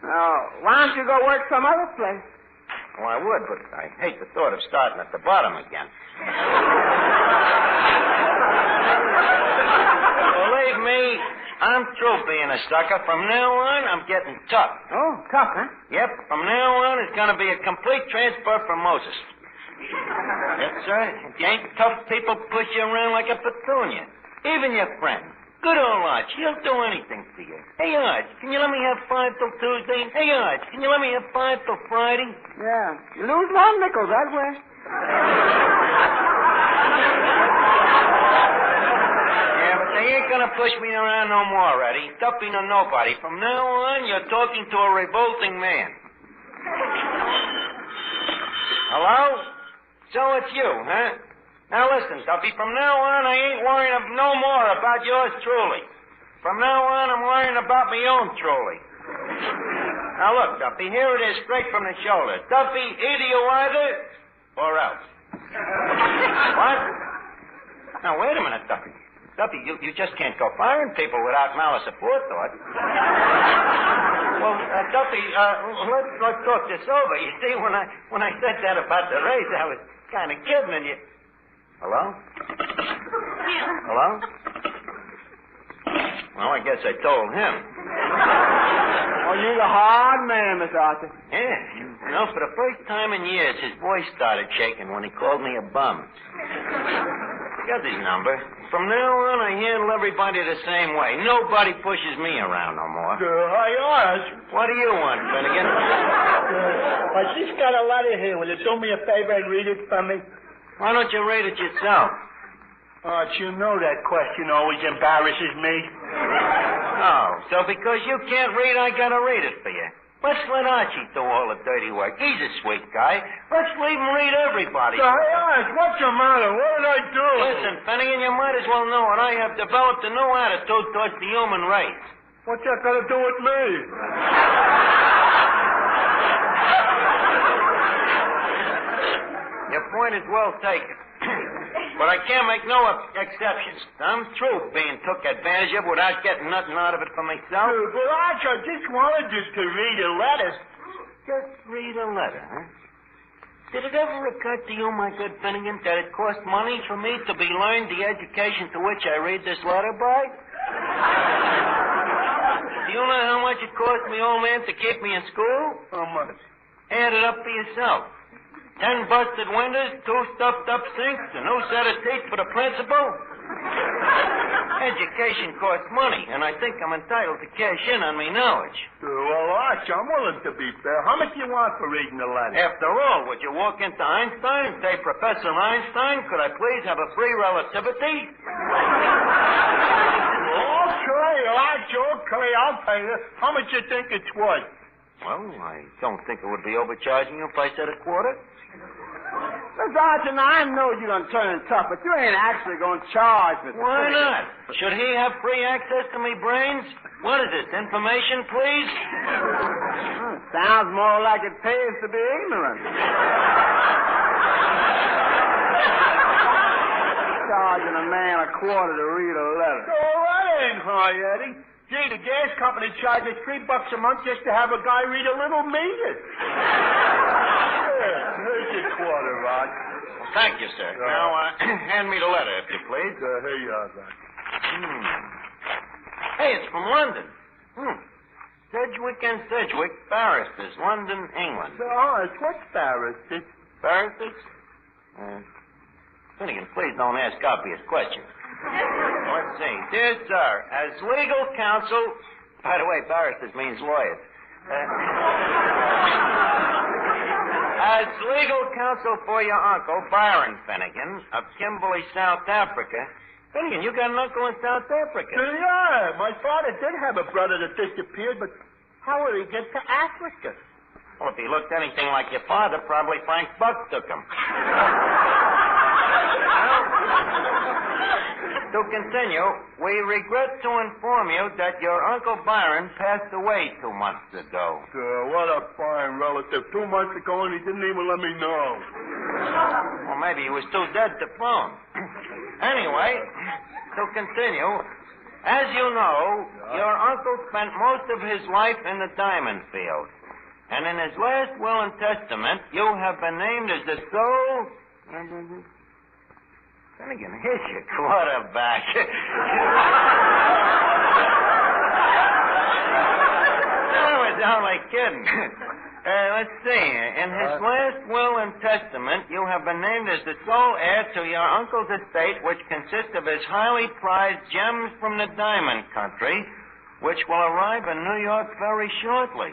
Oh, why don't you go work some other place? Well, I would, but I hate the thought of starting at the bottom again. Believe me, I'm through being a sucker. From now on, I'm getting tough. Oh, tough, huh? Yep, from now on, it's going to be a complete transfer from Moses. Yes, sir. If you ain't tough, people push you around like a petunia. Even your friend. Good old Archie. He'll do anything for you. Hey, Arch, can you let me have 5 till Tuesday? Hey, Arch, can you let me have 5 till Friday? Yeah. You lose a lot of nickels that way. Yeah, but they ain't gonna push me around no more, Eddie. Duffy or nobody. From now on, you're talking to a revolting man. Hello? So it's you, huh? Now listen, Duffy, from now on I ain't worrying no more about yours truly. From now on I'm worrying about my own truly. Now look, Duffy, here it is straight from the shoulder. Duffy, either you either or else. What? Now wait a minute, Duffy. Duffy, you just can't go firing people without malice aforethought. Well, Duffy, let's talk this over. You see, when I said that about the raise, I was kind of kidding, and you... Hello? Hello? Well, I guess I told him. Oh, you're a hard man, Miss Archie. Yeah. You know, for the first time in years, his voice started shaking when he called me a bum. I got his number. From now on, I handle everybody the same way. Nobody pushes me around no more. Hi, Arch. What do you want, Finnegan? I just got a letter here. Will you do me a favor and read it for me? Why don't you read it yourself? Arch, you know that question always embarrasses me. Oh, so because you can't read, I gotta read it for you. Let's let Archie do all the dirty work. He's a sweet guy. Let's leave him read everybody. Hey, Arch, what's the matter? What did I do? Listen, Finnegan, you might as well know it. I have developed a new attitude towards the human race. What's that got to do with me? Your point is well taken. But I can't make no exceptions. I'm through being took advantage of without getting nothing out of it for myself. Well, Arch, I just wanted you to read a letter. Just read a letter, huh? Did it ever occur to you, my good Finnegan, that it cost money for me to be learned the education to which I read this letter by? Do you know how much it cost me, old man, to keep me in school? How much? Add it up for yourself. 10 busted windows, 2 stuffed up sinks, a new set of teeth for the principal. Education costs money, and I think I'm entitled to cash in on me knowledge. Well, Arch, I'm willing to be fair. How much you want for reading the letter? After all, would you walk into Einstein and say, Professor Einstein, could I please have a free relativity? Okay, Arch, okay, I'll pay you. How much you think it's worth? Well, I don't think it would be overcharging you if I said a quarter. Miss Archie, now I know you're going to turn tough, but you ain't actually going to charge me. Why not? Should he have free access to me brains? What is this, information, please? Sounds more like it pays to be ignorant. Charging a man a quarter to read a letter. Oh, that ain't high, Eddie. Gee, the gas company charges $3 a month just to have a guy read a little meter. Here's your quarter, Rod. Well, thank you, sir. Now, hand me the letter, if you please. Here you are, Rod. Hey, it's from London. Sedgwick and Sedgwick, barristers, London, England. What's barristers? Barristers? Finnegan, please don't ask obvious questions. Let's see. Dear sir, as legal counsel... By the way, barristers means lawyers. As legal counsel for your uncle, Byron Finnegan, of Kimberley, South Africa. Finnegan, you got an uncle in South Africa. Yeah, my father did have a brother that disappeared, but how would he get to Africa? Well, if he looked anything like your father, probably Frank Buck took him. To continue, we regret to inform you that your Uncle Byron passed away 2 months ago. What a fine relative. 2 months ago, and he didn't even let me know. Well, maybe he was too dead to phone. Anyway, to continue, as you know, your uncle spent most of his life in the diamond field. And in his last will and testament, you have been named as the sole... Finnegan, here's your quarterback. I was only kidding. Let's see. In his last will and testament, you have been named as the sole heir to your uncle's estate, which consists of his highly prized gems from the diamond country, which will arrive in New York very shortly.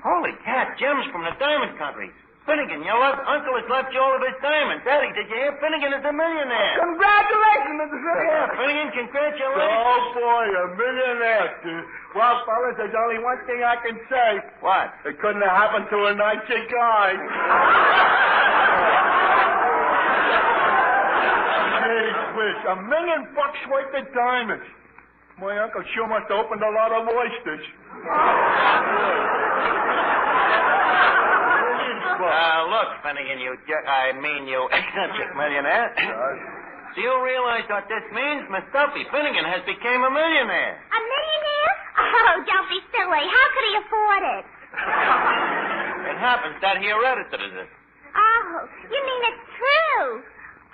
Holy cat, gems from the diamond country. Finnegan, your uncle has left you all of his diamonds. Daddy, did you hear? Finnegan is a millionaire. Congratulations, Mr. Finnegan. Yeah, Finnegan, congratulations. Oh, boy, a millionaire. Well, fellas, there's only one thing I can say. What? It couldn't have happened to a nicer guy. Gee whiz, $1 million worth of diamonds. My uncle sure must have opened a lot of oysters. Look, Finnegan, you eccentric millionaire. Do you realize what this means? Miss Duffy, Finnegan has become a millionaire. A millionaire? Oh, don't be silly. How could he afford it? It happens that he heredited it. Oh, you mean it's true?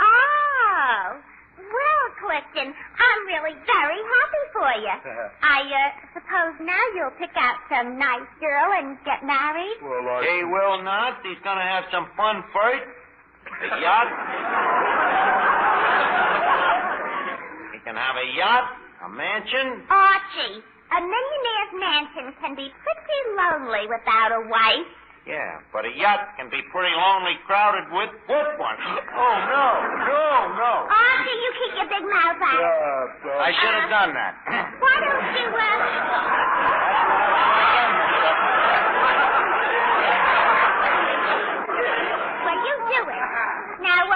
Oh. Well, Clifton, I'm really very happy for you. I suppose now you'll pick out some nice girl and get married? Well, He will not. He's going to have some fun first. A yacht. He can have a yacht, a mansion. Archie, a millionaire's mansion can be pretty lonely without a wife. Yeah, but a yacht can be pretty lonely crowded with one. Oh, no. Archie, you keep your big mouth out. I should have done that. Why don't you, Well, you do it. Now,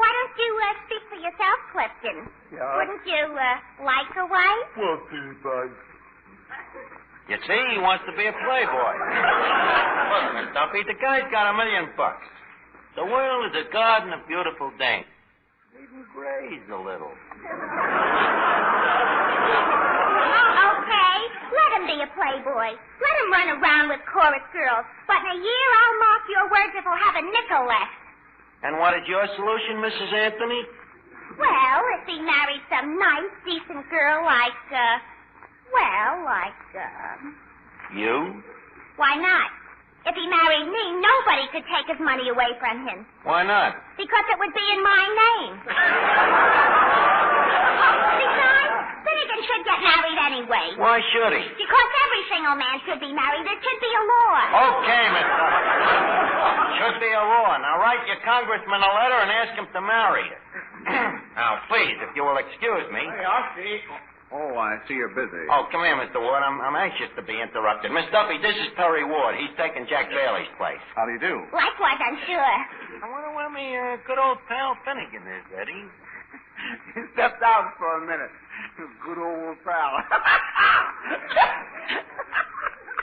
why don't you speak for yourself, Clifton? Yeah. Wouldn't you like a wife? Well, P-Bud. You see, he wants to be a playboy. Look, Miss Duffy, the guy's got $1 million. The world is a garden of beautiful dames. Even graze a little. Okay, let him be a playboy. Let him run around with chorus girls. But in a year, I'll mark your words if he'll have a nickel left. And what is your solution, Mrs. Anthony? Well, if he married some nice, decent girl like, You? Why not? If he married me, nobody could take his money away from him. Why not? Because it would be in my name. Besides, Finnegan should get married anyway. Why should he? Because every single man should be married. It should be a law. Okay, Miss Duffy. Should be a law. Now write your congressman a letter and ask him to marry you. Now, please, if you will excuse me. Hey, Archie. Oh, I see you're busy. Oh, come here, Mr. Ward. I'm anxious to be interrupted. Miss Duffy, this is Perry Ward. He's taking Jack Bailey's place. How do you do? Likewise, I'm sure. I wonder where my good old pal Finnegan is, Eddie. He stepped out for a minute. Good old pal.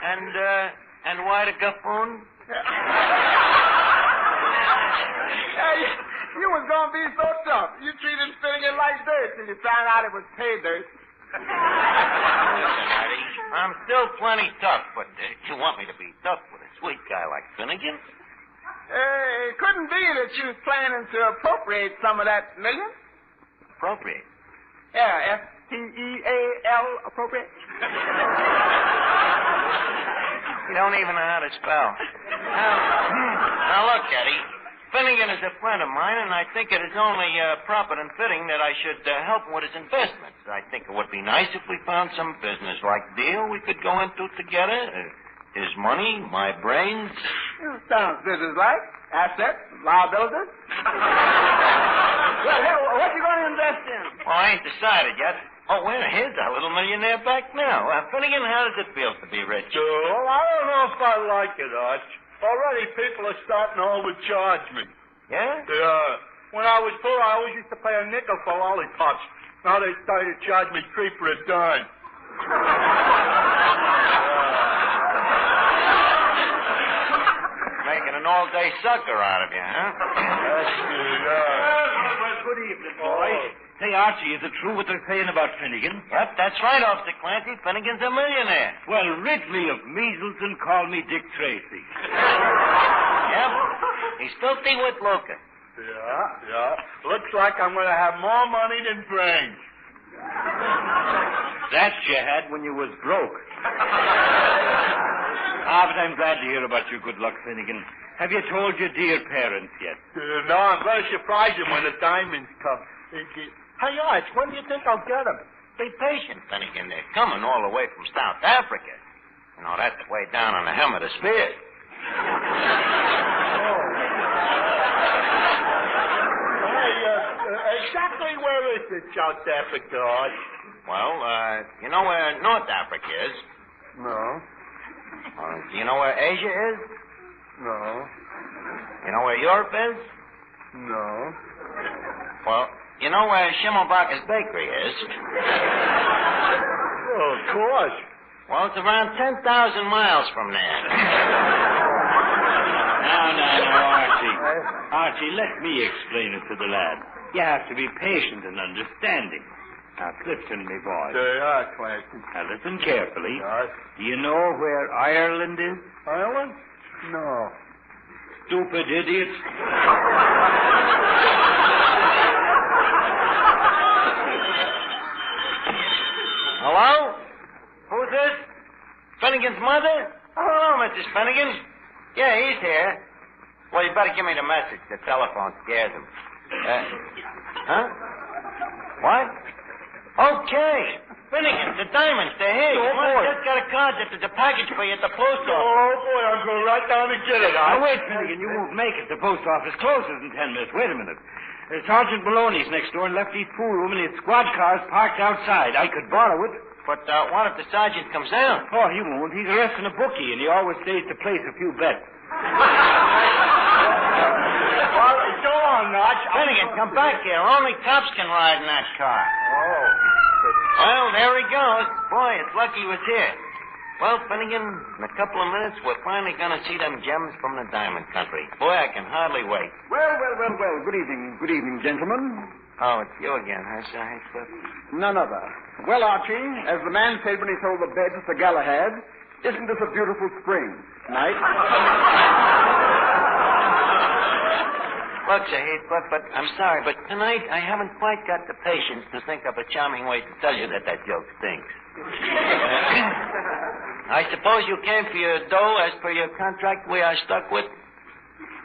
And why the guffoon? Hey, you was going to be so tough. You treated Finnegan like dirt till you found out it was pay dirt. Listen, Eddie, I'm still plenty tough, but you want me to be tough with a sweet guy like Finnegan? It couldn't be that you was planning to appropriate some of that million. Appropriate? Yeah, F-T-E-A-L, appropriate. You don't even know how to spell. Now look, Eddie. Finnegan is a friend of mine, and I think it is only proper and fitting that I should help him with his investments. I think it would be nice if we found some business-like deal we could go into together. His money, my brains. Sounds business-like. Assets, liabilities. Well, hey, what you going to invest in? Well, I ain't decided yet. Oh, well, here's our little millionaire back now. Finnegan, how does it feel to be rich? Well, I don't know if I like it, Arch. Already people are starting to overcharge me. Yeah? Yeah. When I was poor, I always used to pay a nickel for lollipops. Now they started to charge me 3 for a dime. Making an all-day sucker out of you, huh? Well, good evening, boys. Say, Archie, is it true what they're saying about Finnegan? Yep, that's right, Officer Clancy. Finnegan's a millionaire. Well, rid me of measles and call me Dick Tracy. Yep. He's filthy with lucre. Yeah. Looks like I'm going to have more money than brains. That you had when you was broke. But I'm glad to hear about your good luck, Finnegan. Have you told your dear parents yet? No, I'm going to surprise them when the diamonds come. Hey, Arch, when do you think I'll get them? Be patient, Finnegan. They're coming all the way from South Africa. You know, that's way down on the hemisphere. Exactly where is it, South Africa, Arch? Well, you know where North Africa is? No. Do you know where Asia is? No. You know where Europe is? No. Well, you know where Schimmelbacher's Bakery is? Oh, of course. Well, it's around 10,000 miles from there. Now, Archie. Archie, let me explain it to the lad. You have to be patient and understanding. Now, listen, me boy. Clancy. Now, listen carefully. Yes. Do you know where Ireland is? Ireland? No. Stupid idiot. Hello? Who's this? Finnegan's mother? Oh, hello, Mrs. Finnegan. Yeah, he's here. Well, you better give me the message. The telephone scares him. Huh? What? Okay. Finnegan, the diamonds, they're here. Oh, boy. Just got a card that there's a package for you at the post office. Oh, boy, I'm going right down and get it. Now, wait, Finnegan. You won't make it. The post office closes in 10 minutes. Wait a minute. Sergeant Maloney's next door and left his pool room and his squad car's parked outside. I could borrow it. But what if the sergeant comes down? Oh, he won't. He's arresting a bookie, and he always stays to place a few bets. Well, go on, Notch. Finnegan, come back here. Only cops can ride in that car. Oh. Well, there he goes. Boy, it's lucky he was here. Well, Finnegan, in a couple of minutes, we're finally going to see them gems from the diamond country. Boy, I can hardly wait. Well. Good evening. Good evening, gentlemen. Oh, it's you again, huh, Sir Heathcliff? None other. Well, Archie, as the man said when he sold the beds to Galahad, isn't this a beautiful spring night? Look, Sir Heathcliff, but I'm sorry, but tonight I haven't quite got the patience to think of a charming way to tell you that joke stinks. I suppose you came for your dough as per your contract we are stuck with?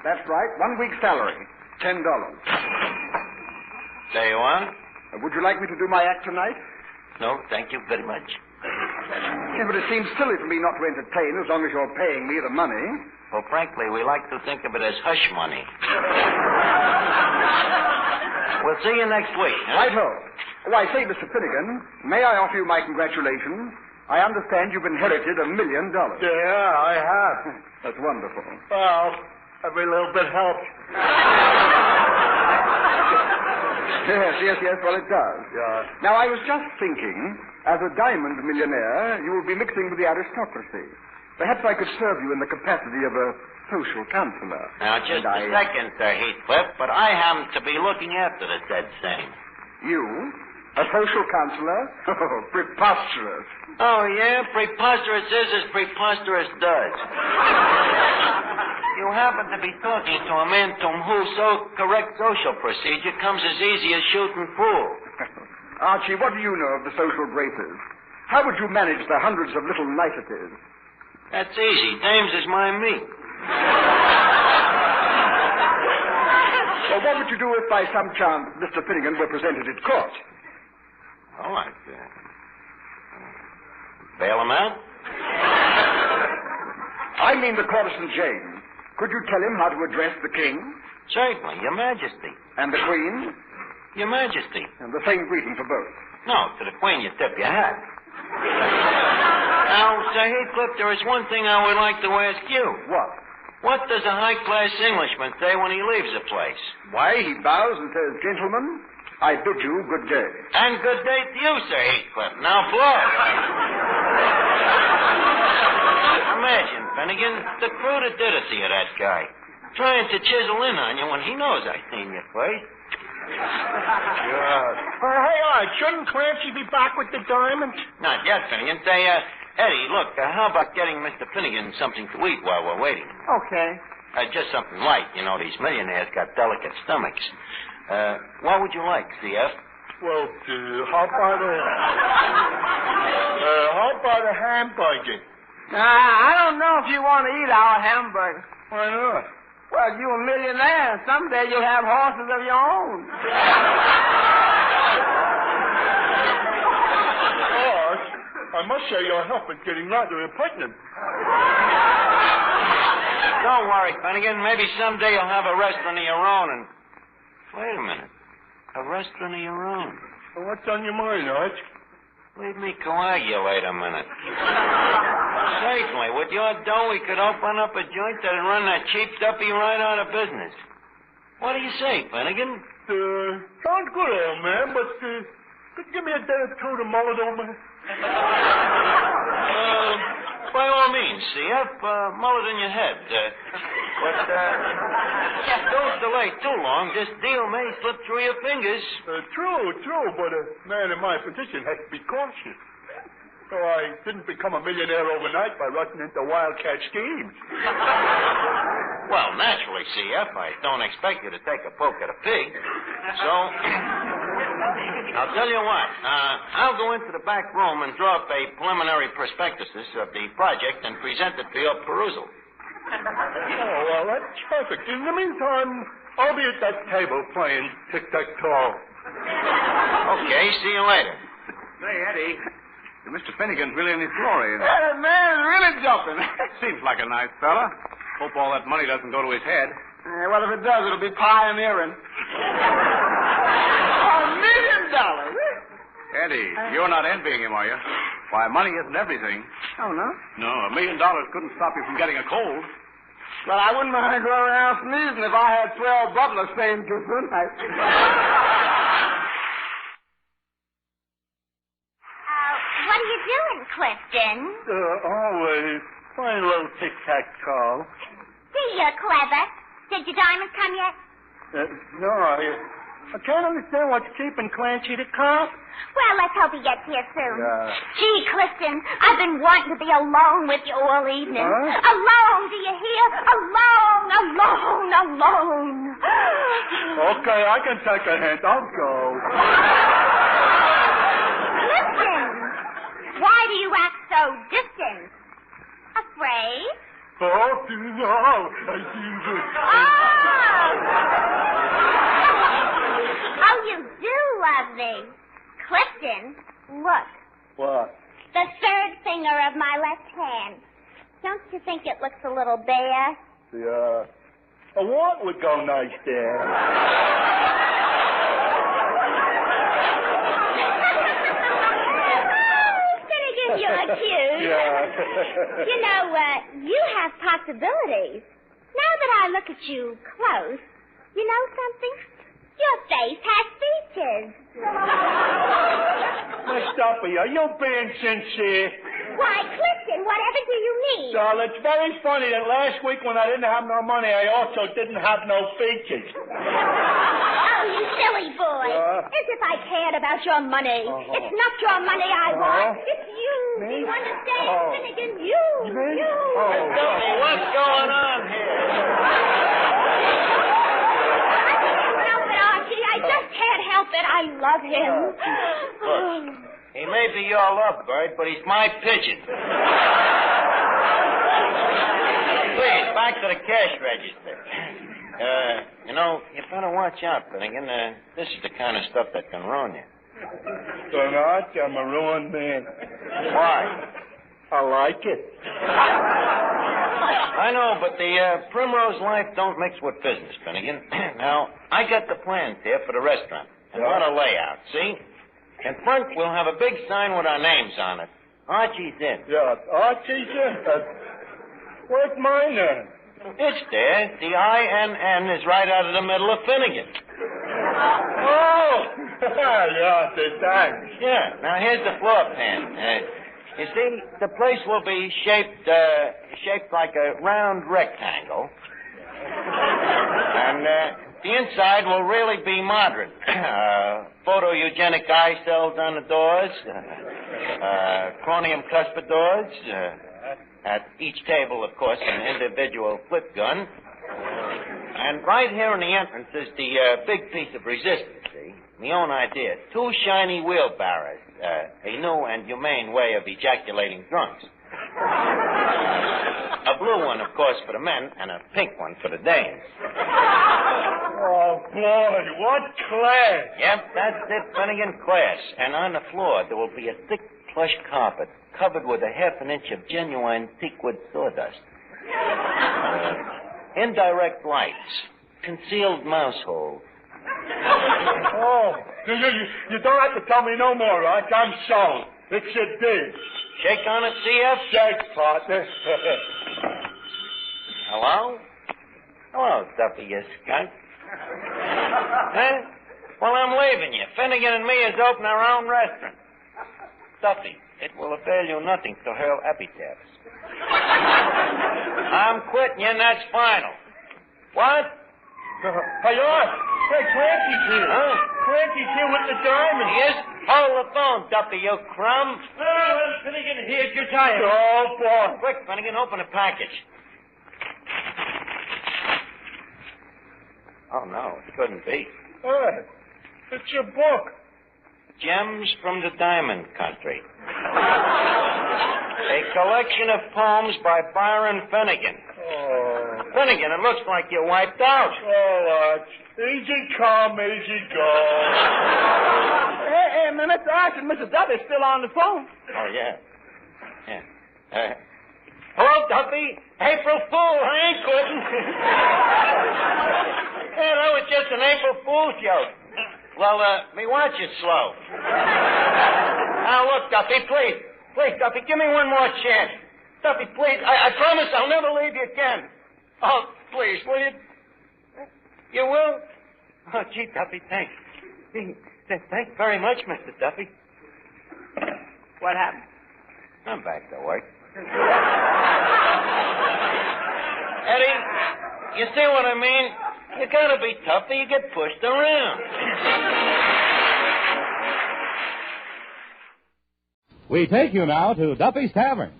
That's right. 1 week's salary. $10. There you are. Would you like me to do my act tonight? No, thank you very much. Yeah, but it seems silly for me not to entertain as long as you're paying me the money. Well, frankly, we like to think of it as hush money. We'll see you next week. Huh? Right-ho. Oh, I say, Mr. Finnegan, may I offer you my congratulations? I understand you've inherited $1 million. Yeah, I have. That's wonderful. Well, every little bit helps. Yes, well, it does. Yeah. Now, I was just thinking, as a diamond millionaire, you will be mixing with the aristocracy. Perhaps I could serve you in the capacity of a social counselor. Now, just a second, Sir Heathcliff, but I happen to be looking after the said same. You? A social counselor? Oh, preposterous. Oh, yeah? Preposterous is as preposterous does. You happen to be talking to a man to whom correct social procedure comes as easy as shooting pool. Archie, what do you know of the social graces? How would you manage the hundreds of little niceties? That's easy. Dames is my meat. Well, what would you do if by some chance Mr. Finnegan were presented at court? Oh, I'd bail him out? I mean the court of St. James. Could you tell him how to address the king? Certainly, Your Majesty. And the queen? Your Majesty. And the same greeting for both. No, to the queen you tip your hat. Now, Sir Heathcliff, there is one thing I would like to ask you. What? What does a high-class Englishman say when he leaves a place? Why, he bows and says, "Gentlemen, I bid you good day." And good day to you, Sir Heathcliff. Now blow. Imagine, Finnegan, the crudity of that guy. Trying to chisel in on you when he knows I seen you first. Hey, Art, shouldn't Clancy be back with the diamond? Not yet, Finnegan. Say, Eddie, look, how about getting Mr. Finnegan something to eat while we're waiting? Okay. Just something light. You know, these millionaires got delicate stomachs. What would you like, CF? Well, how about a hamburger? I don't know if you want to eat our hamburger. Why not? Well, you're a millionaire, and someday you'll have horses of your own. Art, I must say your help is getting rather impertinent. Don't worry, Finnegan. Maybe someday you'll have a restaurant of your own and... Wait a minute. A restaurant of your own. Well, what's on your mind, Art? Leave me coagulate a minute. Certainly. With your dough, we could open up a joint that'd run that cheap Duffy right out of business. What do you say, Finnegan? Sounds good, old man, but could you give me a day or two to mull it over? By all means, CF, mull it in your head. But don't delay too long. This deal may slip through your fingers. True, but a man in my position has to be cautious. So I didn't become a millionaire overnight by rushing into wildcat schemes. Well, naturally, CF, I don't expect you to take a poke at a pig. So, I'll tell you what. I'll go into the back room and draw up a preliminary prospectus of the project and present it for your perusal. Oh, well, that's perfect. In the meantime, I'll be at that table playing tic-tac-toe. Okay, see you later. Say, Eddie, Mr. Finnegan's really in his glory. That man is really jumping. Seems like a nice fella. Hope all that money doesn't go to his head. Well, if it does, it'll be pioneering. $1 million. Eddie, you're not envying him, are you? Why, money isn't everything. Oh, no? No, $1 million couldn't stop you from getting a cold. Well, I wouldn't mind going around sneezing if I had 12 butlers staying till midnight. What are you doing, Clifton? Playing a little tic-tac-toe. See, you're clever. Did your diamonds come yet? No, I can't understand what's keeping Clancy the cop. Well, let's hope he gets here soon. Yeah. Gee, Clifton, I've been wanting to be alone with you all evening. Huh? Alone, do you hear? Alone. Okay, I can take a hint. I'll go. Clifton, why do you act so distant? Afraid? Oh, no. I see this. Oh, you do love me. Clifton, look. What? The third finger of my left hand. Don't you think it looks a little bare? Yeah. A what would go nice there? Finnegan, you're cute. Yeah. You know, you have possibilities. Now that I look at you close, you know something? Your face has features. Miss Duffy, are you being sincere? Why, Clifton, whatever do you mean? Well, it's very funny that last week when I didn't have no money, I also didn't have no features. Oh, you silly boy. As if I cared about your money. It's not your money I want. It's you. Do you understand, Finnegan? You. Duffy, what's going on here? I just can't help it. I love him. He may be your lovebird, but he's my pigeon. Please, back to the cash register. You know, you better watch out, Finnegan. This is the kind of stuff that can ruin you. Son, I'm a ruined man. Why? I like it. I know, but the Primrose life don't mix with business, Finnegan. Now, I got the plans here for the restaurant. And what a layout, see? In front, we'll have a big sign with our names on it. Archie's in. Yeah, Archie's in? Where's my name? It's there. The INN is right out of the middle of Finnegan. Oh! Yeah, thanks. Yeah. Now, here's the floor plan. You see, the place will be shaped like a round rectangle. And the inside will really be modern. Photo-eugenic eye cells on the doors, chromium cuspidors, at each table, of course, an individual flip gun. And right here in the entrance is the big piece of resistance, see? My own idea. 2 shiny wheelbarrows, a new and humane way of ejaculating drunks. A blue one, of course, for the men, and a pink one for the dames. Oh, boy, what class. Yep, that's it, Finnegan, class. And on the floor, there will be a thick plush carpet covered with a half an inch of genuine teakwood sawdust. Indirect lights, concealed mouse holes. Oh, you don't have to tell me no more, Arch. I'm sold. It's a deal. Shake on it, CF? Shake, partner. Hello? Hello, Duffy, you skunk. Huh? Well, I'm leaving you. Finnegan and me is opening our own restaurant. Duffy, it will avail you nothing to hurl epitaphs. I'm quitting you, and that's final. What? Hey, Arch. Hey, Clancy's here. Huh? Clancy's here with the diamond. He is? Hold the phone, Duffy, you crumb. Well, Finnegan, here's your diamond. Oh, boy. Quick, Finnegan, open the package. Oh, no, it couldn't be. Hey, it's your book. Gems from the Diamond Country. A collection of poems by Byron Finnegan. Oh. Finnegan, it looks like you're wiped out. Oh, Arch. Easy come, easy go. Hey, Mr. Archie and Mr. Duffy still on the phone. Oh, yeah. Hello, Duffy. April Fool. I ain't kidding. Yeah, that was just an April Fool's joke. Well, me watch is slow. Now, look, Duffy, please. Please, Duffy, give me one more chance. Duffy, please. I promise I'll never leave you again. Oh, please, will you? You will? Oh, gee, Duffy, thanks. Thanks very much, Mr. Duffy. What happened? I'm back to work. Eddie, you see what I mean? You gotta be tough or you get pushed around. We take you now to Duffy's Tavern.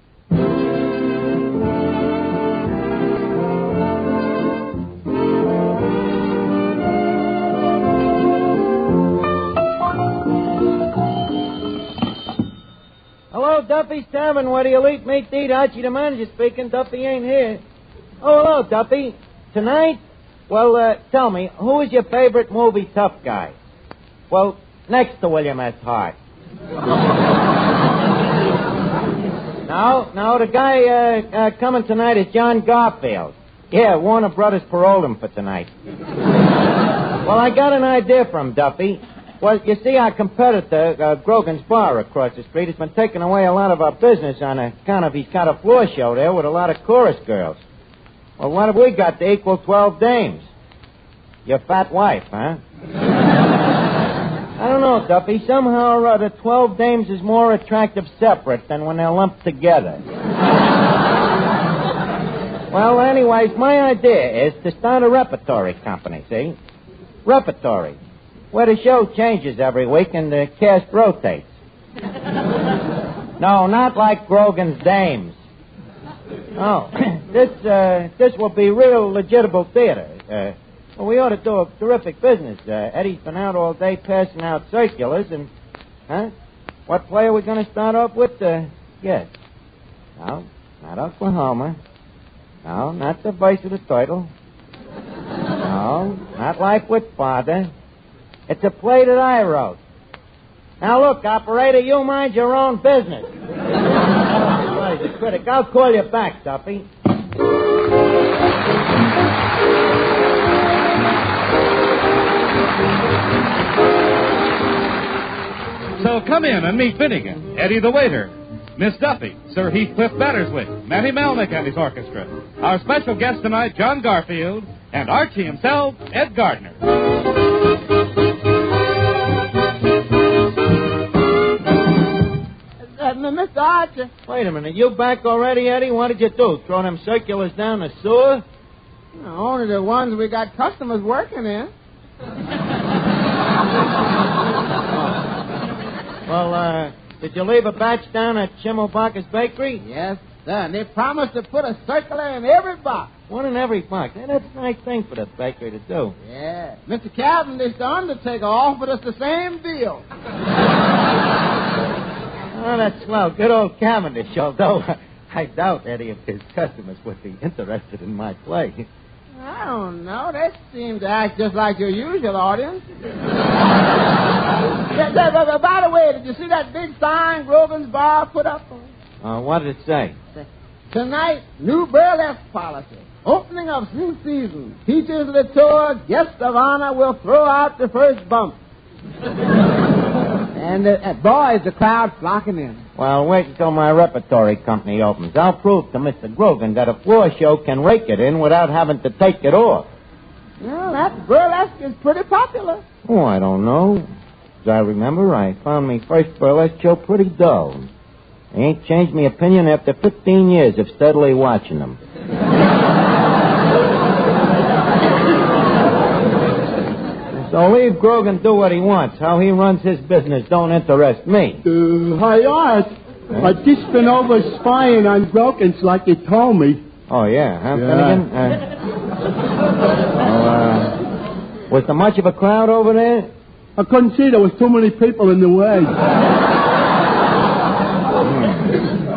Hello, Duffy's Tavern. Where do you eat meat to eat? Archie, the manager speaking. Duffy ain't here. Oh, hello, Duffy. Tonight? Well, tell me, who is your favorite movie tough guy? Well, next to William S. Hart. No, the guy coming tonight is John Garfield. Yeah, Warner Brothers paroled him for tonight. Well, I got an idea from Duffy. Well, you see, our competitor, Grogan's Bar across the street, has been taking away a lot of our business on account of he's got a floor show there with a lot of chorus girls. Well, what have we got to equal 12 dames? Your fat wife, huh? I don't know, Duffy. Somehow or other, 12 dames is more attractive separate than when they're lumped together. Well, anyways, my idea is to start a repertory company, see? Repertory. Where the show changes every week and the cast rotates. No, not like Grogan's Dames. Oh, this will be real legitimate theater. Well, we ought to do a terrific business. Eddie's been out all day passing out circulars, and... Huh? What play are we going to start off with? Yes. No, not Oklahoma. No, not The Voice of the Turtle. No, not Life with Father. It's a play that I wrote. Now, look, operator, you mind your own business. He's a critic. I'll call you back, Duffy. So come in and meet Finnegan, Eddie the waiter. Miss Duffy, Sir Heathcliff Batterswick, Manny Melnick and his orchestra. Our special guest tonight, John Garfield, and Archie himself, Ed Gardner. Mr. Archer. Wait a minute. You back already, Eddie? What did you do? Throw them circulars down the sewer? No, only the ones we got customers working in. Well, did you leave a batch down at Schimmelbacher's Bakery? Yes, sir. And they promised to put a circular in every box. One in every box. Hey, that's a nice thing for the bakery to do. Yeah. Mr. Cavendish, the undertaker, offered us the same deal. Oh, that's swell. Good old Cavendish, although I doubt any of his customers would be interested in my play. I don't know. They seem to act just like your usual audience. By the way, did you see that big sign Grogan's Bar put up? What did it say? Tonight, new burlesque policy. Opening of new season. Teachers of the tour, guests of honor will throw out the first bump. And boys, the crowd flocking in. Well, wait until my repertory company opens. I'll prove to Mr. Grogan that a floor show can rake it in without having to take it off. Well, that burlesque is pretty popular. Oh, I don't know. As I remember, I found my first burlesque show pretty dull. I ain't changed my opinion after 15 years of steadily watching them. So leave Grogan do what he wants. How he runs his business don't interest me. Hi, Art. I've just been over spying on Grogan's like you told me. Oh, yeah, huh, Finnegan? Was there much of a crowd over there? I couldn't see. There was too many people in the way.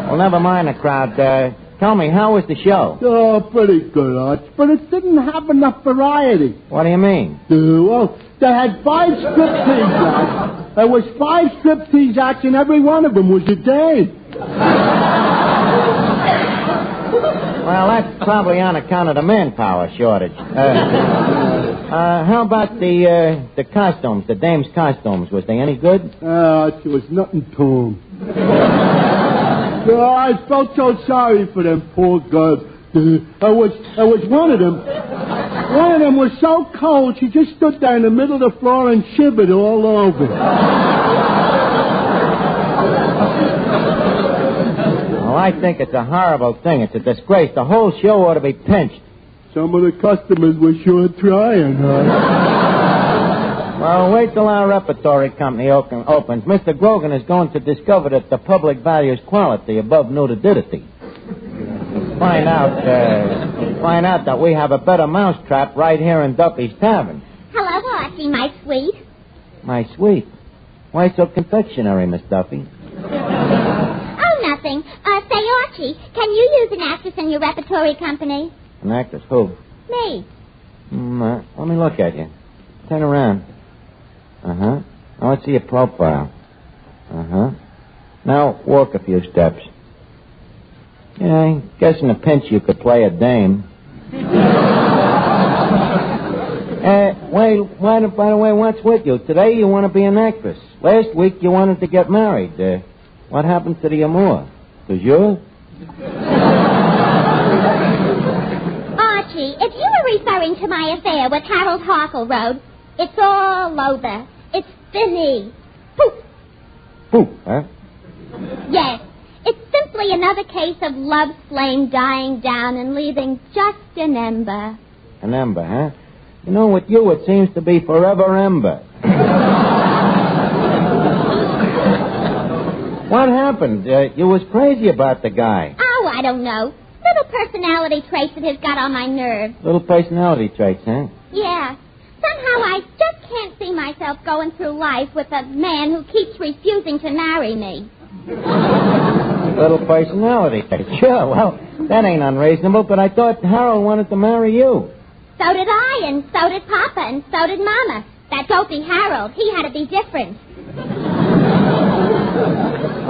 Well, never mind the crowd. Tell me, how was the show? Oh, pretty good, Art. But it didn't have enough variety. What do you mean? Well, they had 5 striptease acts. There was 5 striptease acts, and every one of them was a dame. Well, that's probably on account of the manpower shortage. How about the costumes, the dames' costumes? Was they any good? There was nothing to them. Oh, I felt so sorry for them poor girls. I was one of them. One of them was so cold, she just stood there in the middle of the floor and shivered all over. Well, I think it's a horrible thing. It's a disgrace. The whole show ought to be pinched. Some of the customers were sure trying, huh? Well, wait till our repertory company opens. Mr. Grogan is going to discover that the public values quality above nudity. Find out that we have a better mousetrap right here in Duffy's Tavern. Hello, Archie, my sweet. My sweet? Why so confectionery, Miss Duffy? Oh, nothing. Say, Archie, can you use an actress in your repertory company? An actress? Who? Me. Let me look at you. Turn around. Uh-huh. Now, let's see your profile. Uh-huh. Now, walk a few steps. Yeah, I guess in a pinch you could play a dame. By the way, what's with you? Today you want to be an actress. Last week you wanted to get married. What happened to the amour? Du jour? Archie, if you were referring to my affair with Harold Harkleroad, it's all over. It's finished. Poof. Poof, huh? Yes. It's simply another case of love's flame dying down and leaving just an ember. An ember, huh? You know, with you it seems to be forever ember. What happened? You was crazy about the guy. Oh, I don't know. Little personality traits that has got on my nerves. Little personality traits, huh? Yeah. Somehow I just can't see myself going through life with a man who keeps refusing to marry me. Little personality traits. Sure, well, that ain't unreasonable, but I thought Harold wanted to marry you. So did I, and so did Papa, and so did Mama. That dopey Harold, he had to be different.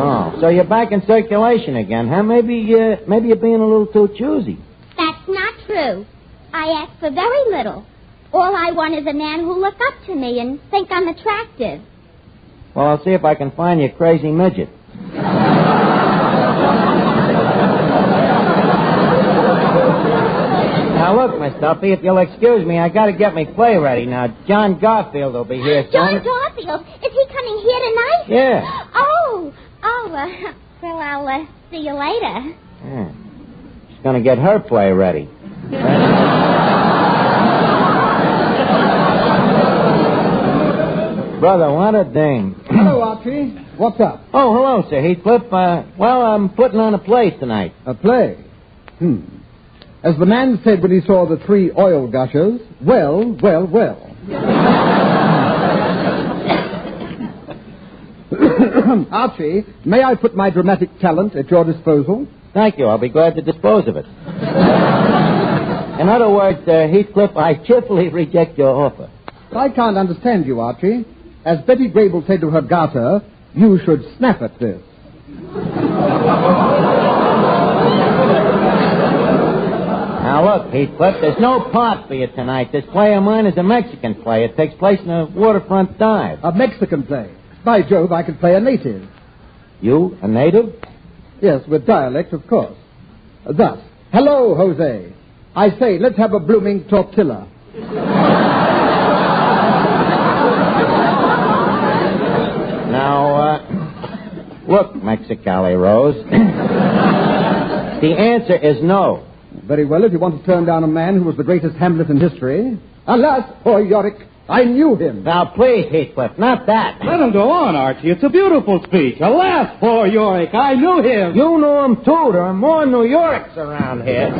Oh, so you're back in circulation again, huh? Maybe you're being a little too choosy. That's not true. I ask for very little. All I want is a man who'll look up to me and think I'm attractive. Well, I'll see if I can find you a crazy midget. Now, look, Miss Duffy, if you'll excuse me, I got to get my play ready. Now, John Garfield will be here soon. John Garfield? Is he coming here tonight? Yeah. Well, I'll see you later. Yeah. She's going to get her play ready. Brother, what a ding. Hello, Archie. What's up? Oh, hello, Sir Heathcliff. Well, I'm putting on a play tonight. A play? As the man said when he saw the 3 oil gushers, well. Archie, may I put my dramatic talent at your disposal? Thank you. I'll be glad to dispose of it. In other words, Heathcliff, I cheerfully reject your offer. I can't understand you, Archie. As Betty Grable said to her garter, you should snap at this. Now, look, Heathcliff, there's no part for you tonight. This play of mine is a Mexican play. It takes place in a waterfront dive. A Mexican play? By Jove, I could play a native. You, a native? Yes, with dialect, of course. Thus, hello, Jose. I say, let's have a blooming tortilla. Now, look, Mexicali Rose. The answer is no. Very well, if you want to turn down a man who was the greatest Hamlet in history. Alas, poor Yorick, I knew him. Now, please, Heathcliff, not that. Let him go on, Archie. It's a beautiful speech. Alas, poor Yorick, I knew him. You knew him, too. There are more New Yorks around here.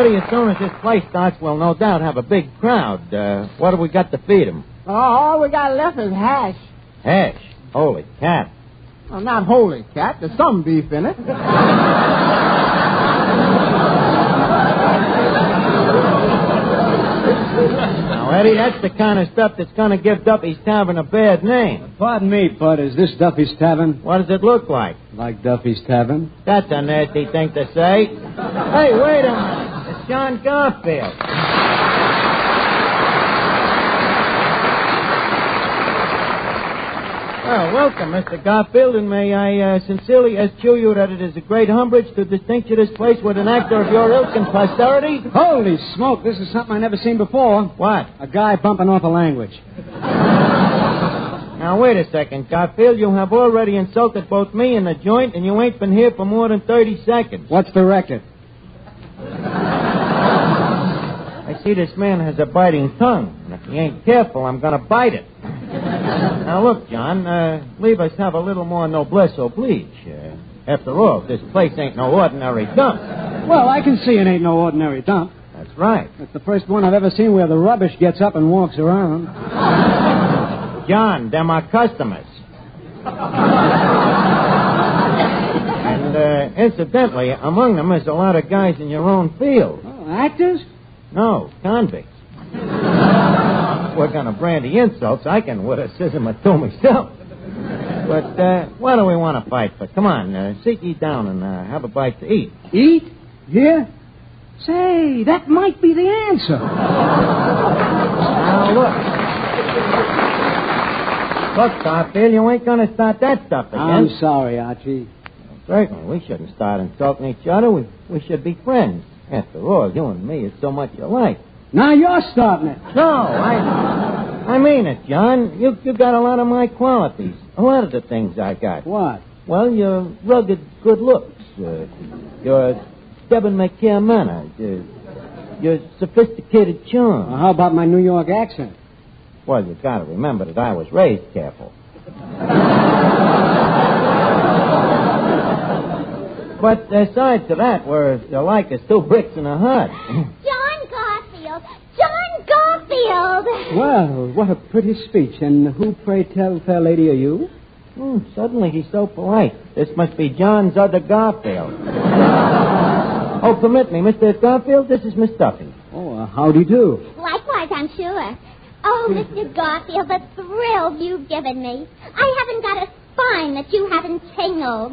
As soon as this play starts, we'll no doubt have a big crowd. What have we got to feed them? Oh, all we got left is hash. Hash? Holy cat. Well, not holy cat. There's some beef in it. Now, Eddie, that's the kind of stuff that's going to give Duffy's Tavern a bad name. Pardon me, Bud. Is this Duffy's Tavern? What does it look like? Like Duffy's Tavern? That's a nasty thing to say. Hey, wait a minute. It's John Garfield. Well, welcome, Mr. Garfield, and may I sincerely eschew you that it is a great umbrage to distinct you this place with an actor of your ilk and posterity. Holy smoke, this is something I never seen before. What? A guy bumping off a language. Now, wait a second, Garfield. You have already insulted both me and the joint, and you ain't been here for more than 30 seconds. What's the record? I see this man has a biting tongue. you ain't careful, I'm going to bite it. Now, look, John, leave us have a little more noblesse oblige. After all, this place ain't no ordinary dump. Well, I can see it ain't no ordinary dump. That's right. It's the first one I've ever seen where the rubbish gets up and walks around. John, they're my customers. And, incidentally, among them is a lot of guys in your own field. Oh, actors? No, convicts. We're going to brandy insults. I can witticism it to myself. But what do we want to fight for? Come on, sit ye down and have a bite to eat. Eat? Here? Say, that might be the answer. Now, look. Look, Garfield, you ain't going to start that stuff again. I'm sorry, Archie. Certainly, we shouldn't start insulting each other. We should be friends. After all, you and me is so much alike. Now you're starting it. No, I mean it, John. You got a lot of my qualities. A lot of the things I got. What? Well, your rugged good looks, your debonair manner, your sophisticated charm. Well, how about my New York accent? Well, you got to remember that I was raised careful. But aside to that, we're alike as two bricks in a hut. John Garfield! John Garfield! Well, what a pretty speech. And who, pray tell, fair lady, are you? Suddenly he's so polite. This must be John's other Garfield. Oh, permit me, Mr. Garfield, this is Miss Duffy. Oh, how do you do? Likewise, I'm sure. Oh, Mr. Garfield, the thrill you've given me. I haven't got a spine that you haven't tingled.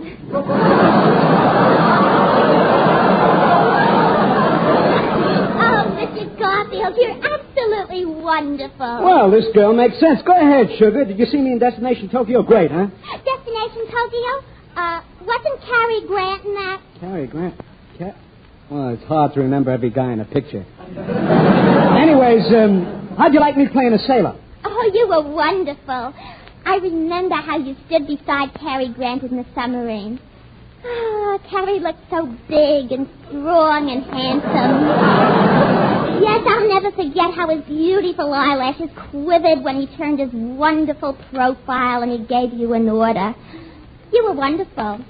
Oh, Mr. Garfield, you're absolutely wonderful. Well, this girl makes sense. Go ahead, sugar. Did you see me in Destination Tokyo? Great, huh? Destination Tokyo? Wasn't Cary Grant in that? Cary Grant? Well, it's hard to remember every guy in a picture. Anyways, how'd you like me playing a sailor? Oh, you were wonderful. I remember how you stood beside Cary Grant in the submarine. Oh, Cary looked so big and strong and handsome. Yes, I'll never forget how his beautiful eyelashes quivered when he turned his wonderful profile and he gave you an order. You were wonderful.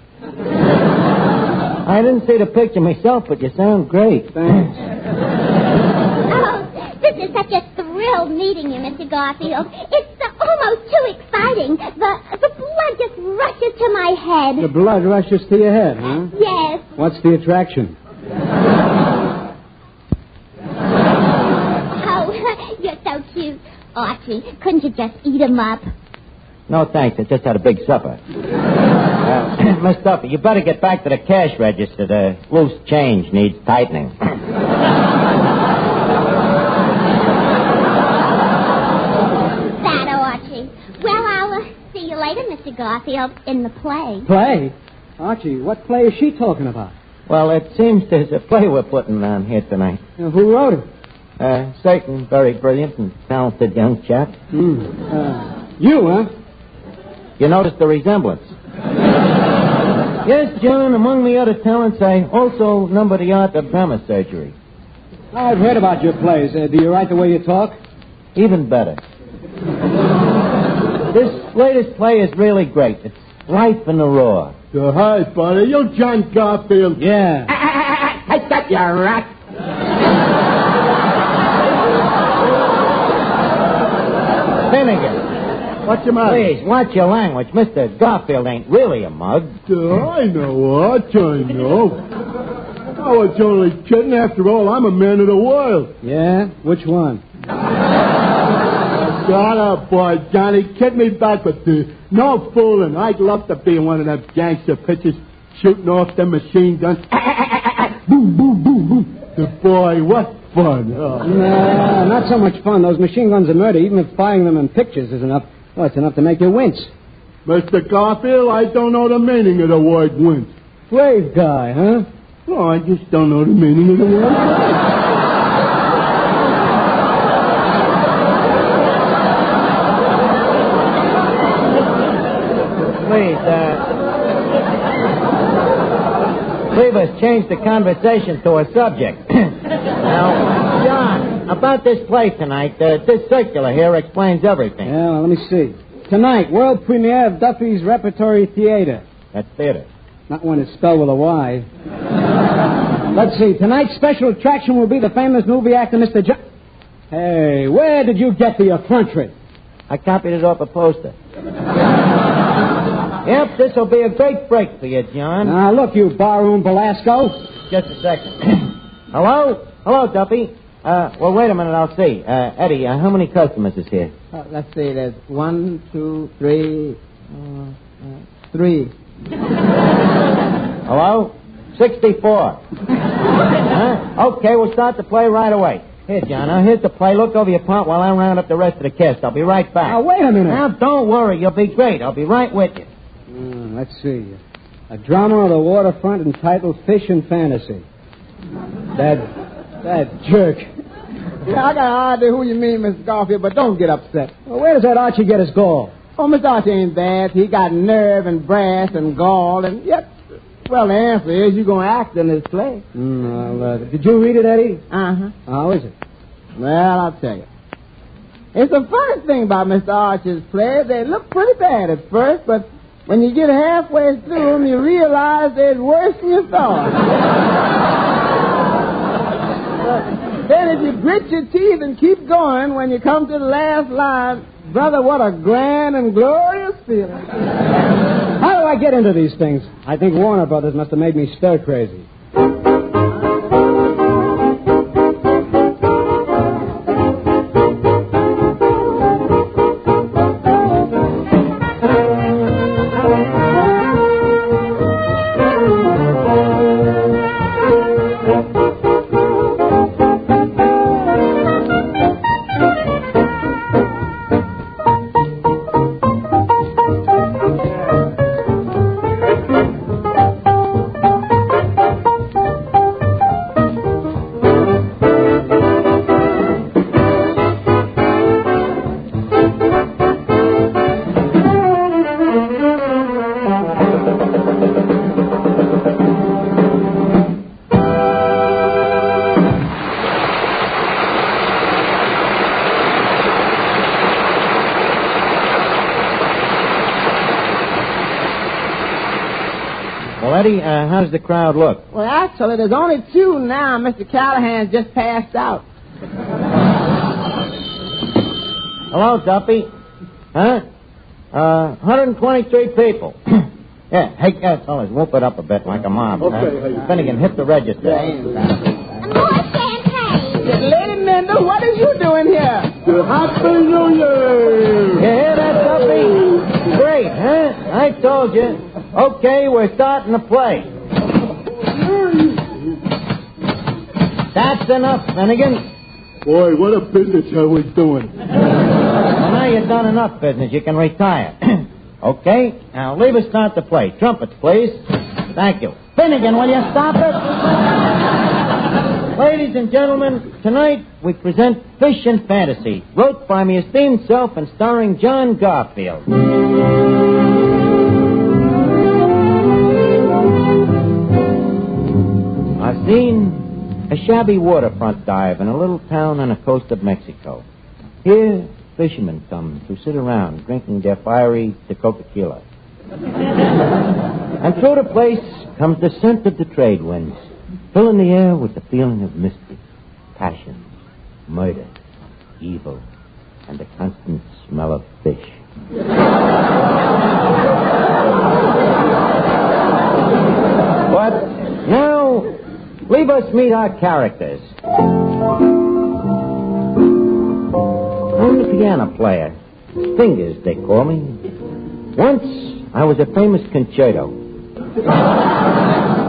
I didn't see the picture myself, but you sound great. Thanks. Oh, this is such a thrill meeting you, Mr. Garfield. It's almost too exciting. The blood just rushes to my head. The blood rushes to your head, huh? Yes. What's the attraction? Oh, you're so cute, Archie. Couldn't you just eat him up? No, thanks. I just had a big supper. Miss Duffy, you better get back to the cash register. The loose change needs tightening. That, Archie. Well, I'll see you later, Mr. Garfield, in the play. Play? Archie, what play is she talking about? Well, it seems there's a play we're putting on here tonight. Who wrote it? Certain very brilliant and talented young chap. You, huh? You notice the resemblance? Yes, John, among the other talents, I also number the art of drama surgery. I've heard about your plays. Do you write the way you talk? Even better. This latest play is really great. It's life in the raw. Hi, buddy. You John Garfield? Yeah. I got you, rat. Finnegan. What's your matter? Please, watch your language. Mr. Garfield ain't really a mug. I know, Arch, I know. I was only kidding. After all, I'm a man of the world. Yeah? Which one? Got up, boy, Johnny. Kid me back, but no fooling. I'd love to be in one of them gangster pictures shooting off them machine guns. Boom, boom, boom, boom. Boy, what fun. Oh. Nah, not so much fun. Those machine guns are murder. Even if firing them in pictures is enough. Well, it's enough to make you wince. Mr. Garfield, I don't know the meaning of the word wince. Brave guy, huh? Oh, I just don't know the meaning of the word. Please, us change the conversation to a subject. Now, John. About this play tonight, this circular here explains everything. Yeah, well, let me see. Tonight, world premiere of Duffy's Repertory Theater. That's theater. Not when it's spelled with a Y. Let's see. Tonight's special attraction will be the famous movie actor, Mr. John... Hey, where did you get the effrontery? I copied it off a poster. Yep, this will be a great break for you, John. Now, look, you barroom Belasco. Just a second. Hello? Hello, Duffy. Well, wait a minute, I'll see. Eddie, how many customers is here? Let's see, there's 1, 2, 3, 3. Hello? 64. Huh? Okay, we'll start the play right away. Here, John, now here's the play. Look over your part while I round up the rest of the cast. I'll be right back. Now, wait a minute. Now, don't worry. You'll be great. I'll be right with you. Let's see. A drama of the waterfront entitled Fish and Fantasy. That jerk. Yeah, I got an idea who you mean, Mr. Garfield, but don't get upset. Well, where does that Archie get his gall? Oh, Mr. Archie ain't bad. He got nerve and brass and gall and, yep. Well, the answer is you're going to act in this play. Did you read it, Eddie? Uh-huh. How is it? Well, I'll tell you. It's the funny thing about Mr. Archie's plays. They look pretty bad at first, but when you get halfway through them, you realize they're worse than you thought. Then if you grit your teeth and keep going, when you come to the last line, brother, what a grand and glorious feeling. How do I get into these things? I think Warner Brothers must have made me stir crazy. Eddie, how does the crowd look? Well, actually, there's only 2 now. Mr. Callahan's just passed out. Hello, Duffy. Huh? 123 people. Yeah, hey, fellas, whoop it up a bit like a mob. Okay. Finnegan, hit the register. Lady Mendel, what are you doing here? Happy New Year! You hear that, Duffy? Great, huh? I told you. Okay, we're starting the play. That's enough, Finnegan. Boy, what a business are we doing? Well, now you've done enough business. You can retire. Okay, now leave us start the play. Trumpets, please. Thank you. Finnegan, will you stop it? Ladies and gentlemen, tonight we present Fish and Fantasy, wrote by my esteemed self and starring John Garfield. I've seen a shabby waterfront dive in a little town on the coast of Mexico. Here, fishermen come to sit around drinking their fiery tequila. And through the place comes the scent of the trade winds, filling the air with the feeling of mystery, passion, murder, evil, and the constant smell of fish. But now, leave us meet our characters. I'm the piano player. Fingers, they call me. Once, I was a famous concerto.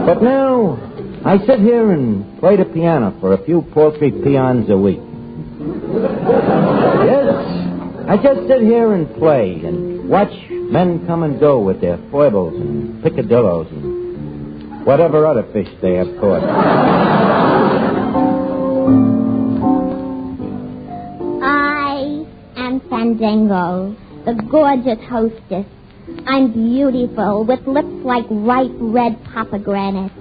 But now, I sit here and play the piano for a few paltry peons a week. Yes, I just sit here and play and watch men come and go with their foibles and picadillos and whatever other fish they have caught. I am Fandango, the gorgeous hostess. I'm beautiful, with lips like ripe red pomegranates.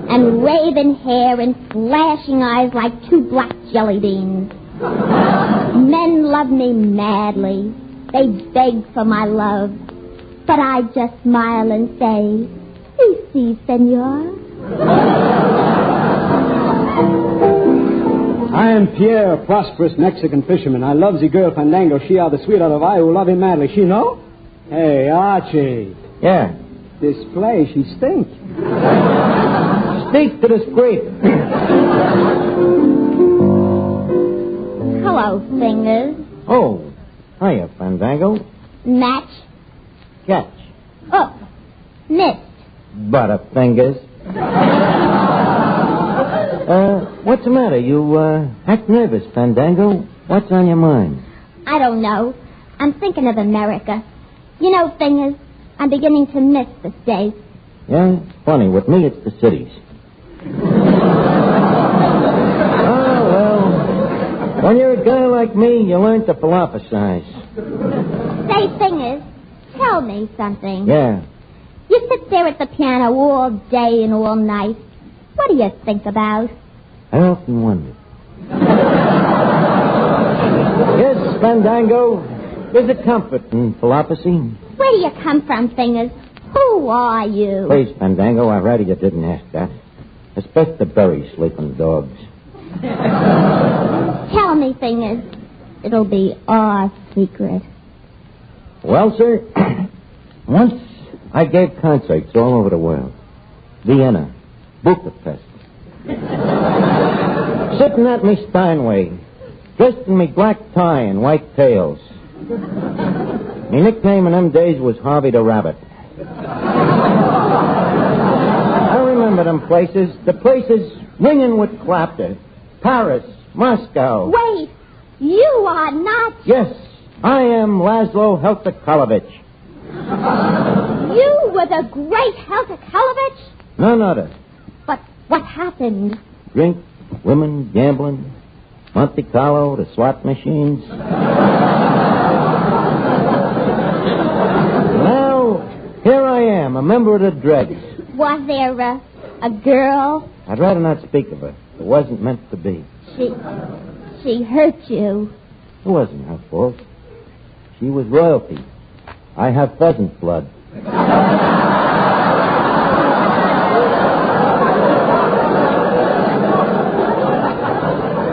and raven hair and flashing eyes like two black jelly beans. Men love me madly. They beg for my love. But I just smile and say, "Si, si, senor." I am Pierre, a prosperous Mexican fisherman. I love the girl Fandango. She are the sweetheart of I who love him madly. She know? Hey, Archie. Yeah. This play, she stink. Speak to the street. Hello, Fingers. Oh, hiya, Fandango. Match. Catch. Oh, missed. Butterfingers. What's the matter? You, act nervous, Fandango. What's on your mind? I don't know. I'm thinking of America. You know, Fingers, I'm beginning to miss the States. Yeah? Funny. With me, it's the cities. Oh, well. When you're a guy like me, you learn to philosophize. Say, Fingers, tell me something. Yeah. You sit there at the piano all day and all night. What do you think about? I often wonder. Yes, Fandango, there's a comfort in philosophy. Where do you come from, Fingers? Who are you? Please, Fandango, I'd rather you didn't ask that. It's best to bury sleeping dogs. Tell me, Fingers. It'll be our secret. Well, sir, once I gave concerts all over the world. Vienna, Budapest. Sitting at me Steinway, dressed in me black tie and white tails. My nickname in them days was Harvey the Rabbit. I remember them places, the places ringing with clapter. Paris, Moscow. Wait, you are not... Yes, I am Laszlo Helter-Kolovich. You were the great Helter-Kolovich? None other. But what happened? Drink, women, gambling, Monte Carlo, the slot machines. Now, here I am, a member of the Dregs. Was there a girl? I'd rather not speak of her. It wasn't meant to be. She hurt you. It wasn't her fault. She was royalty. I have pheasant blood.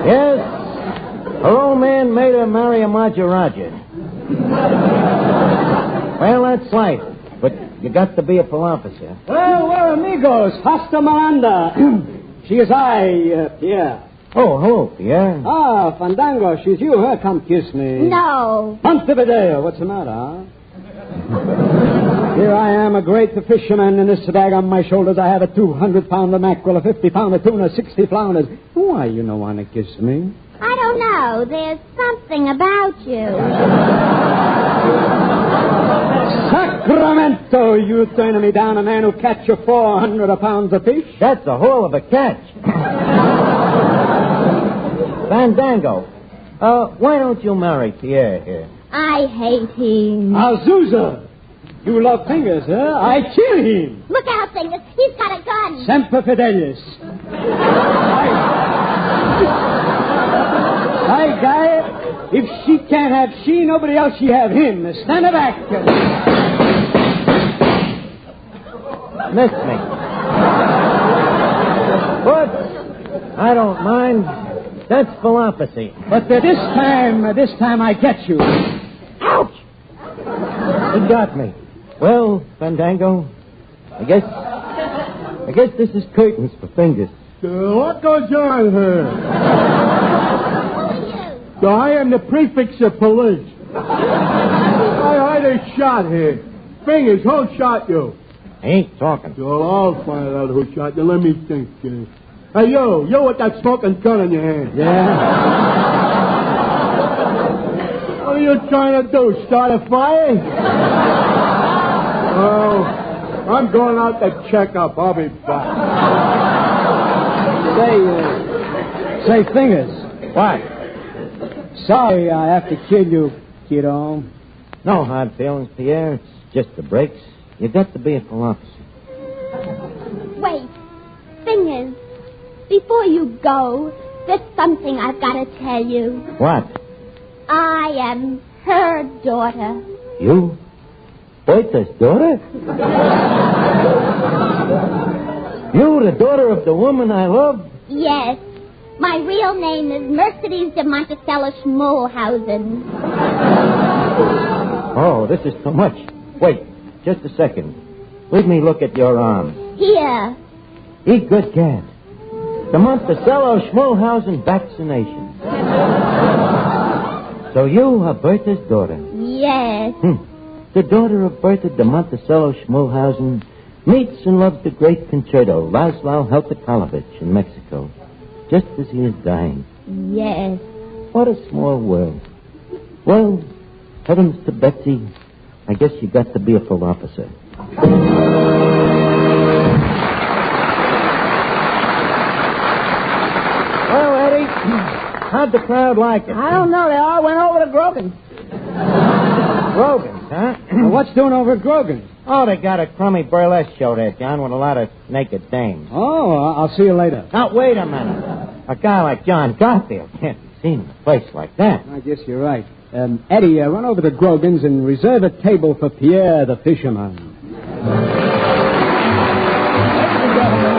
Yes, her old man made her marry a Maharaja. Well, that's life, but you got to be a philosopher. Well, we're amigos. Hasta Miranda. She is I, Pierre. Oh, hello, Pierre. Ah, Fandango, she's you, huh? Come kiss me. No. Montevideo, what's the matter, huh? Here I am, a great fisherman, in this bag on my shoulders I have a 200-pounder mackerel, a 50-pounder tuna, 60 flounders. Why you don't want to kiss me? I don't know. There's something about you. Sacramento, you turning me down, a man who catch you 400 pounds of fish? That's a whole of a catch. Fandango, why don't you marry Pierre here? I hate him. Azusa, you love Fingers, huh? I kill him. Look out, Fingers. He's got a gun. Semper Fidelis. Hi, guy. If she can't have she, nobody else she have him. Stand back. Missed me. But I don't mind. That's philosophy. But this time I get you. Ouch! It got me. Well, Fandango, I guess this is curtains for Fingers. What goes on here? So I am the prefect of police. I heard a shot here. Fingers, who shot you? I ain't talking. Well, I'll find out who shot you. Let me think. Hey, you with that smoking gun in your hand. Yeah. What are you trying to do, start a fire? Oh, I'm going out to check up. I'll be back. Say, Fingers. What? Sorry I have to kill you, kiddo. No hard feelings, Pierre. It's just the breaks. You got to be a philosopher. Wait. Fingers. thing is, before you go, there's something I've got to tell you. What? I am her daughter. You? Bertha's daughter? You, the daughter of the woman I love? Yes. My real name is Mercedes de Monticello Schmollhausen. Oh, this is too much. Wait, just a second. Let me look at your arm. Here. Eat good cat. The Monticello Schmollhausen vaccination. So you are Bertha's daughter? Yes. The daughter of Bertha de Monticello Schmollhausen meets and loves the great concerto, Laszlo Heltakalovich in Mexico, just as he is dying. Yes. What a small world. Well, heavens to Betsy, I guess you got to be a full officer. Well, Eddie, how'd the crowd like it? I don't know. They all went over to Grogan's. Grogan's, huh? Well, what's doing over at Grogan's? Oh, they got a crummy burlesque show there, John, with a lot of naked dames. Oh, I'll see you later. Now, wait a minute. A guy like John Garfield can't be seen in a place like that. I guess you're right. Eddie, run over to Grogan's and reserve a table for Pierre the fisherman.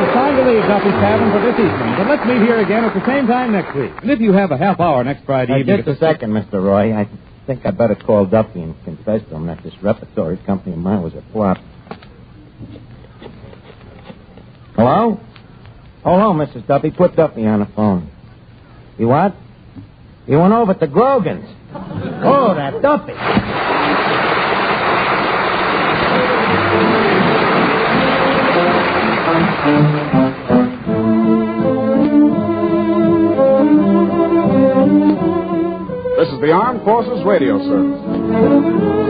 It's time to leave Duffy's Tavern for this evening, but let's meet here again at the same time next week. And if you have a half hour next Friday evening... Just a second, Mr. Roy. I think I better call Duffy and confess to him that this repertory company of mine was a flop. Hello? Hello, Mrs. Duffy. Put Duffy on the phone. You what? You went over to Grogan's. Oh, that Duffy. This is the Armed Forces Radio Service.